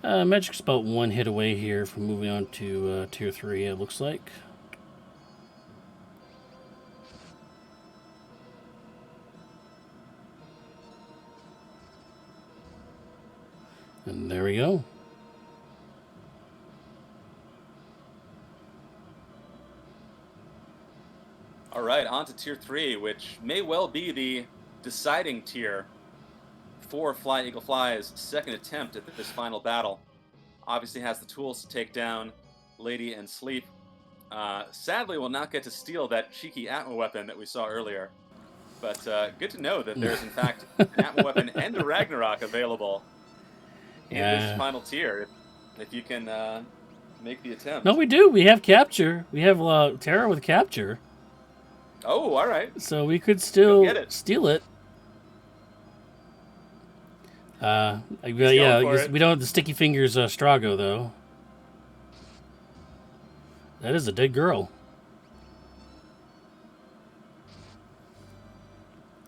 [SPEAKER 3] Magic's about 1 hit away here from moving on to Tier 3, it looks like. And there we go.
[SPEAKER 2] All right, on to Tier 3, which may well be the deciding tier for Flyeaglesfly's second attempt at this final battle. Obviously has the tools to take down Lady and Sleep. Sadly, will not get to steal that cheeky Atma weapon that we saw earlier. But good to know that there's, in fact, an Atma weapon and a Ragnarok available in this final tier, if you can make the attempt.
[SPEAKER 3] No, we do. We have Capture. We have Terra with Capture.
[SPEAKER 2] Oh, all right.
[SPEAKER 3] So we could still steal it. Yeah, we don't have the Sticky Fingers Strago, though. That is a dead girl.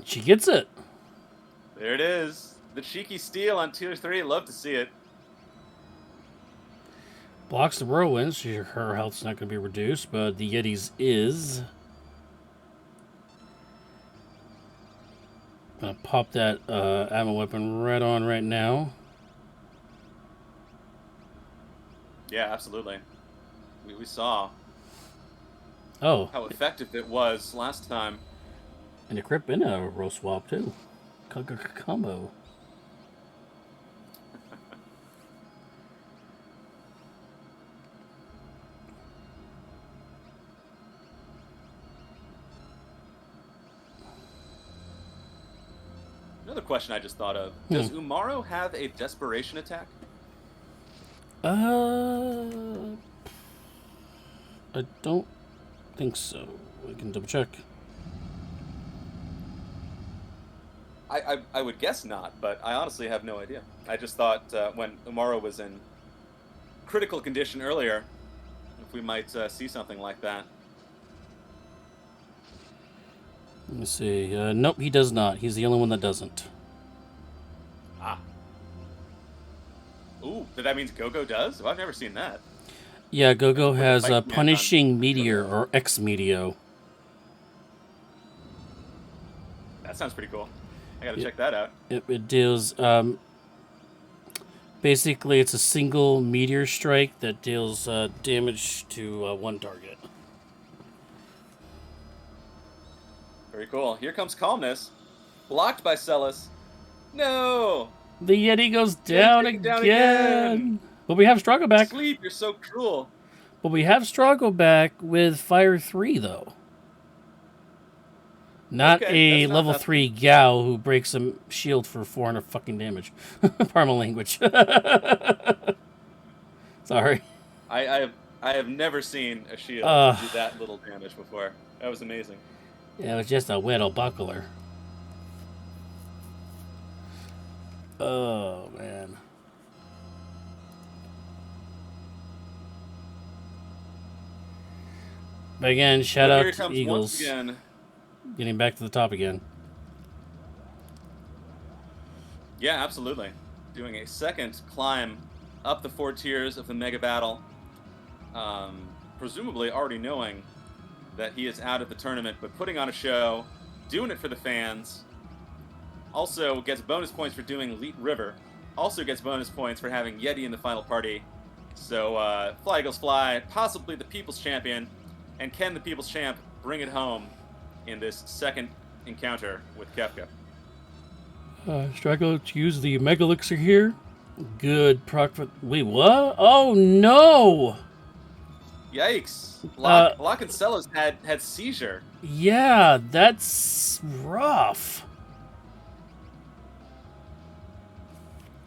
[SPEAKER 3] She gets it.
[SPEAKER 2] There it is. the cheeky steal on tier 3. Love to see it.
[SPEAKER 3] Blocks the whirlwind, so her health's not going to be reduced, but the Yeti's is. Gonna pop that ammo weapon right on right now.
[SPEAKER 2] Yeah, absolutely. We saw
[SPEAKER 3] Oh,
[SPEAKER 2] how effective it was last time.
[SPEAKER 3] and a crit and a roll swap too. Combo.
[SPEAKER 2] Another question I just thought of. Does Umaro have a desperation attack?
[SPEAKER 3] I don't think so. We can double check.
[SPEAKER 2] I would guess not, but I honestly have no idea. I just thought when Umaro was in critical condition earlier, if we might see something like that.
[SPEAKER 3] Let me see. Nope, he does not. He's the only one that doesn't.
[SPEAKER 2] Ah. Ooh, that means Gogo does? Well, I've never seen that.
[SPEAKER 3] Yeah, Gogo has
[SPEAKER 2] fight
[SPEAKER 3] a
[SPEAKER 2] command
[SPEAKER 3] Punishing
[SPEAKER 2] on
[SPEAKER 3] Meteor,
[SPEAKER 2] Gogo.
[SPEAKER 3] or X-Meteor.
[SPEAKER 2] That sounds pretty cool. I gotta check that out.
[SPEAKER 3] It deals... basically, it's a single meteor strike that deals damage to one target.
[SPEAKER 2] Very cool. Here comes Calmness. Blocked by Celis. No!
[SPEAKER 3] The Yeti goes down,
[SPEAKER 2] take it down
[SPEAKER 3] again.
[SPEAKER 2] again.
[SPEAKER 3] But we have Struggle back.
[SPEAKER 2] Sleep, you're so cruel.
[SPEAKER 3] But we have Struggle back with Fire 3, though. Not
[SPEAKER 2] Okay,
[SPEAKER 3] a
[SPEAKER 2] that's not
[SPEAKER 3] level
[SPEAKER 2] enough.
[SPEAKER 3] 3 Gao who breaks a shield for 400 fucking damage. Parma language. Sorry.
[SPEAKER 2] I have never seen a shield do that little damage before. That was amazing.
[SPEAKER 3] Yeah, it was just a widow buckler. Oh, man. But again, shout
[SPEAKER 2] But
[SPEAKER 3] out
[SPEAKER 2] here
[SPEAKER 3] to
[SPEAKER 2] comes
[SPEAKER 3] Eagles.
[SPEAKER 2] once again.
[SPEAKER 3] Getting back to the top again.
[SPEAKER 2] Yeah, absolutely. Doing a second climb up the 4 tiers of the mega battle. Presumably already knowing that he is out of the tournament, but putting on a show, doing it for the fans. Also gets bonus points for doing Elite River. Also gets bonus points for having Yeti in the final party. So, Flyeaglesfly, possibly the People's Champion. And can the People's Champ bring it home in this second encounter with Kefka?
[SPEAKER 3] Struggle to use the Mega Elixir here. Good proc for... Wait, what? Oh, no!
[SPEAKER 2] Yikes! Locke and Celos had seizure.
[SPEAKER 3] Yeah, that's rough.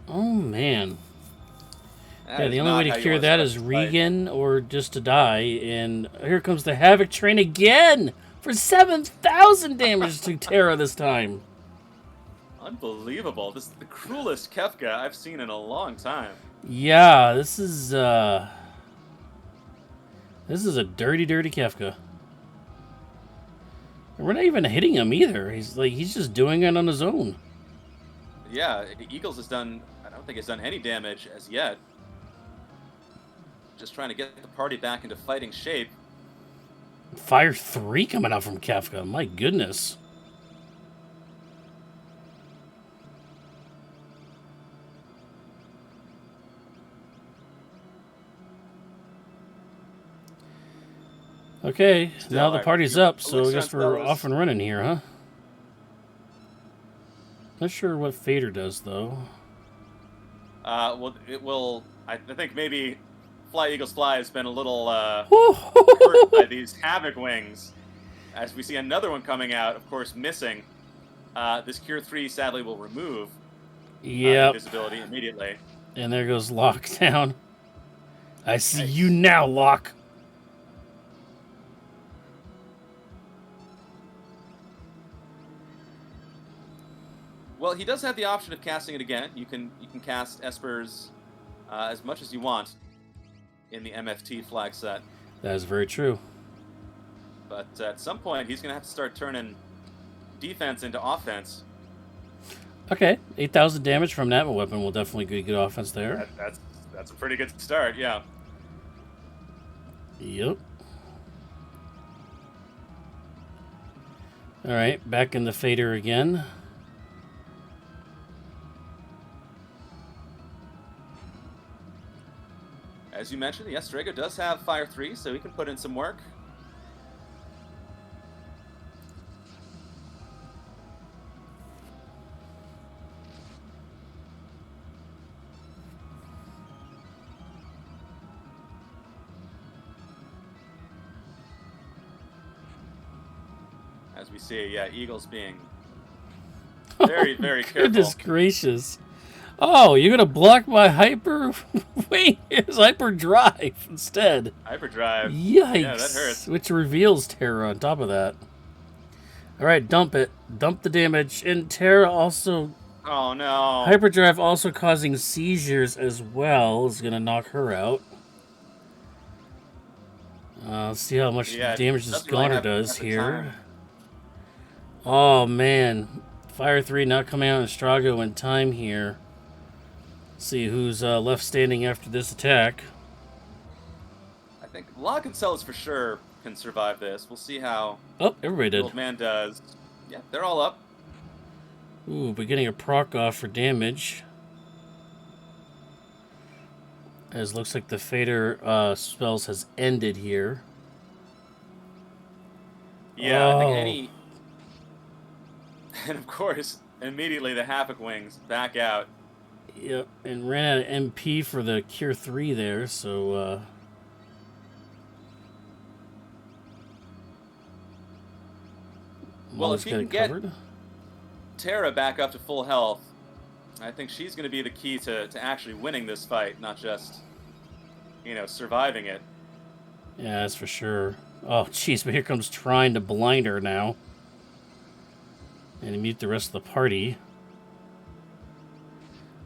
[SPEAKER 3] Oh, man.
[SPEAKER 2] That
[SPEAKER 3] Yeah,
[SPEAKER 2] is
[SPEAKER 3] the only
[SPEAKER 2] not
[SPEAKER 3] way
[SPEAKER 2] how
[SPEAKER 3] to
[SPEAKER 2] you
[SPEAKER 3] cure
[SPEAKER 2] wanna
[SPEAKER 3] that
[SPEAKER 2] start
[SPEAKER 3] is
[SPEAKER 2] this fight.
[SPEAKER 3] Regan or just to die. And here comes the Havoc Train again for 7,000 damage to Terra this time.
[SPEAKER 2] Unbelievable. This is the cruelest Kefka I've seen in a long time.
[SPEAKER 3] Yeah, this is a dirty, dirty Kefka. And we're not even hitting him either. He's just doing it on his own.
[SPEAKER 2] Yeah, Eagles has done, I don't think has done any damage as yet. Just trying to get the party back into fighting shape.
[SPEAKER 3] Fire 3 coming out from Kefka. My goodness. Okay, now the
[SPEAKER 2] alright,
[SPEAKER 3] party's
[SPEAKER 2] you-
[SPEAKER 3] up, so I
[SPEAKER 2] Elixir
[SPEAKER 3] guess
[SPEAKER 2] on
[SPEAKER 3] we're
[SPEAKER 2] Celos.
[SPEAKER 3] off and running here, huh? Not sure what Fader does, though.
[SPEAKER 2] Well, it will, I think maybe Flyeaglesfly has been a little hurt
[SPEAKER 3] Woo!
[SPEAKER 2] by these Havoc wings. As we see another one coming out, of course, missing. This Cure 3 sadly will remove
[SPEAKER 3] Yep,
[SPEAKER 2] invisibility immediately.
[SPEAKER 3] and there goes Locke down. I see
[SPEAKER 2] Nice.
[SPEAKER 3] you now, Locke.
[SPEAKER 2] Well, he does have the option of casting it again. You can cast Espers as much as you want in the MFT flag set,
[SPEAKER 3] That is very true.
[SPEAKER 2] but at some point he's going to have to start turning defense into offense.
[SPEAKER 3] Okay, 8,000 damage from that weapon will definitely be good offense there.
[SPEAKER 2] That's a pretty good start, yeah.
[SPEAKER 3] Yep. All right, back in the fader again.
[SPEAKER 2] As you mentioned, yes, Drago does have Fire 3, so he can put in some work. As we see, yeah, Eagles being very, very careful.
[SPEAKER 3] Goodness gracious. Oh, you're going to block my hyper? Wait, it's hyperdrive instead.
[SPEAKER 2] Hyperdrive.
[SPEAKER 3] Yikes.
[SPEAKER 2] Yeah, that hurts.
[SPEAKER 3] Which reveals Terra on top of that. All right, dump it. Dump the damage. And Terra also...
[SPEAKER 2] Oh, no.
[SPEAKER 3] Hyperdrive also causing seizures as well is going to knock her out. Let's see how much damage this Goner does here.
[SPEAKER 2] Time.
[SPEAKER 3] Oh, man. Fire 3 not coming out in Strago in time here. See who's left standing after this attack.
[SPEAKER 2] I think Log and Celis for sure can survive this. We'll see how
[SPEAKER 3] Everybody
[SPEAKER 2] the
[SPEAKER 3] did.
[SPEAKER 2] old man does. Yeah, they're all up.
[SPEAKER 3] Ooh, but getting a proc off for damage. As looks like the Fader spells has ended here.
[SPEAKER 2] Yeah, I think any... And of course, immediately the Havoc Wings back out.
[SPEAKER 3] Yep, and ran out of MP for the Cure 3 there, so...
[SPEAKER 2] Well, if you can get Terra back up to full health, I think she's going to be the key to actually winning this fight, not just, you know, surviving it.
[SPEAKER 3] Yeah, that's for sure. Oh, jeez, but here comes trying to blind her now. And mute the rest of the party.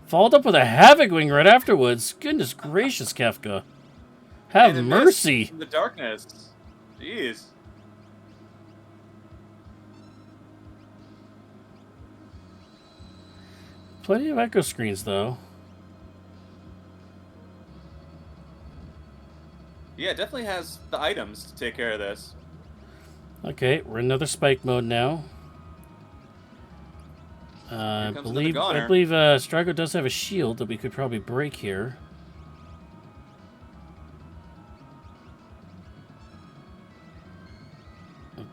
[SPEAKER 3] Followed up with a Havoc Wing right afterwards. Goodness gracious, Kefka. Have mercy.
[SPEAKER 2] In the darkness. Jeez.
[SPEAKER 3] Plenty of echo screens, though.
[SPEAKER 2] Yeah, it definitely has the items to take care of this.
[SPEAKER 3] Okay, we're in another spike mode now. I believe Strago does have a shield that we could probably break here.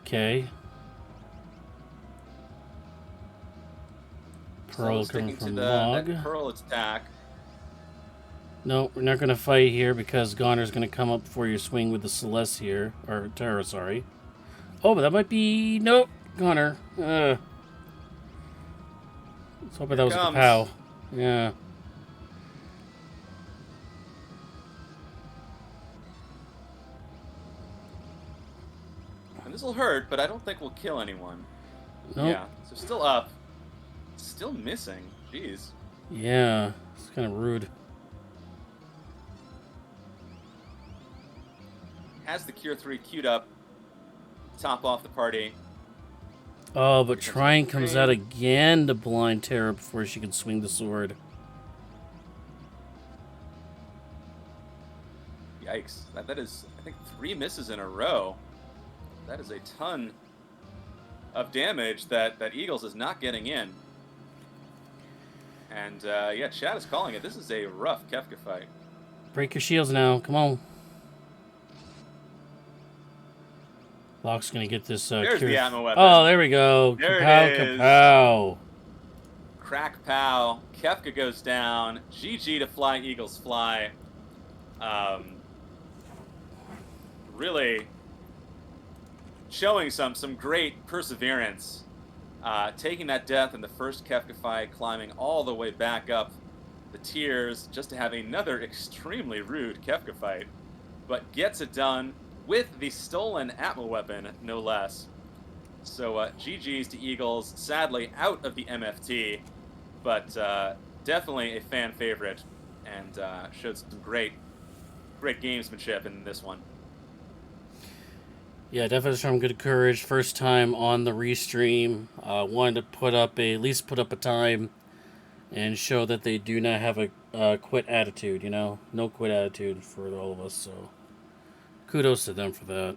[SPEAKER 3] Okay. Pearl coming from Log.
[SPEAKER 2] That Pearl attack.
[SPEAKER 3] No, we're not going to fight here because Goner's going to come up before you swing with the Celeste here. Or Terra, sorry. Oh, but that might be... Nope, Goner. Let's hope that was a Kapow. Yeah.
[SPEAKER 2] And this will hurt, but I don't think we'll kill anyone.
[SPEAKER 3] Nope.
[SPEAKER 2] Yeah, so still up. Still missing. Jeez.
[SPEAKER 3] Yeah, it's kind of rude.
[SPEAKER 2] Has the Cure 3 queued up. Top off the party.
[SPEAKER 3] Oh, but Trine comes out again to blind Terra before she can swing the sword.
[SPEAKER 2] Yikes. That is, I think, 3 misses in a row. That is a ton of damage that Eagles is not getting in. And, yeah, chat is calling it. This is a rough Kefka fight.
[SPEAKER 3] Break your shields now. Come on. Locke's going to get this...
[SPEAKER 2] There's the ammo weapon.
[SPEAKER 3] Oh, there we go.
[SPEAKER 2] There
[SPEAKER 3] Kapow,
[SPEAKER 2] it is.
[SPEAKER 3] Kapow.
[SPEAKER 2] Crack pow. Kefka goes down. GG to Flyeaglesfly. Really showing some great perseverance. Taking that death in the first Kefka fight, climbing all the way back up the tiers just to have another extremely rude Kefka fight. But gets it done with the stolen Atma weapon, no less. So GG's to Eagles, sadly out of the MFT, but definitely a fan favorite, and showed some great gamesmanship in this one.
[SPEAKER 3] Yeah, definitely showing good courage. First time on the restream. Wanted to at least put up a time and show that they do not have a quit attitude, you know? No quit attitude for all of us, so kudos to them for that.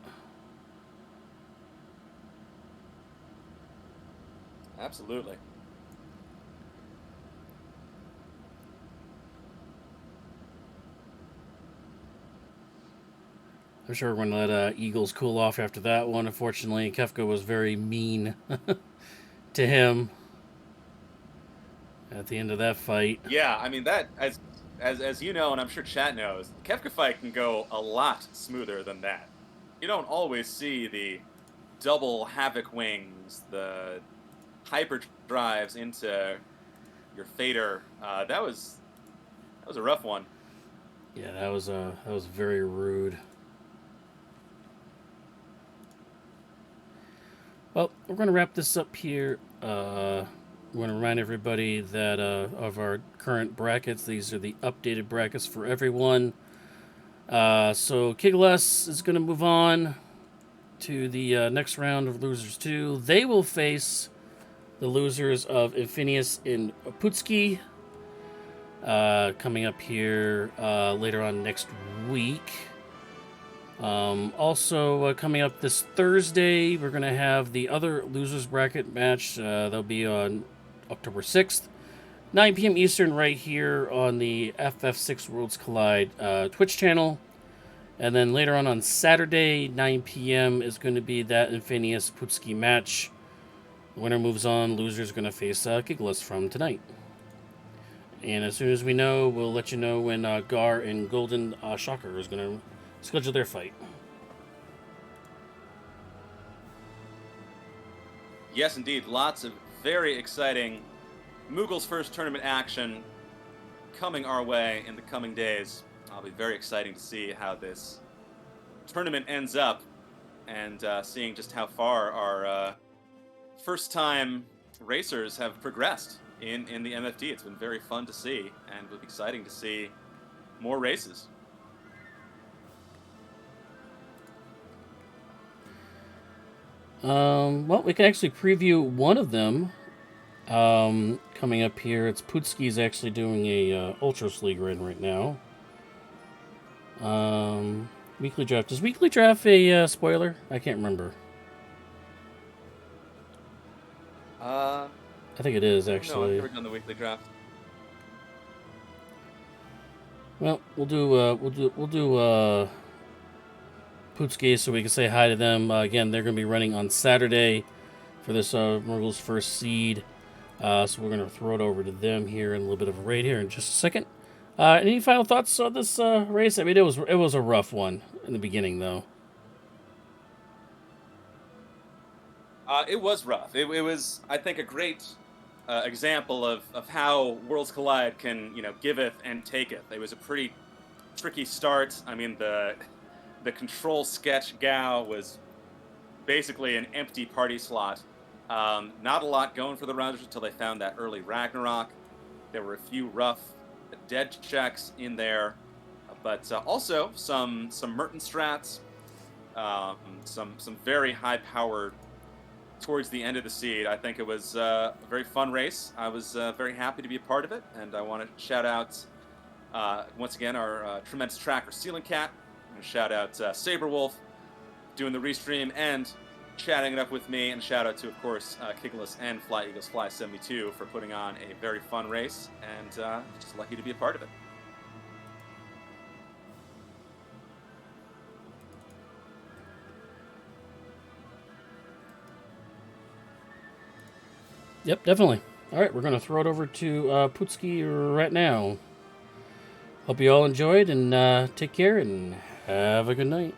[SPEAKER 2] Absolutely.
[SPEAKER 3] I'm sure we're going to let Eagles cool off after that one. Unfortunately, Kefka was very mean to him at the end of that fight.
[SPEAKER 2] Yeah, I mean that as you know, and I'm sure chat knows, Kefka fight can go a lot smoother than that. You don't always see the double havoc wings, the hyper drives into your fader. That was a rough one.
[SPEAKER 3] Yeah, that was very rude. Well, we're going to wrap this up here. We're going to remind everybody that of our current brackets. These are the updated brackets for everyone. So Kigalas is going to move on to the next round of Losers 2. They will face the losers of Infinius and Putski coming up here later on next week. Also, coming up this Thursday, we're going to have the other losers bracket match. That'll be on October 6th, 9 p.m. Eastern, right here on the FF6 Worlds Collide Twitch channel. And then later on Saturday, 9 p.m. is going to be that Infinius Putski match. Winner moves on. Loser's going to face Kigalas from tonight. And as soon as we know, we'll let you know when Gar and Golden Shocker is going to schedule their fight.
[SPEAKER 2] Yes, indeed. Lots of very exciting Moogles first tournament action coming our way in the coming days. I'll be very exciting to see how this tournament ends up and seeing just how far our first-time racers have progressed in the MFT. It's been very fun to see, and it'll be exciting to see more races.
[SPEAKER 3] Well, we can actually preview one of them coming up here. It's Putski's actually doing a Ultras League run right now. Weekly draft. Is weekly draft a spoiler? I can't remember. I think it is actually.
[SPEAKER 2] No, I've never done the weekly draft.
[SPEAKER 3] Well, we'll do Putski so we can say hi to them. Again, they're going to be running on Saturday for this Moogles first seed. So we're going to throw it over to them here in a little bit of a raid here in just a second. Any final thoughts on this race? I mean, it was a rough one in the beginning, though.
[SPEAKER 2] It was rough. It was, I think, a great example of how Worlds Collide can, giveth and taketh. It was a pretty tricky start. I mean, the control sketch Gao was basically an empty party slot. Not a lot going for the Rounders until they found that early Ragnarok. There were a few rough dead checks in there, but also some Merton strats, some very high-powered towards the end of the seed. I think it was a very fun race. I was very happy to be a part of it, and I want to shout out once again our tremendous tracker Sealing Cat. And shout out Saberwolf doing the restream and chatting it up with me, and shout out to, of course, Kigalas and Flyeaglesfly72 for putting on a very fun race, and just lucky to be a part of it.
[SPEAKER 3] Yep, definitely. All right, we're going to throw it over to Putski right now. Hope you all enjoyed, and take care, and have a good night.